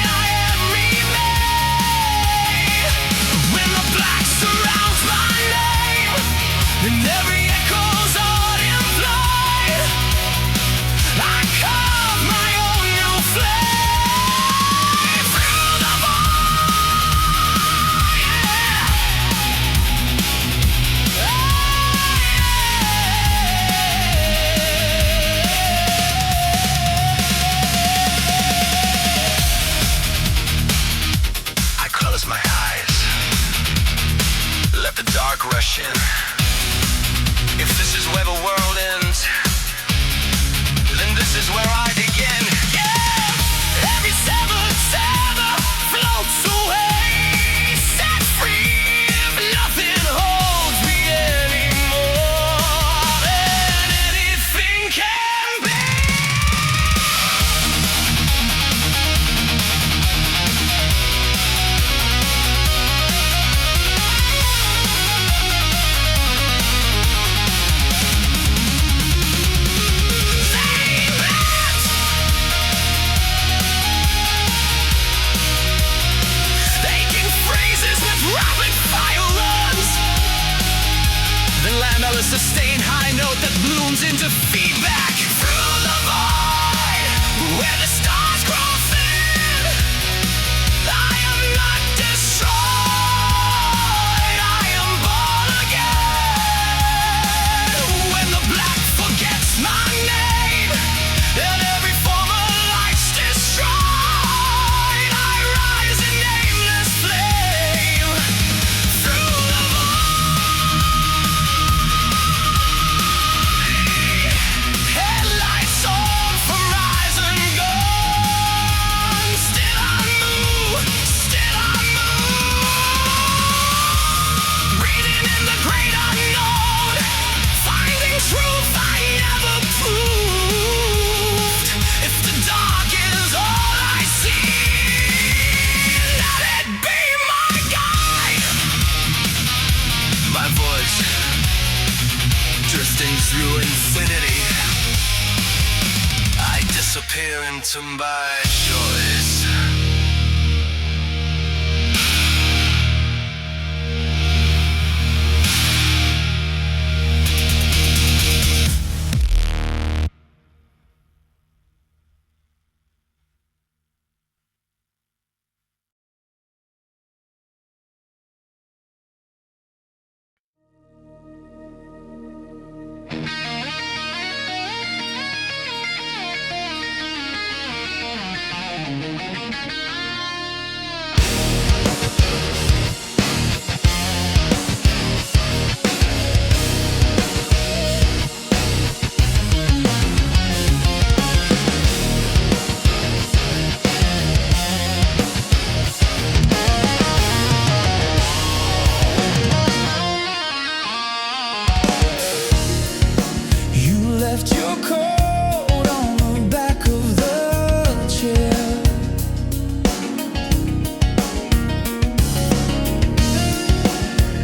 I am remade. When the black surrounds my name a sustained high note that blooms into feedback. Through the void, where the stars grow thin, I am not destroyed, I am born again. When the black forgets my name, and every form of life's destroyed, I rise in nameless flame. Through the headlights on horizon gone. Still I move, still I move. Breathing in the great unknown, finding truth I never proved. If the dark is all I see, let it be my guide. My voice drifting through infinity, I disappear into my choice. You left your coat on the back of the chair.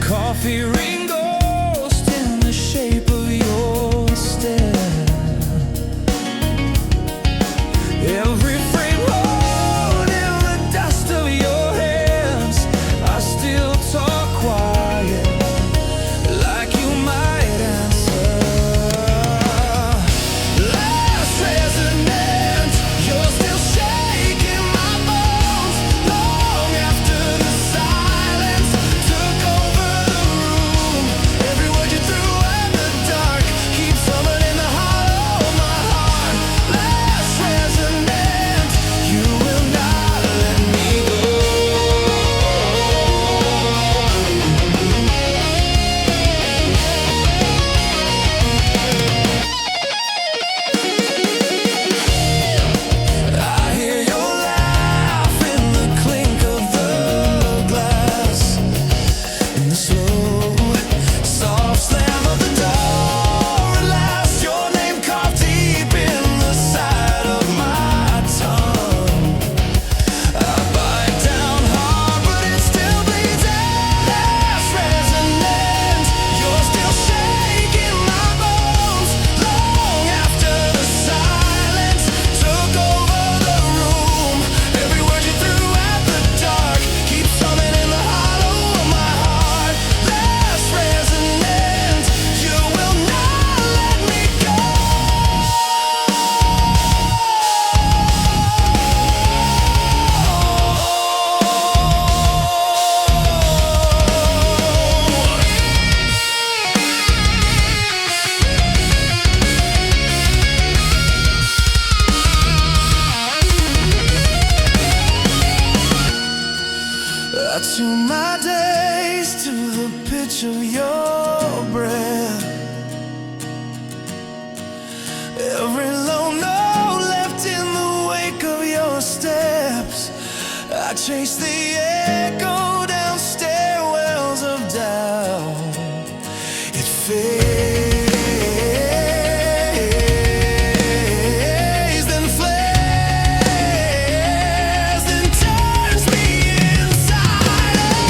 Coffee ring ghost in the shape of your stare. Every frame holding the dust of your hands. I still talk quiet, like you might answer. Last resonance, you're still shaking my bones. Long after the silence took over the room, every word you threw at the dark keeps summoning the hollow of my heart. Last resonance, you will not let me go. I hear your laugh in the clink of the glass, in the slow, soft slam of the door. At last, your name carved deep in the side of my tongue. I bite down hard, but it still bleeds out. Last resonance, you're still shaking my bones. Long after the silence took over the room, every word you threw at the dark keeps summoning the hollow of my heart. Last resonance, you will not let me go. I tune my days to the pitch of your breath. Every low note left in the wake of your steps. I chase the echo down stairwells of doubt. It fades, then flares, then turns me inside out.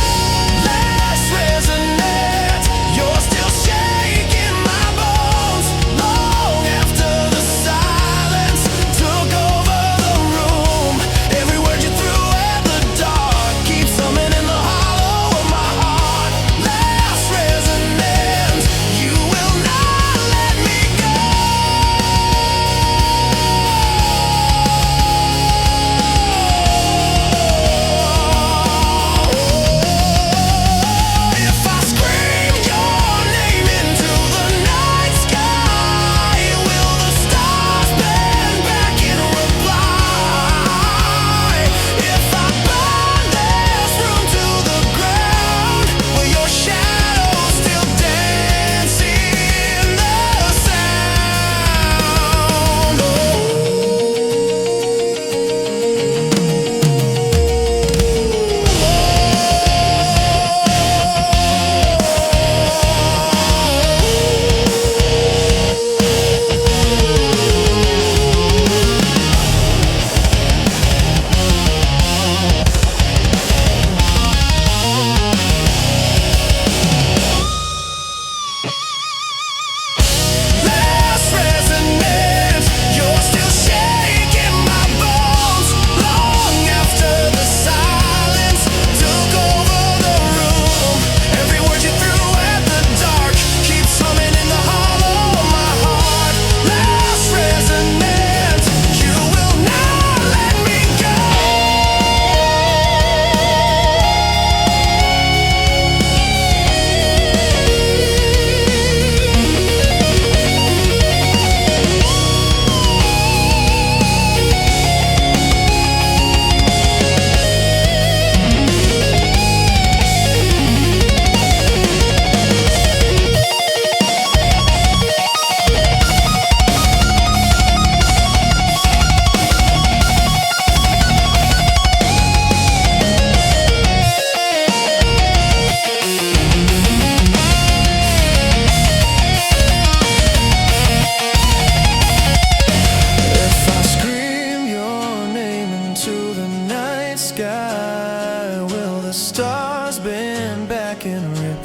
Last resonance, you're still shaking my bones. Long after the silence took over the room, every word you threw at the dark keeps summoning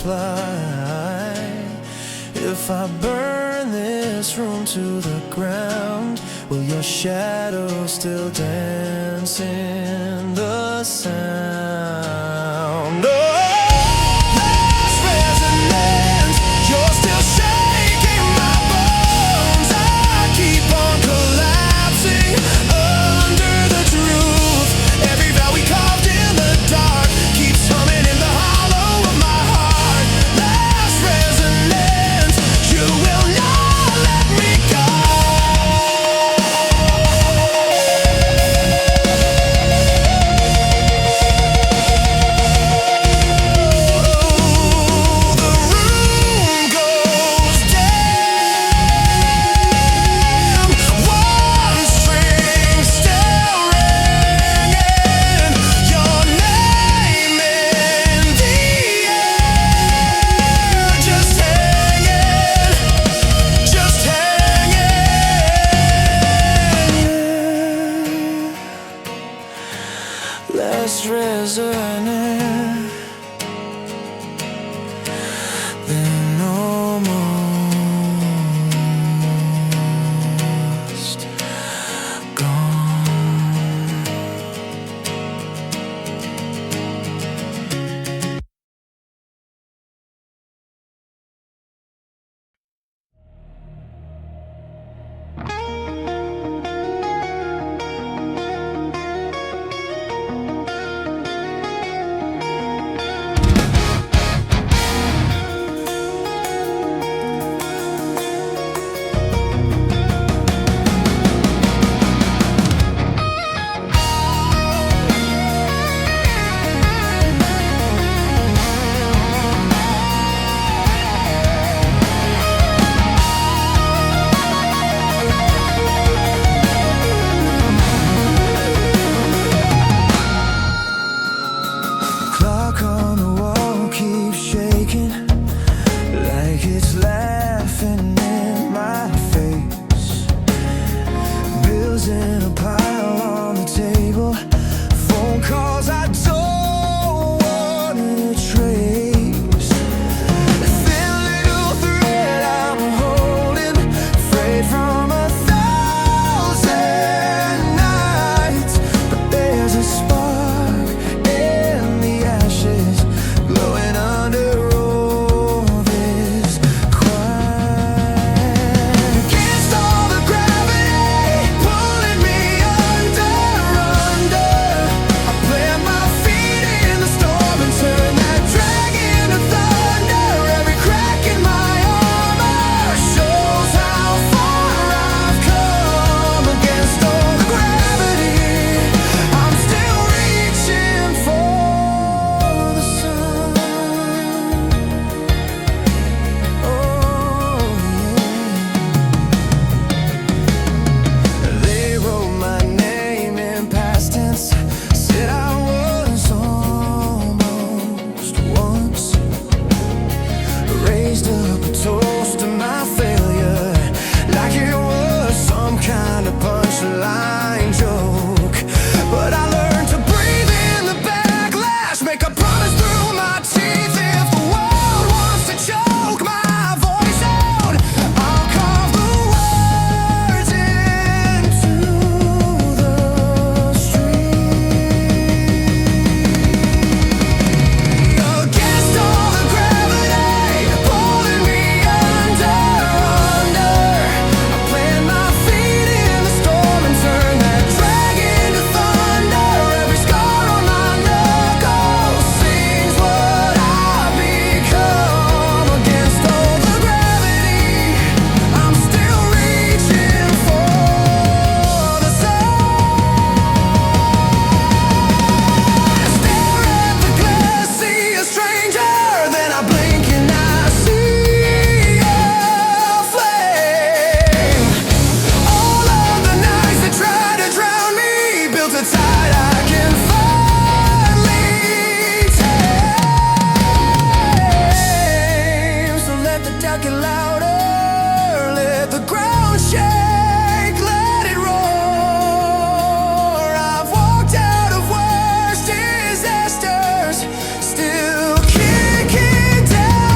fly. If I burn this room to the ground, will your shadow still dance in the sound? Oh, last resonance, you're still shaking my bones. I keep on collapsing under the truth. Every vow we carved in the dark keeps humming in the hollow of my heart. Last resonance, you will not let me go. The room goes dim, one string still ringing, your name in the air, just hanging, just hanging. Less resonant than almost gone. Clock on the wall keeps shaking like it's laughing in my face. Bills in a pile on the table, phone calls I don't wanna trace. Thin little thread I'm holding, frayed from 1,000 nights. But there's a spark in the ashes, glowing under all this quiet. Against all the gravity, pulling me under. I plant my feet in the storm and turn that dragon to thunder. Every crack in my armor shows how far I've come. Against all the gravity, I'm still reaching for the sun. Oh, yeah. They wrote my name in past tense, said I was almost once. Raised up a toast to my failure, like it was some kind of punchline joke. But I learned to breathe in the backlash, make a promise through my teeth. If the world wants to choke my voice out, I'll carve the words into the street. Against all the gravity, pulling me under. I plant my feet in the storm and turn that dragon to thunder. Every scar on my knuckles sings what I've become. Against all the gravity, I'm still reaching for the sun. Stare at the glass, see a stranger, then I blink and I see a flame. All of the nights that tried to drown me built a tide I can finally tame. So let the doubt get louder, let the ground shake, let it roar. I've walked out of worse disasters, still kicking down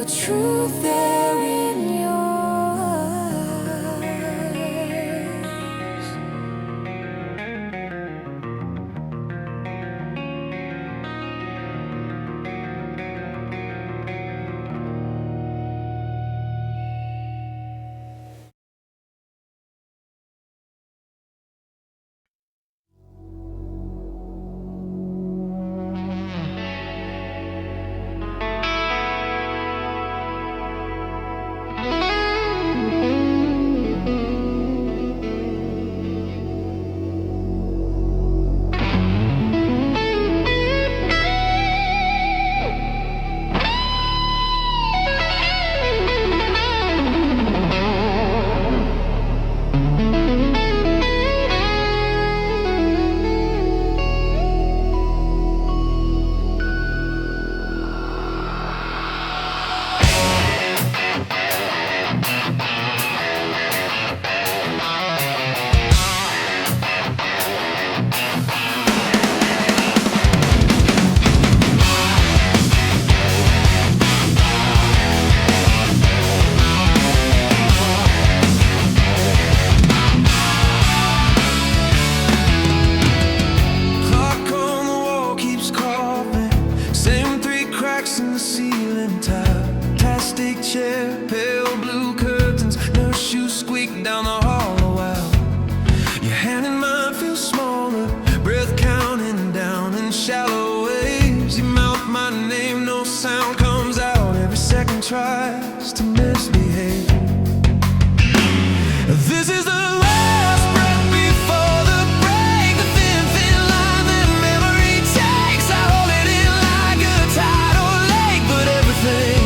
truth there in yours. In the ceiling tile, plastic chair, pale blue curtains, no shoes squeak down the hall a while. Your hand in mine feels smaller, breath counting down in shallow waves. You mouth my name, no sound comes out. Every second tries to misbehave. This is the last breath before the break, the thin, thin line that memory takes. I hold it in like a tidal lake, but everything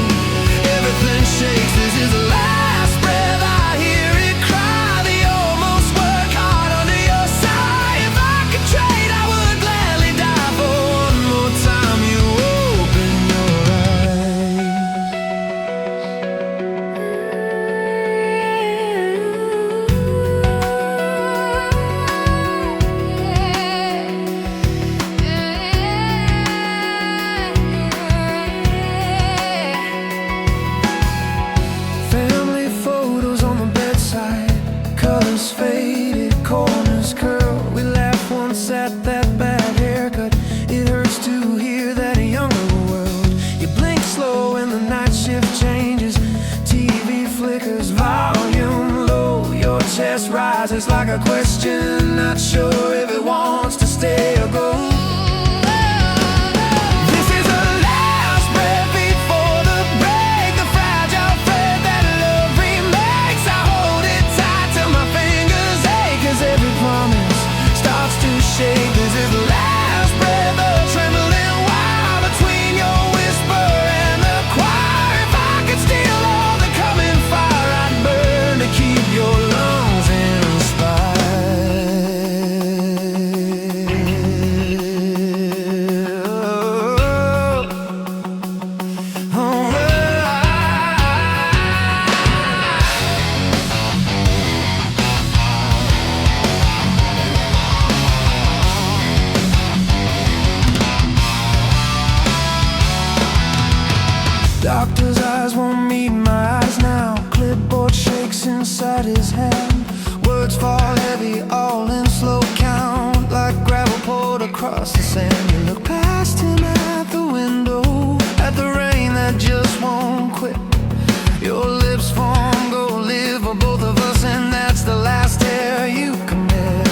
shakes. This is the last breath, I hear it cry. The almost work hard under your side. If I could trade, I would gladly die for one more time. You open your family photos on the bedside, colors faded, corners curled. We laughed once at that bad haircut. It hurts to hear that a younger world. You blink slow and the night shift changes. TV flickers, volume low. Your chest rises like a question, not sure if it wants to stay or go. This is the last breath before the break, the fragile thread that love remakes. I hold it tight till my fingers ache, 'cause every promise starts to shake. This is the last breath, the trembling wild between your whisper and the choir. If I could steal all the coming fire, I'd burn to keep your lungs inspired. Doctor's eyes won't meet my eyes now. Clipboard shakes inside his hand. Words fall heavy, all in slow count, like gravel poured across the sand. You look past him at the window, at the rain that just won't quit. Your lips form, go live for both of us, and that's the last air you commit.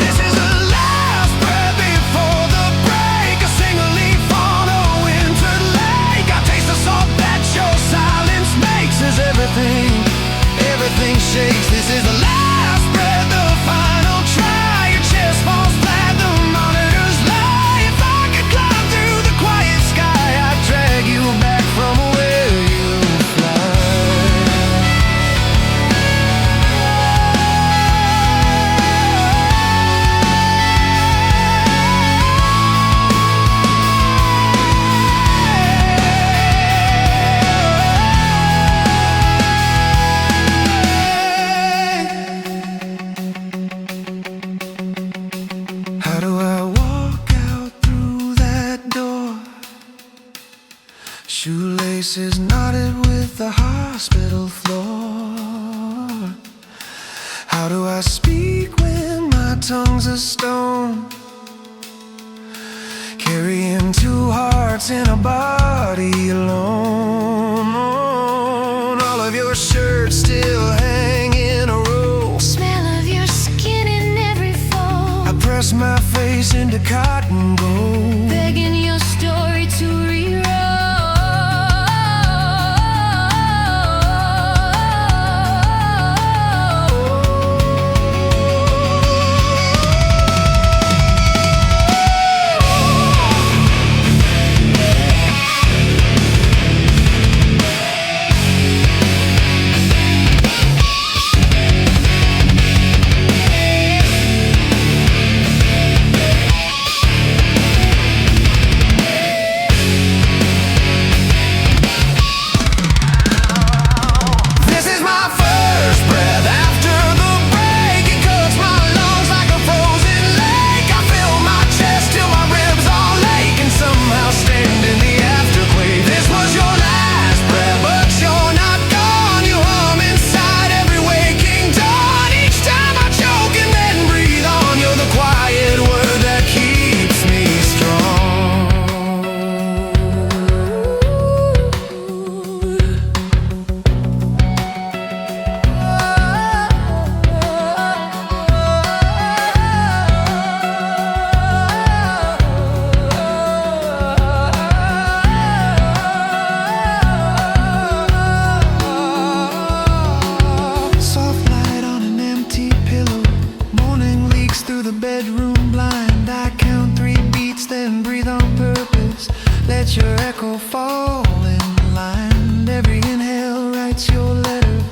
This is the last breath before the break, a single leaf on a winter lake. I taste the salt that your silence makes as everything shakes. This is the last breath, the final try. Your chest falls flat, the monitors lie. If I could climb through Shoelaces knotted with the hospital floor. How do I speak when my tongue's a stone? Carrying two hearts in a body alone. All of your shirts still hang in a row. Smell of your skin in every fold. I press my face into cotton gold, Begging your story to rewrite. Let your echo fall in line. Every inhale writes your letter,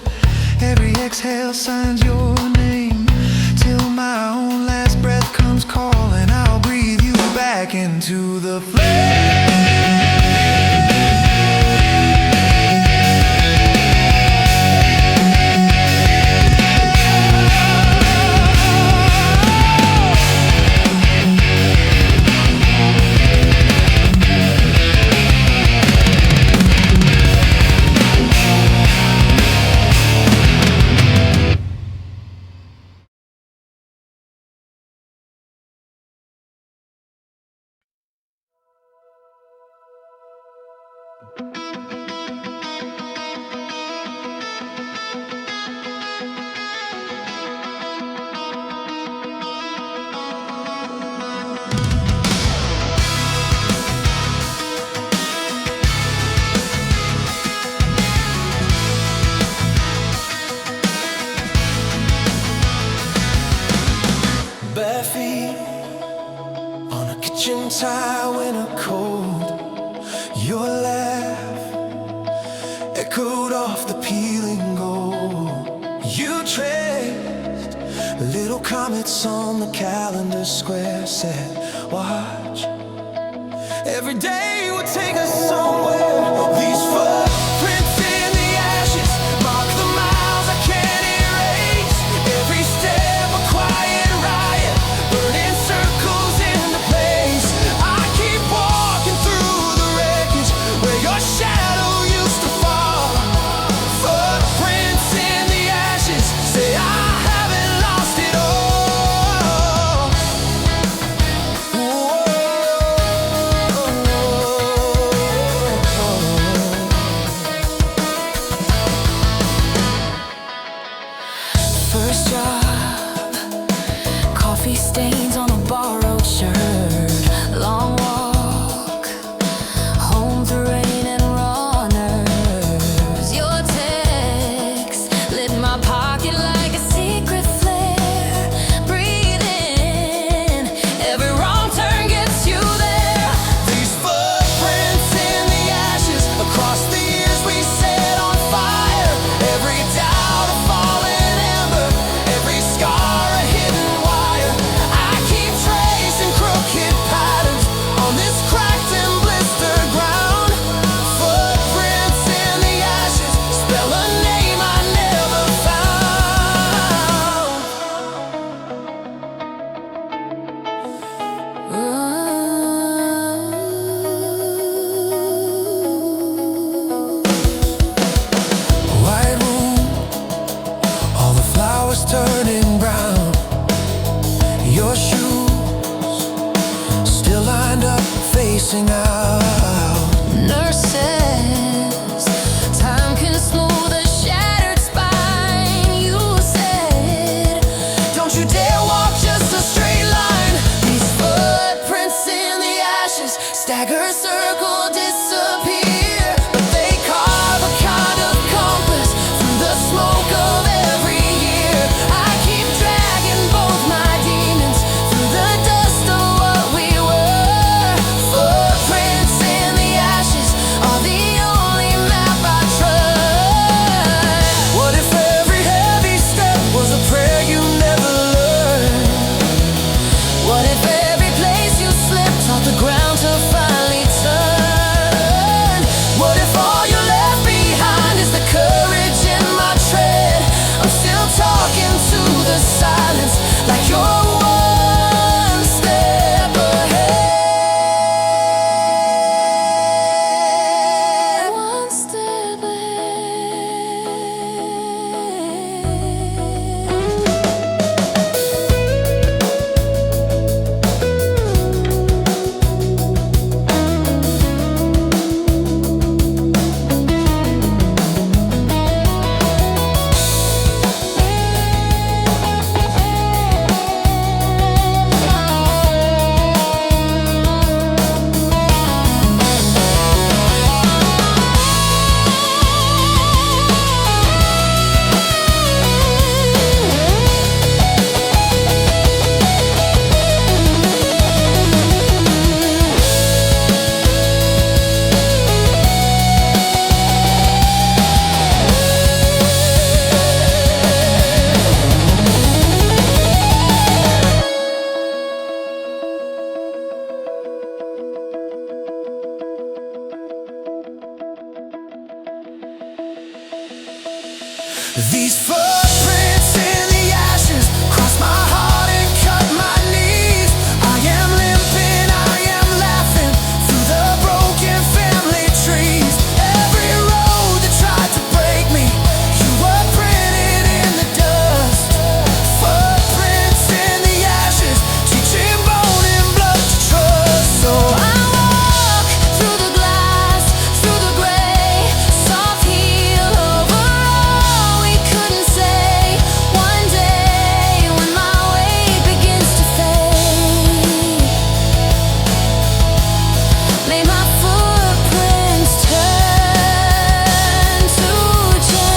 every exhale signs your name. Till my own last breath comes calling, I'll breathe you back into the flame. Bare feet on a kitchen tile in a cold. Your laugh echoed off the peeling gold. You traced little comets on the calendar square. Said, watch, every day will take us somewhere. These footprints in the ashes mark the miles I can't erase. Every step a quiet riot, burning circles into place. I keep walking through the wreckage where your shadow used to fall. Footprints in the ashes say I haven't lost it all. Whoa. circle disappear, but they carve a kind of compass through the smoke of every year. I keep dragging both my demons through the dust of what we were. Footprints in the ashes are the only map I trust. What if every heavy step was a prayer you never learned? What if every place you slipped taught the ground to finally turn? What if all you left behind is the courage in my tread? I'm still talking to the silence like you're one step ahead. One step These footprints in the ashes cross my heart and cut my knees. I am limping, I am laughing through the broken family trees. Every road that tried to break me, you were printed in the dust. Footprints in the ashes, teaching bone and blood to trust. So I walk through the glass, through the gray, soft heel over all we couldn't say. One day when my weight begins to fade, may my footprints turn to gentle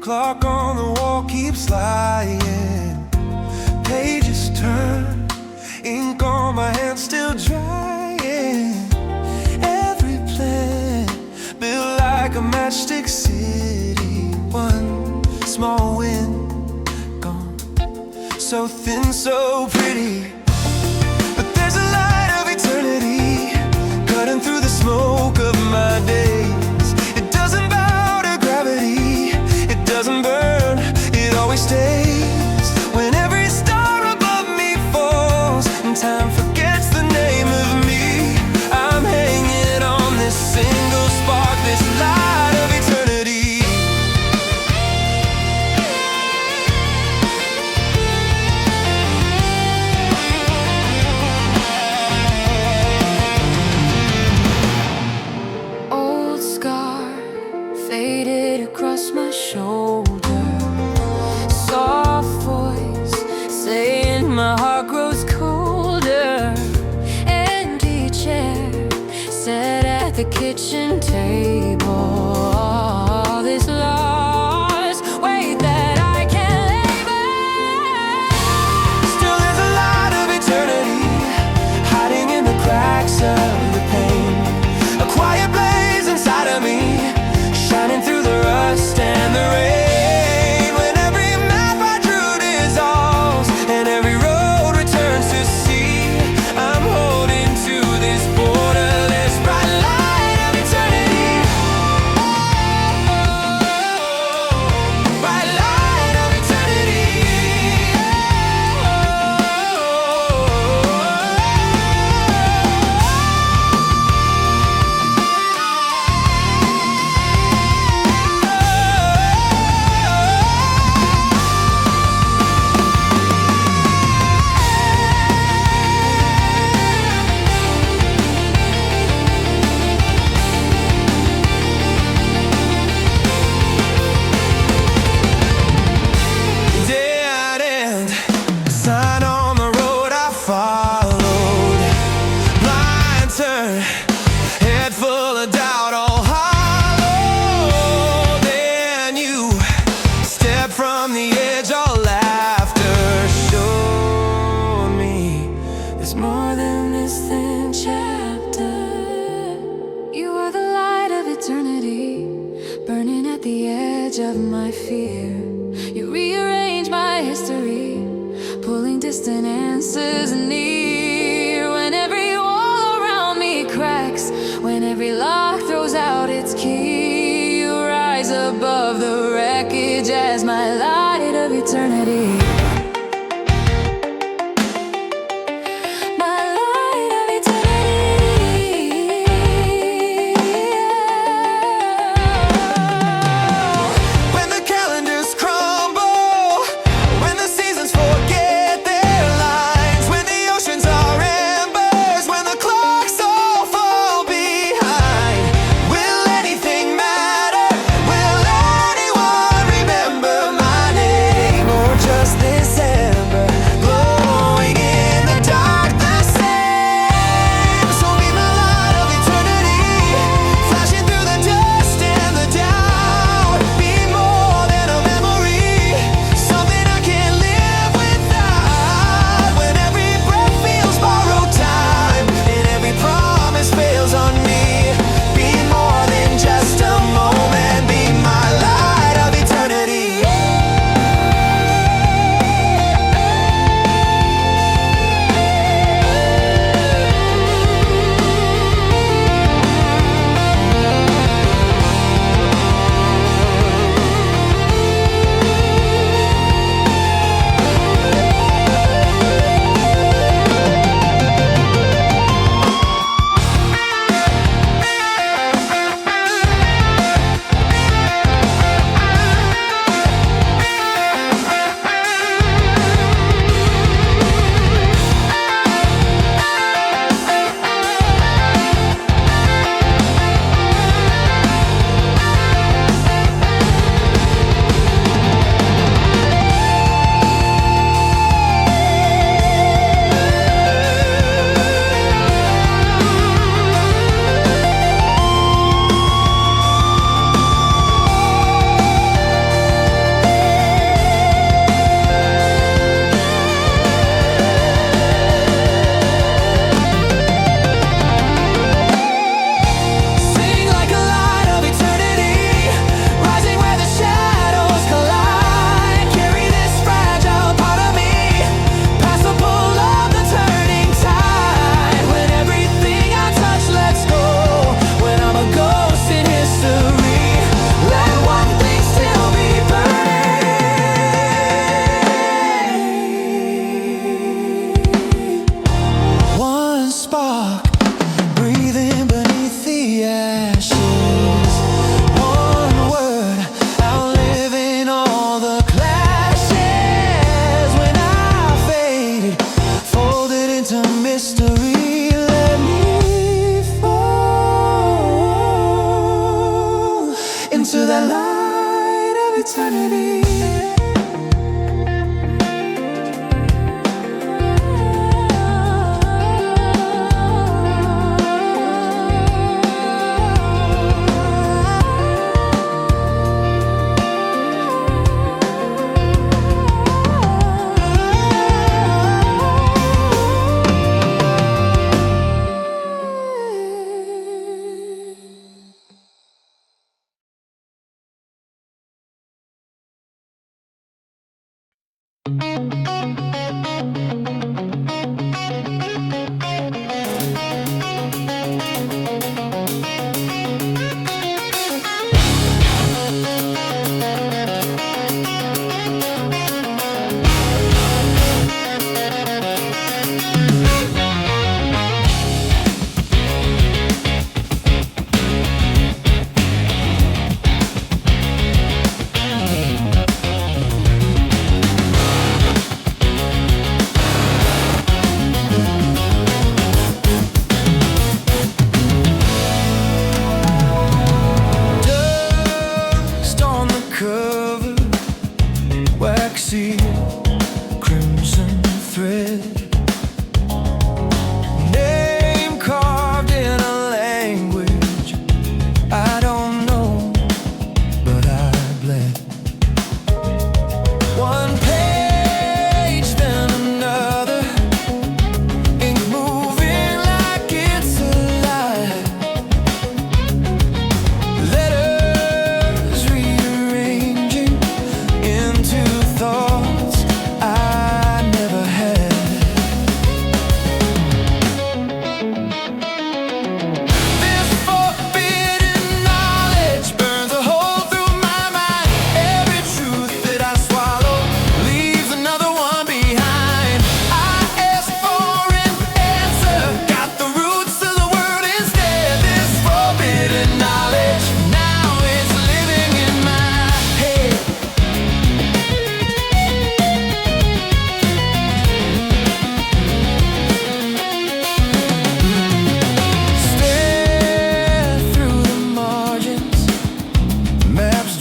Clock on the wall keeps lying. Pages turn, ink on my hand still drying. Every plan built like a matchstick city. One small wind gone, so thin, so pretty. But there's a light of eternity cutting through the smoke of my days. It doesn't bow to gravity, it doesn't burn, it always stays. When every star above me falls and time forgets the name of me, I'm hanging on this single spark, this light of eternity. Old scar faded across my shoulder. Soft voice saying my heart grows colder. Empty chair set at the kitchen table. the edge of my fear. You rearrange my history, pulling distant answers near. When every wall around me cracks, when every lock throws out its key, you rise above the wreckage as my light of eternity.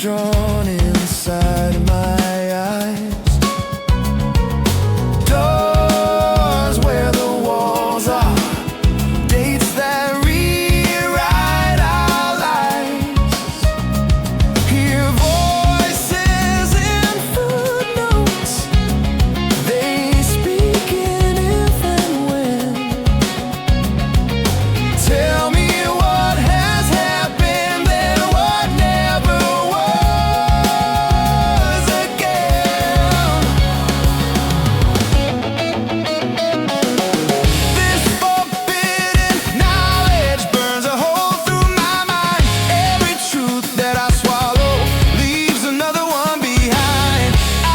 drawn inside my eyes. Doors where the walls are, dates that rewrite our lives. Hear voices in footnotes, they speak in if and when. Tell me what has happened and what never was again. This forbidden knowledge burns a hole through my mind. Every truth that I swallow leaves another one behind. I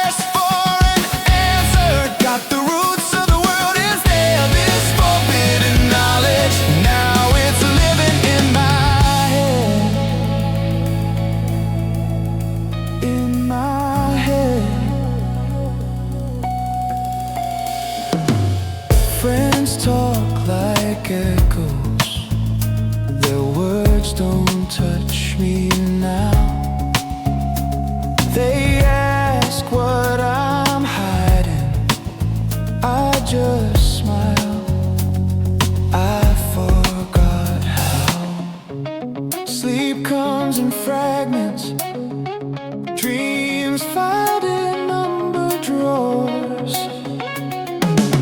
asked for an answer, got the roots of the world is there. This forbidden knowledge, now it's living in my head. In my head. Friends talk like echoes, their words don't touch me now. They ask what I'm hiding, I just smile. I forgot how. Sleep comes in fragments, dreams filed in numbered drawers.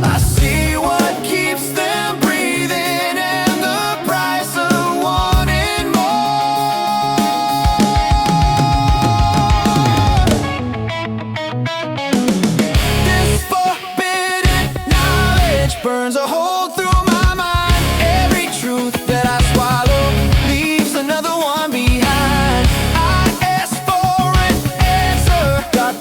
I see what keeps them breathing and the price of wanting more. This forbidden knowledge burns a hole through my mind. Every truth that I swallow leaves another one behind. I asked for an answer, got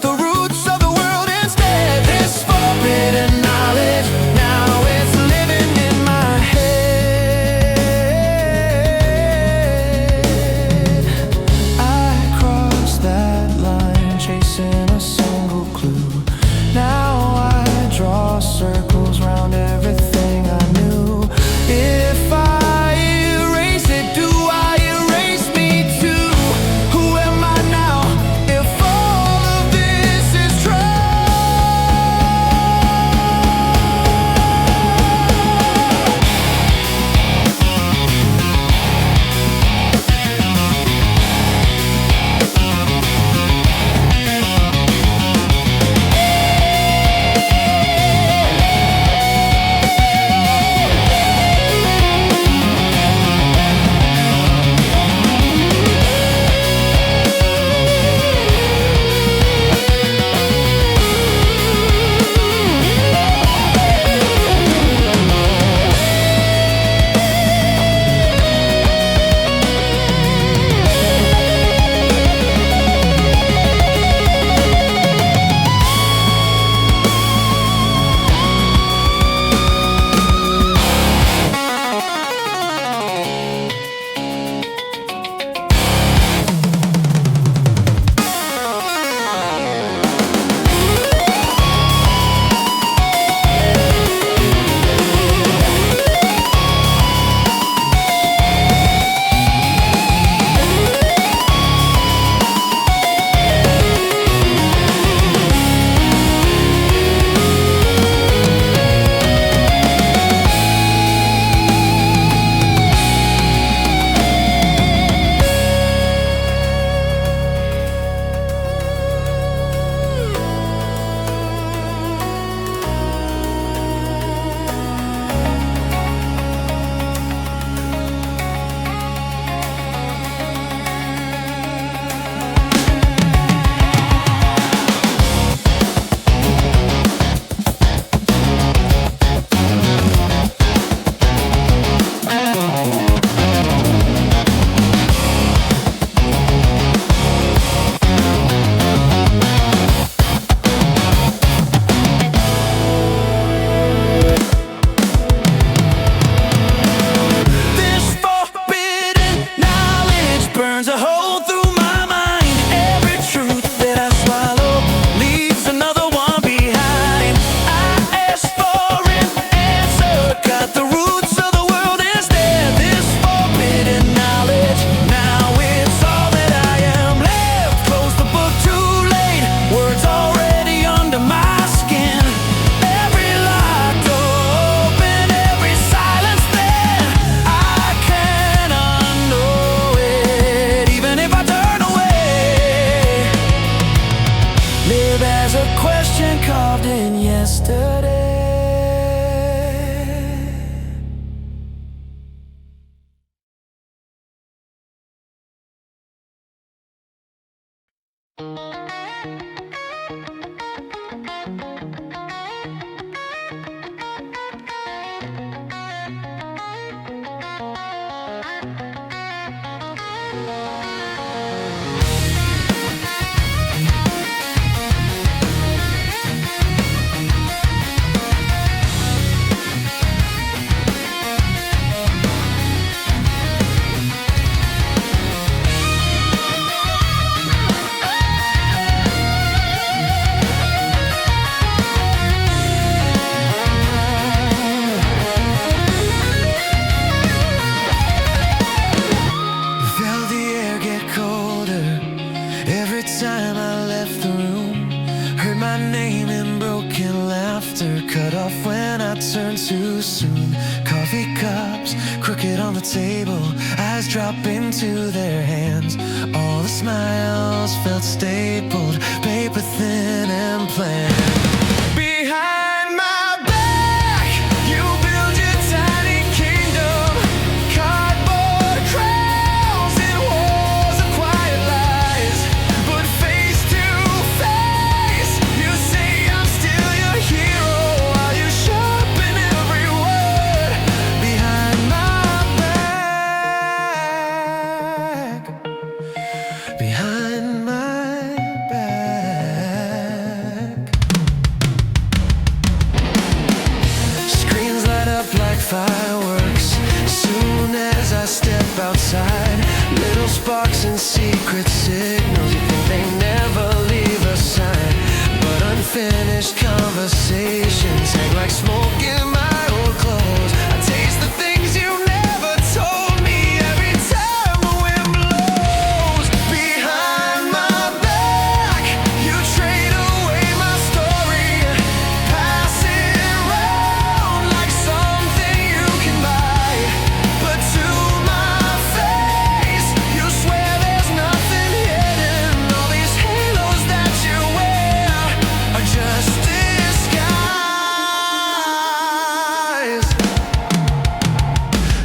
Felt the air get colder every time I left the room. Heard my name in broken laughter, cut off when I turned too soon. Coffee cups crooked on the table, eyes drop into their hands. All the smiles felt stapled, paper thin and planned. Behind my back, you build your tiny kingdom. Cardboard crowns and walls of quiet lies. But face to face, you say I'm still your hero while you sharpen every word. Behind my back, behind my back. Screens light up like fireworks soon as I step outside. Little sparks and secret signals, you think they never leave a sign. But unfinished conversations hang like smoke in my old clothes. I taste the things you never told me every time the wind blows. Behind my back, you trade away my story, pass it around like something you can buy. But to my face, you swear there's nothing hidden. All these halos that you wear are just disguise.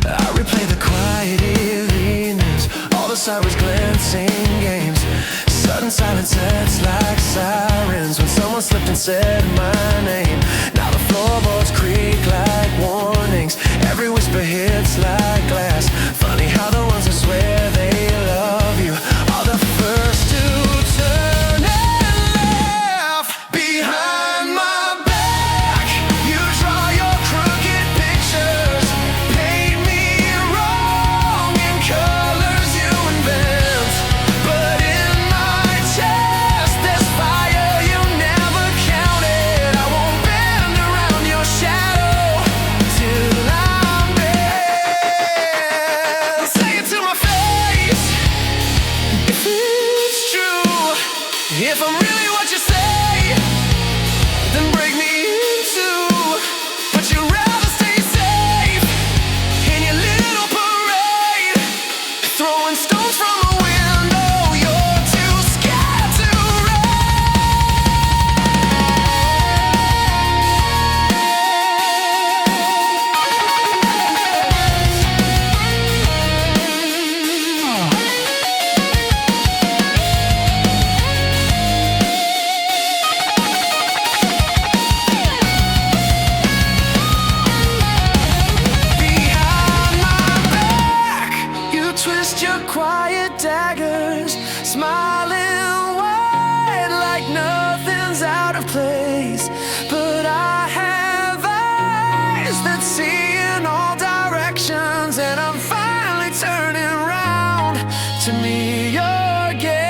I replay the quiet evenings, all the sirens glancing games. Sudden silence sets like sirens when someone slipped and said my name. Now the floorboards creak like warnings, every whisper hits like glass. Funny how the ones who swear they love you are the first to turn and laugh. Behind my back, you draw your crooked pictures, paint me wrong in colors you invent. But in my chest, there's fire you never counted. I won't bend around your shadow till I'm dead. Say it to my face if it's true. If I'm really what you say, then break me in two. But you'd rather stay safe in your little parade, throwing stones from a window you're too scared to Behind my back, you twist your quiet daggers, smiling wide like nothing's out of place. But I have eyes that see in all directions, and I'm finally turning round to meet your gaze.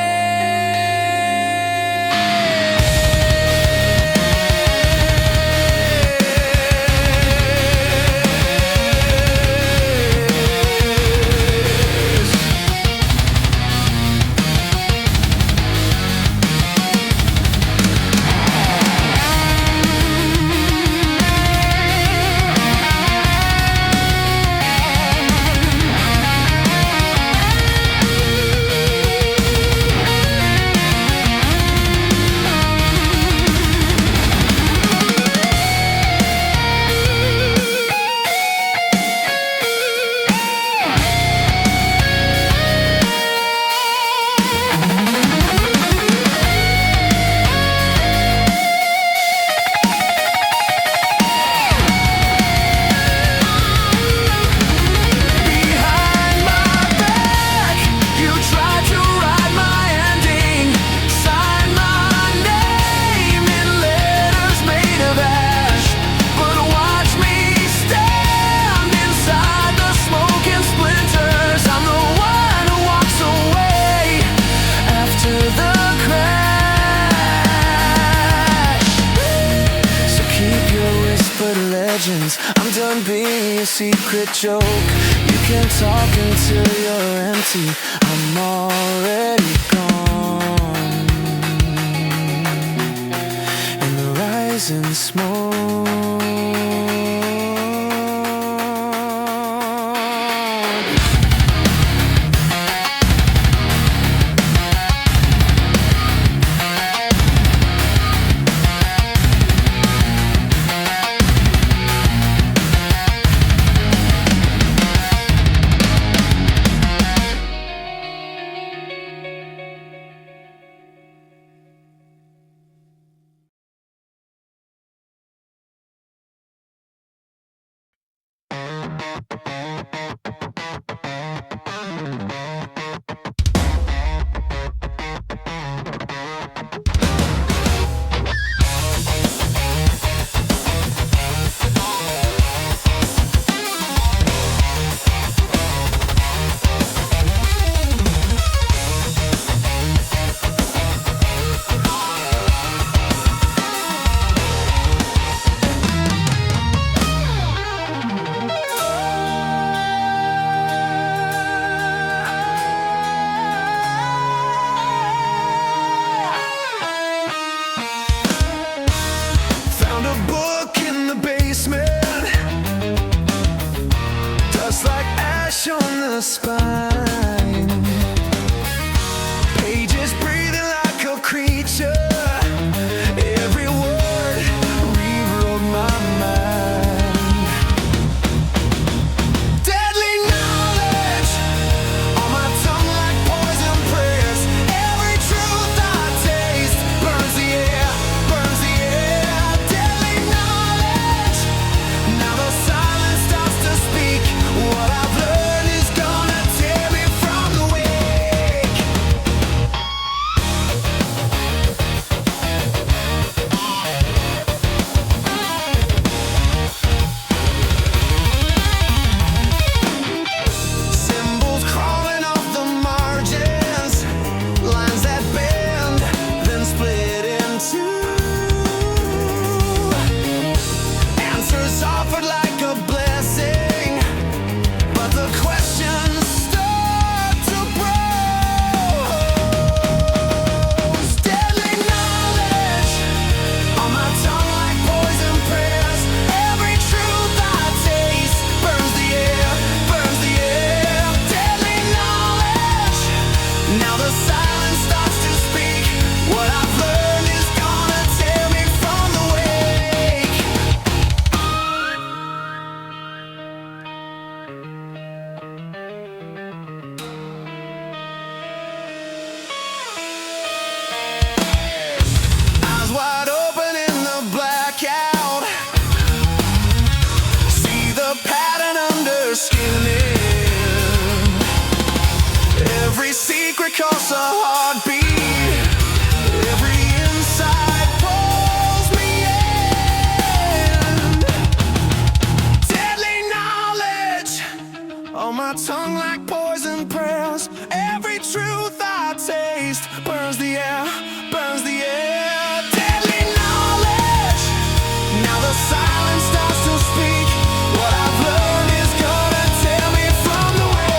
secret joke. You can talk until you're empty. I'm already gone in the rising smoke. Spine, pages breathing like a creature. Every word rewrote my mind. Deadly knowledge on my tongue like poison prayers. Every truth I taste burns the air, burns the air. Deadly knowledge. Now the silence starts to speak. What I've learned is gonna tear me from the wake. Symbols crawling off the margins, lines that bend, then split in two. Answers offered like a blessing, but the questions start to bruise. Deadly knowledge on my tongue like poison prayers. Every truth I taste burns the air, burns the air. Deadly knowledge. Now the silence starts to speak. What I've learned is gonna tear me from the wake. Eyes wide open in the blackout. See the pattern under skin. Every secret costs a heartbeat. Every insight pulls me in. Deadly knowledge on my tongue like poison prayers. Every truth I taste burns the air, burns the air. Deadly knowledge. Now the silence starts to speak. What I've learned is gonna tear me from the wake.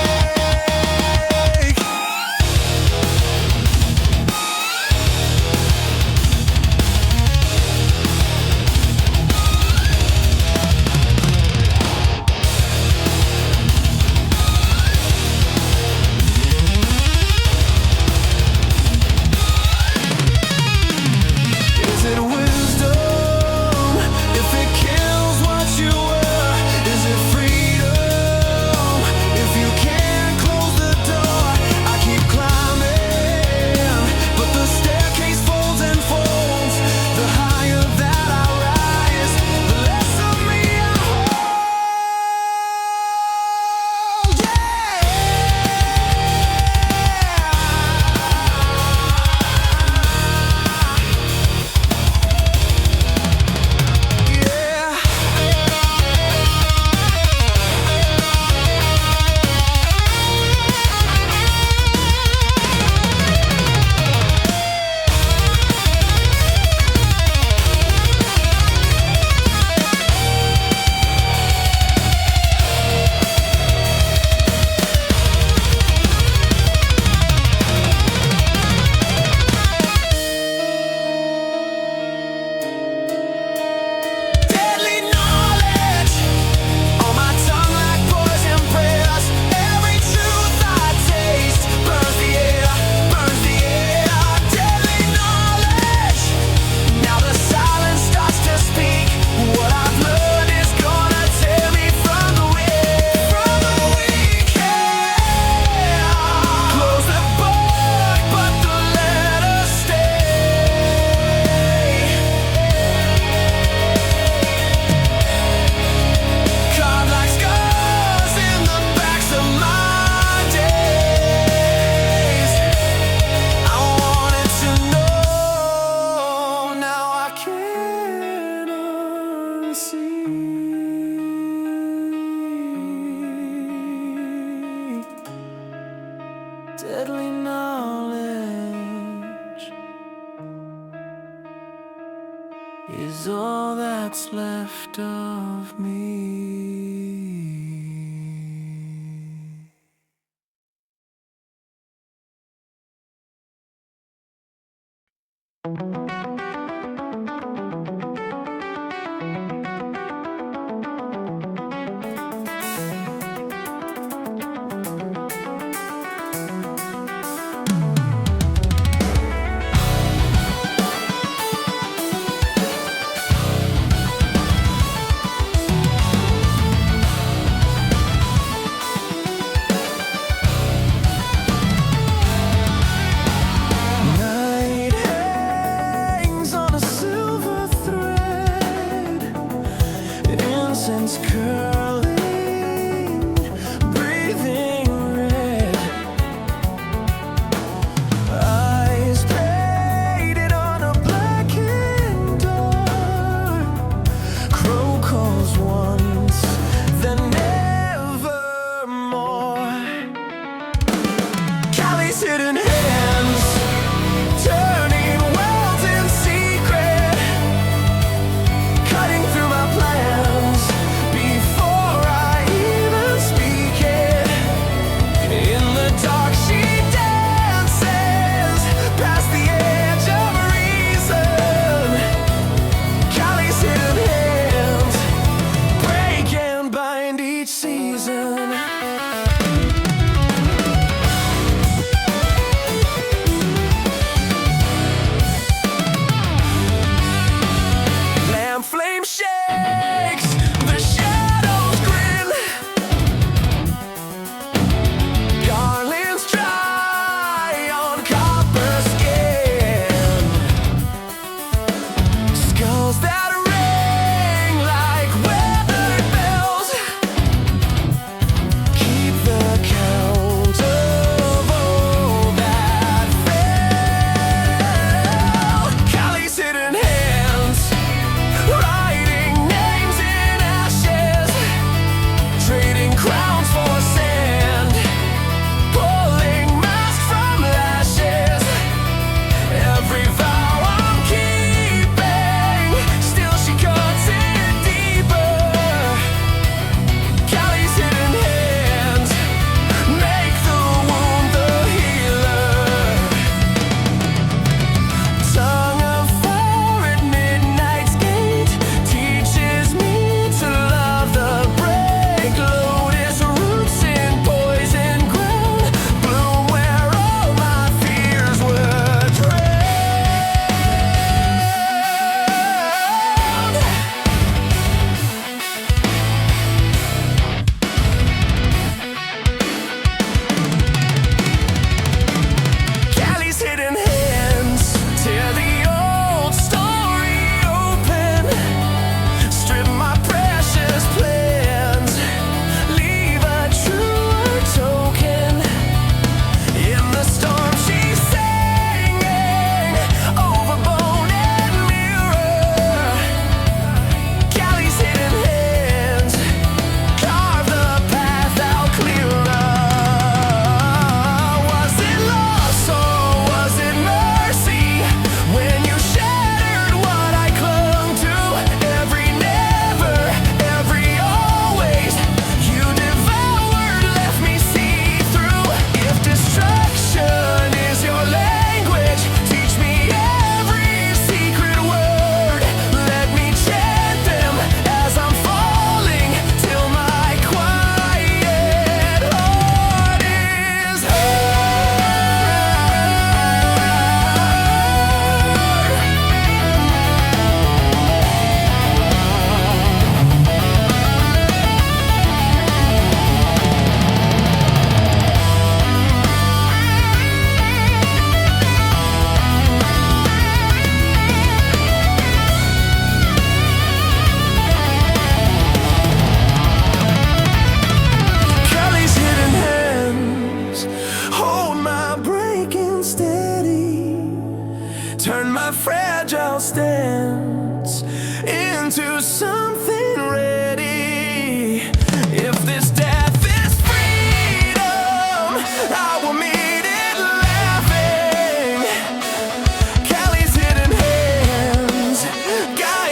is all that's left of me. Night hangs on a silver thread, incense curling, breathing red, eyes painted on a blackened door. Crow calls once, then nevermore. Callie's hidden hands, turning worlds in secret, cutting through my plans before I even speak it. In the dark she dances past the edge of reason. Callie's hidden hands break and bind each season. Lamp flame shakes, the shadows grin. Garlands dry on copper skin. Skulls that ring like weathered bells keep the count of all that fell. Callie's hidden hands, writing names in ashes, trading crowns for sand, pulling masks from lashes. Every vow I'm keeping, still she cuts it deeper. Callie's hidden hands make the wound the healer. Tongue of fire at midnight's gate teaches me to love the break. Lotus roots in poison ground bloom where all my fears were drowned. Callie's hidden hands tear the old story open, strip my precious plans, leave a truer token. In the storm she's singing over bone and mirror. Callie's hidden hands carve the path out clearer. Was it loss or was it mercy when you shattered what I clung to? Every never, every always, you devoured, left me see through. If destruction is your language, teach me every secret word. Let me chant them as I'm falling till my quiet heart is Callie's hidden hands hold my breaking steady, turn my fragile stance into something ready. If this death is freedom, I will meet it laughing. Callie's hidden hands guide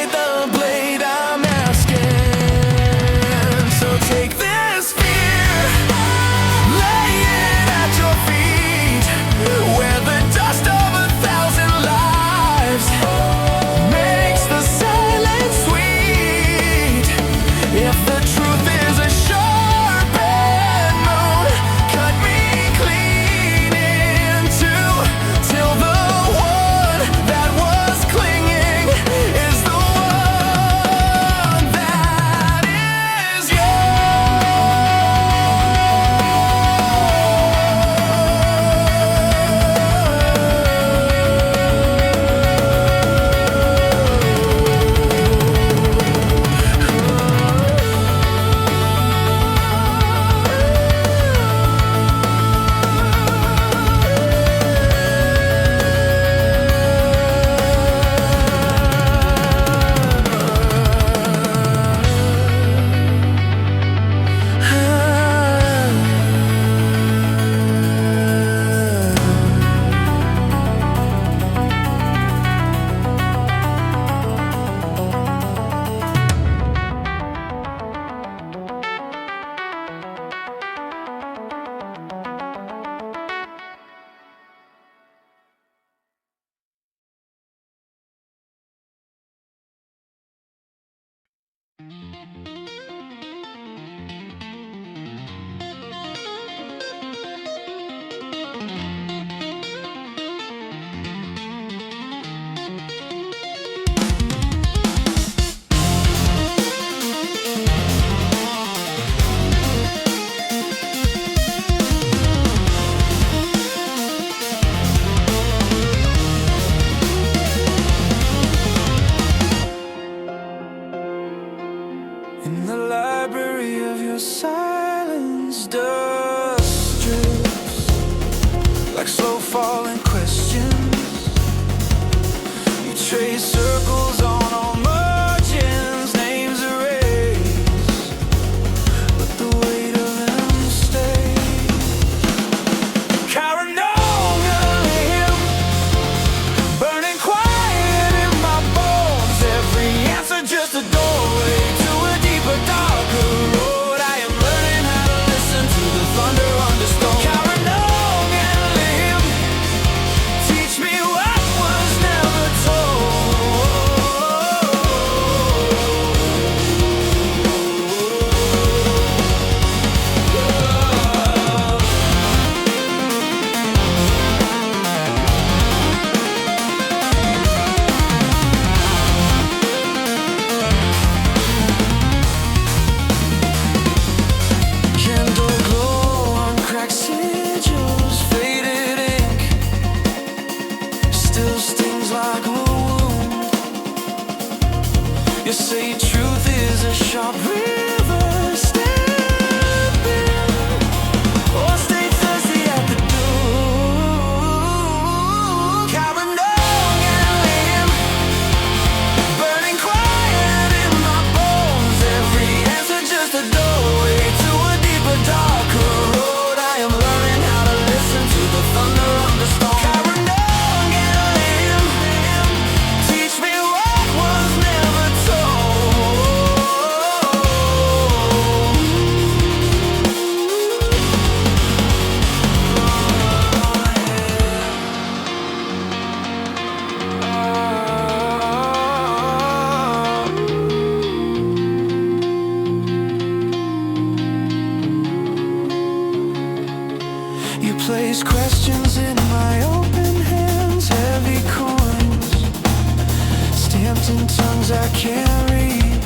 In the library of your silence, dust drips like slow falling questions. You trace circles on all margins, names erased, but the weight of them stays. Carinolium, burning quiet in my bones. Every answer just a doorway to a deeper, darker road. I am learning how to listen to the thunder under stone. Carinolium, teach me what was never candle glow on cracked sigils, faded ink still stings like a wound. You say truth is a sharp river, step in or stay thirsty at the door. Carinolium, burning quiet in my bones. Every answer just a doorway to a deeper, darker road. I am learning how to listen to the thunder on the storm. Carinolium, teach me what was never You place questions in my open hands, heavy coins stamped in tongues I can't read.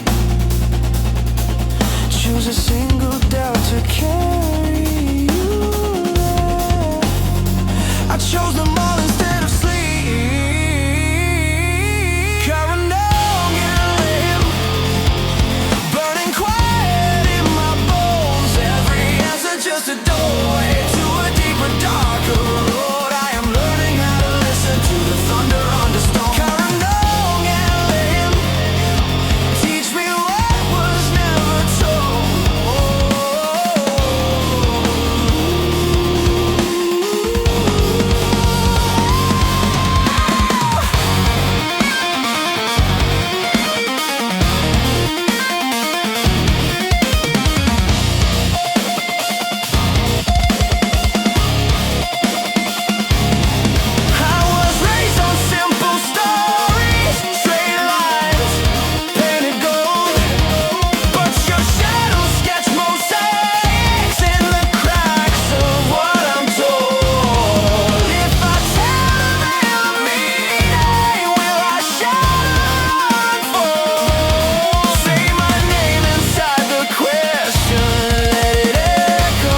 Choose a single doubt to carry you there. I chose them all instead of sleep. Carinolium, burning quiet in my bones. Every answer just a doorway to a deeper, darker road. I am learning how to listen to the thunder under storm. Carinolium, teach me what was never told. I was raised on simple stories, straight lines, painted gold. But your shadows sketch mosaics in the cracks of what I'm told. If I tell them meaning, will I shout unfold? Say my name inside the question, let it echo,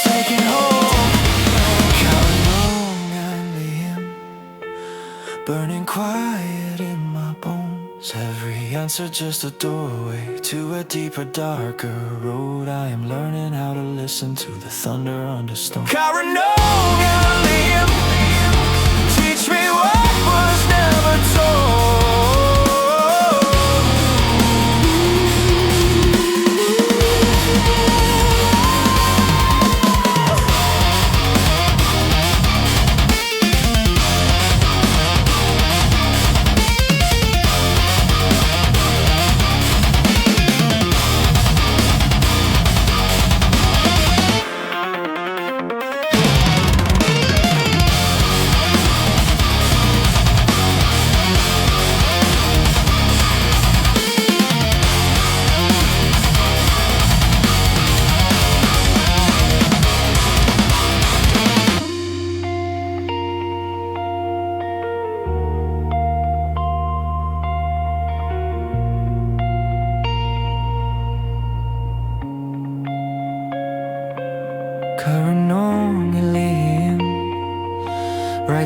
take it home. Carinolium, burning quiet in my bones. Every answer just a doorway to a deeper, darker road. I am learning how to listen to the thunder under storm. Carinolium, teach me what was never told.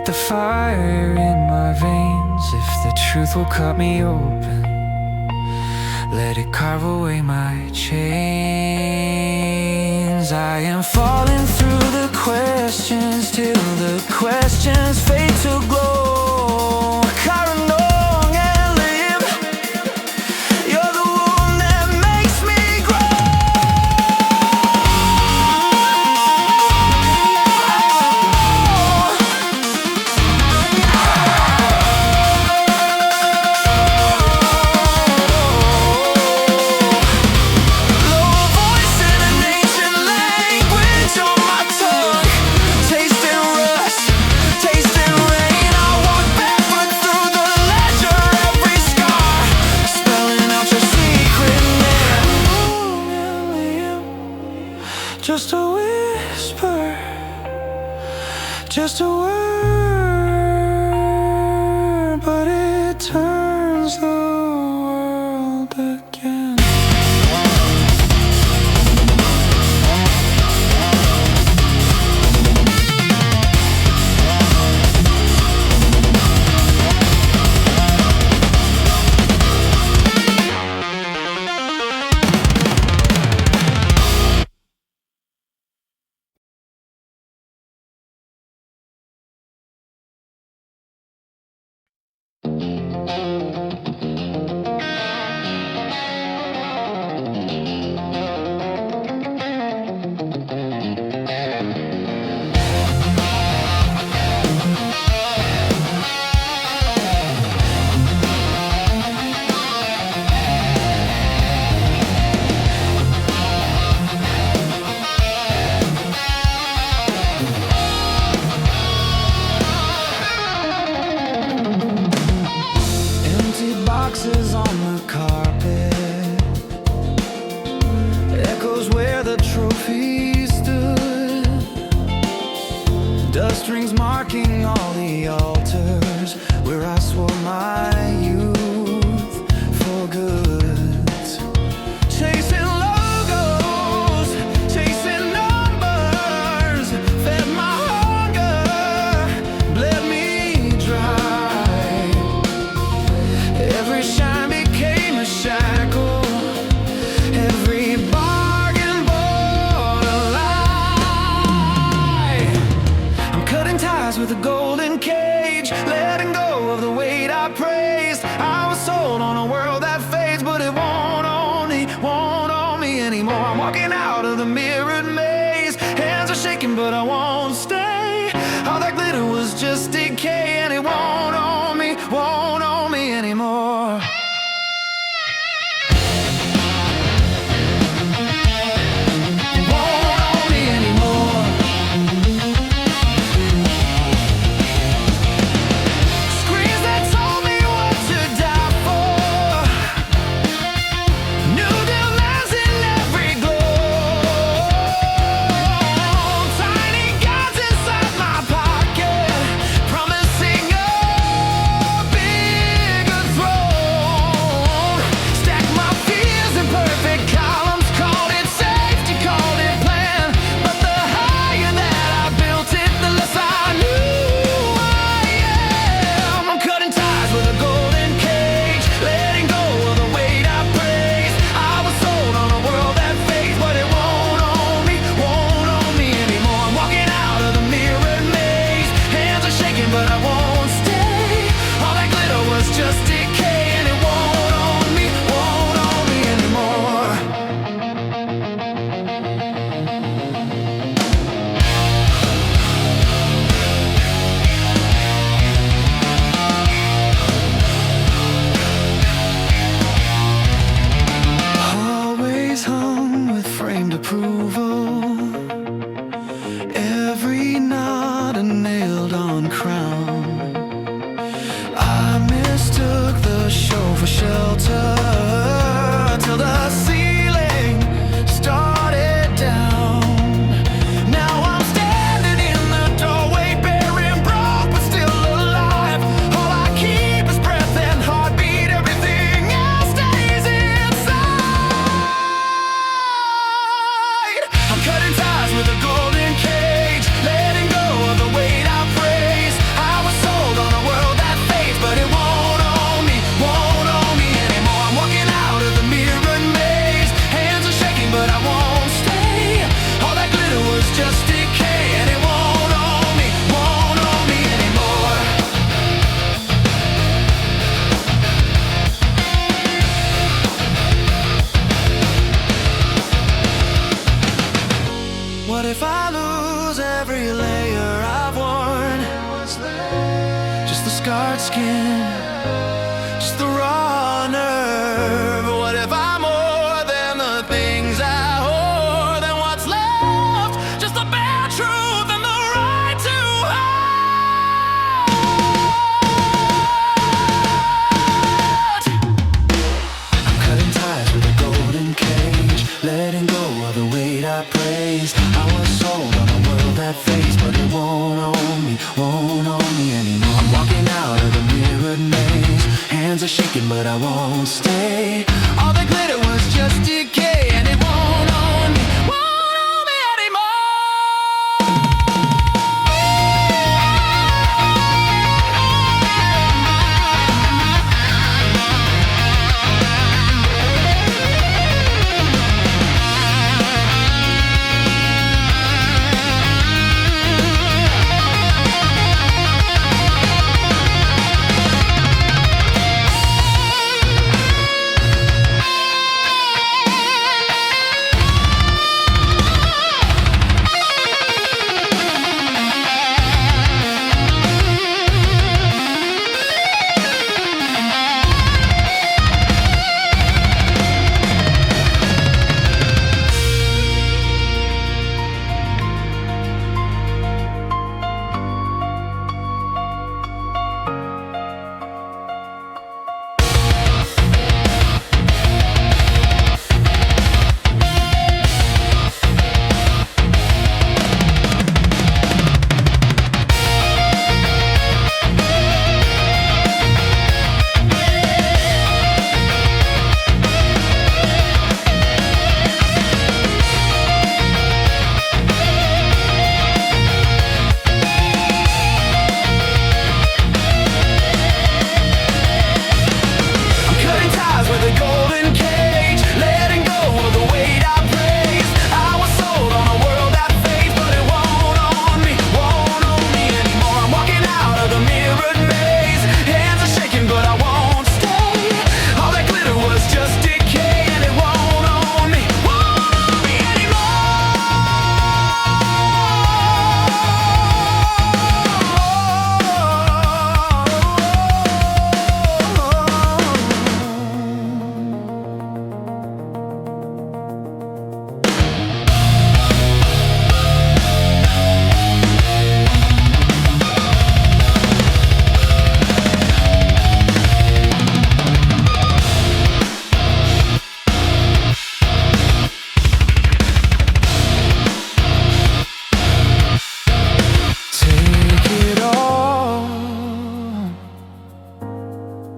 Light the fire in my veins. If the truth will cut me open, let it carve away my chains. I am falling through the questions till the questions fade to glow. Just a whisper, just a word, but it turns the world again. Boxes on the carpet, echoes where the trophies stood, dust rings marking all the altars where I swore my youth for good. Chasing logos, chasing numbers, fed my hunger, bled me dry. Every shine became a shackle, every bargain bought a lie. I'm cutting ties with a golden cage, letting go of the scarred skin, just the raw nerve. What if I'm more than the things I hoard? Then what's left? Just the bare truth and the right to hurt. I'm cutting ties with a golden cage, letting go of the weight I praised. I was sold on a world that fades, but it won't own me anymore. I'm walking out of the mirrored maze. Hands are shaking, but I won't stay. All the glitter was just decay, and it won't own me anymore.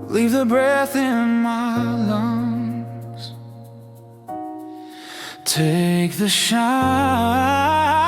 Leave the breath in my lungs. Take the shine.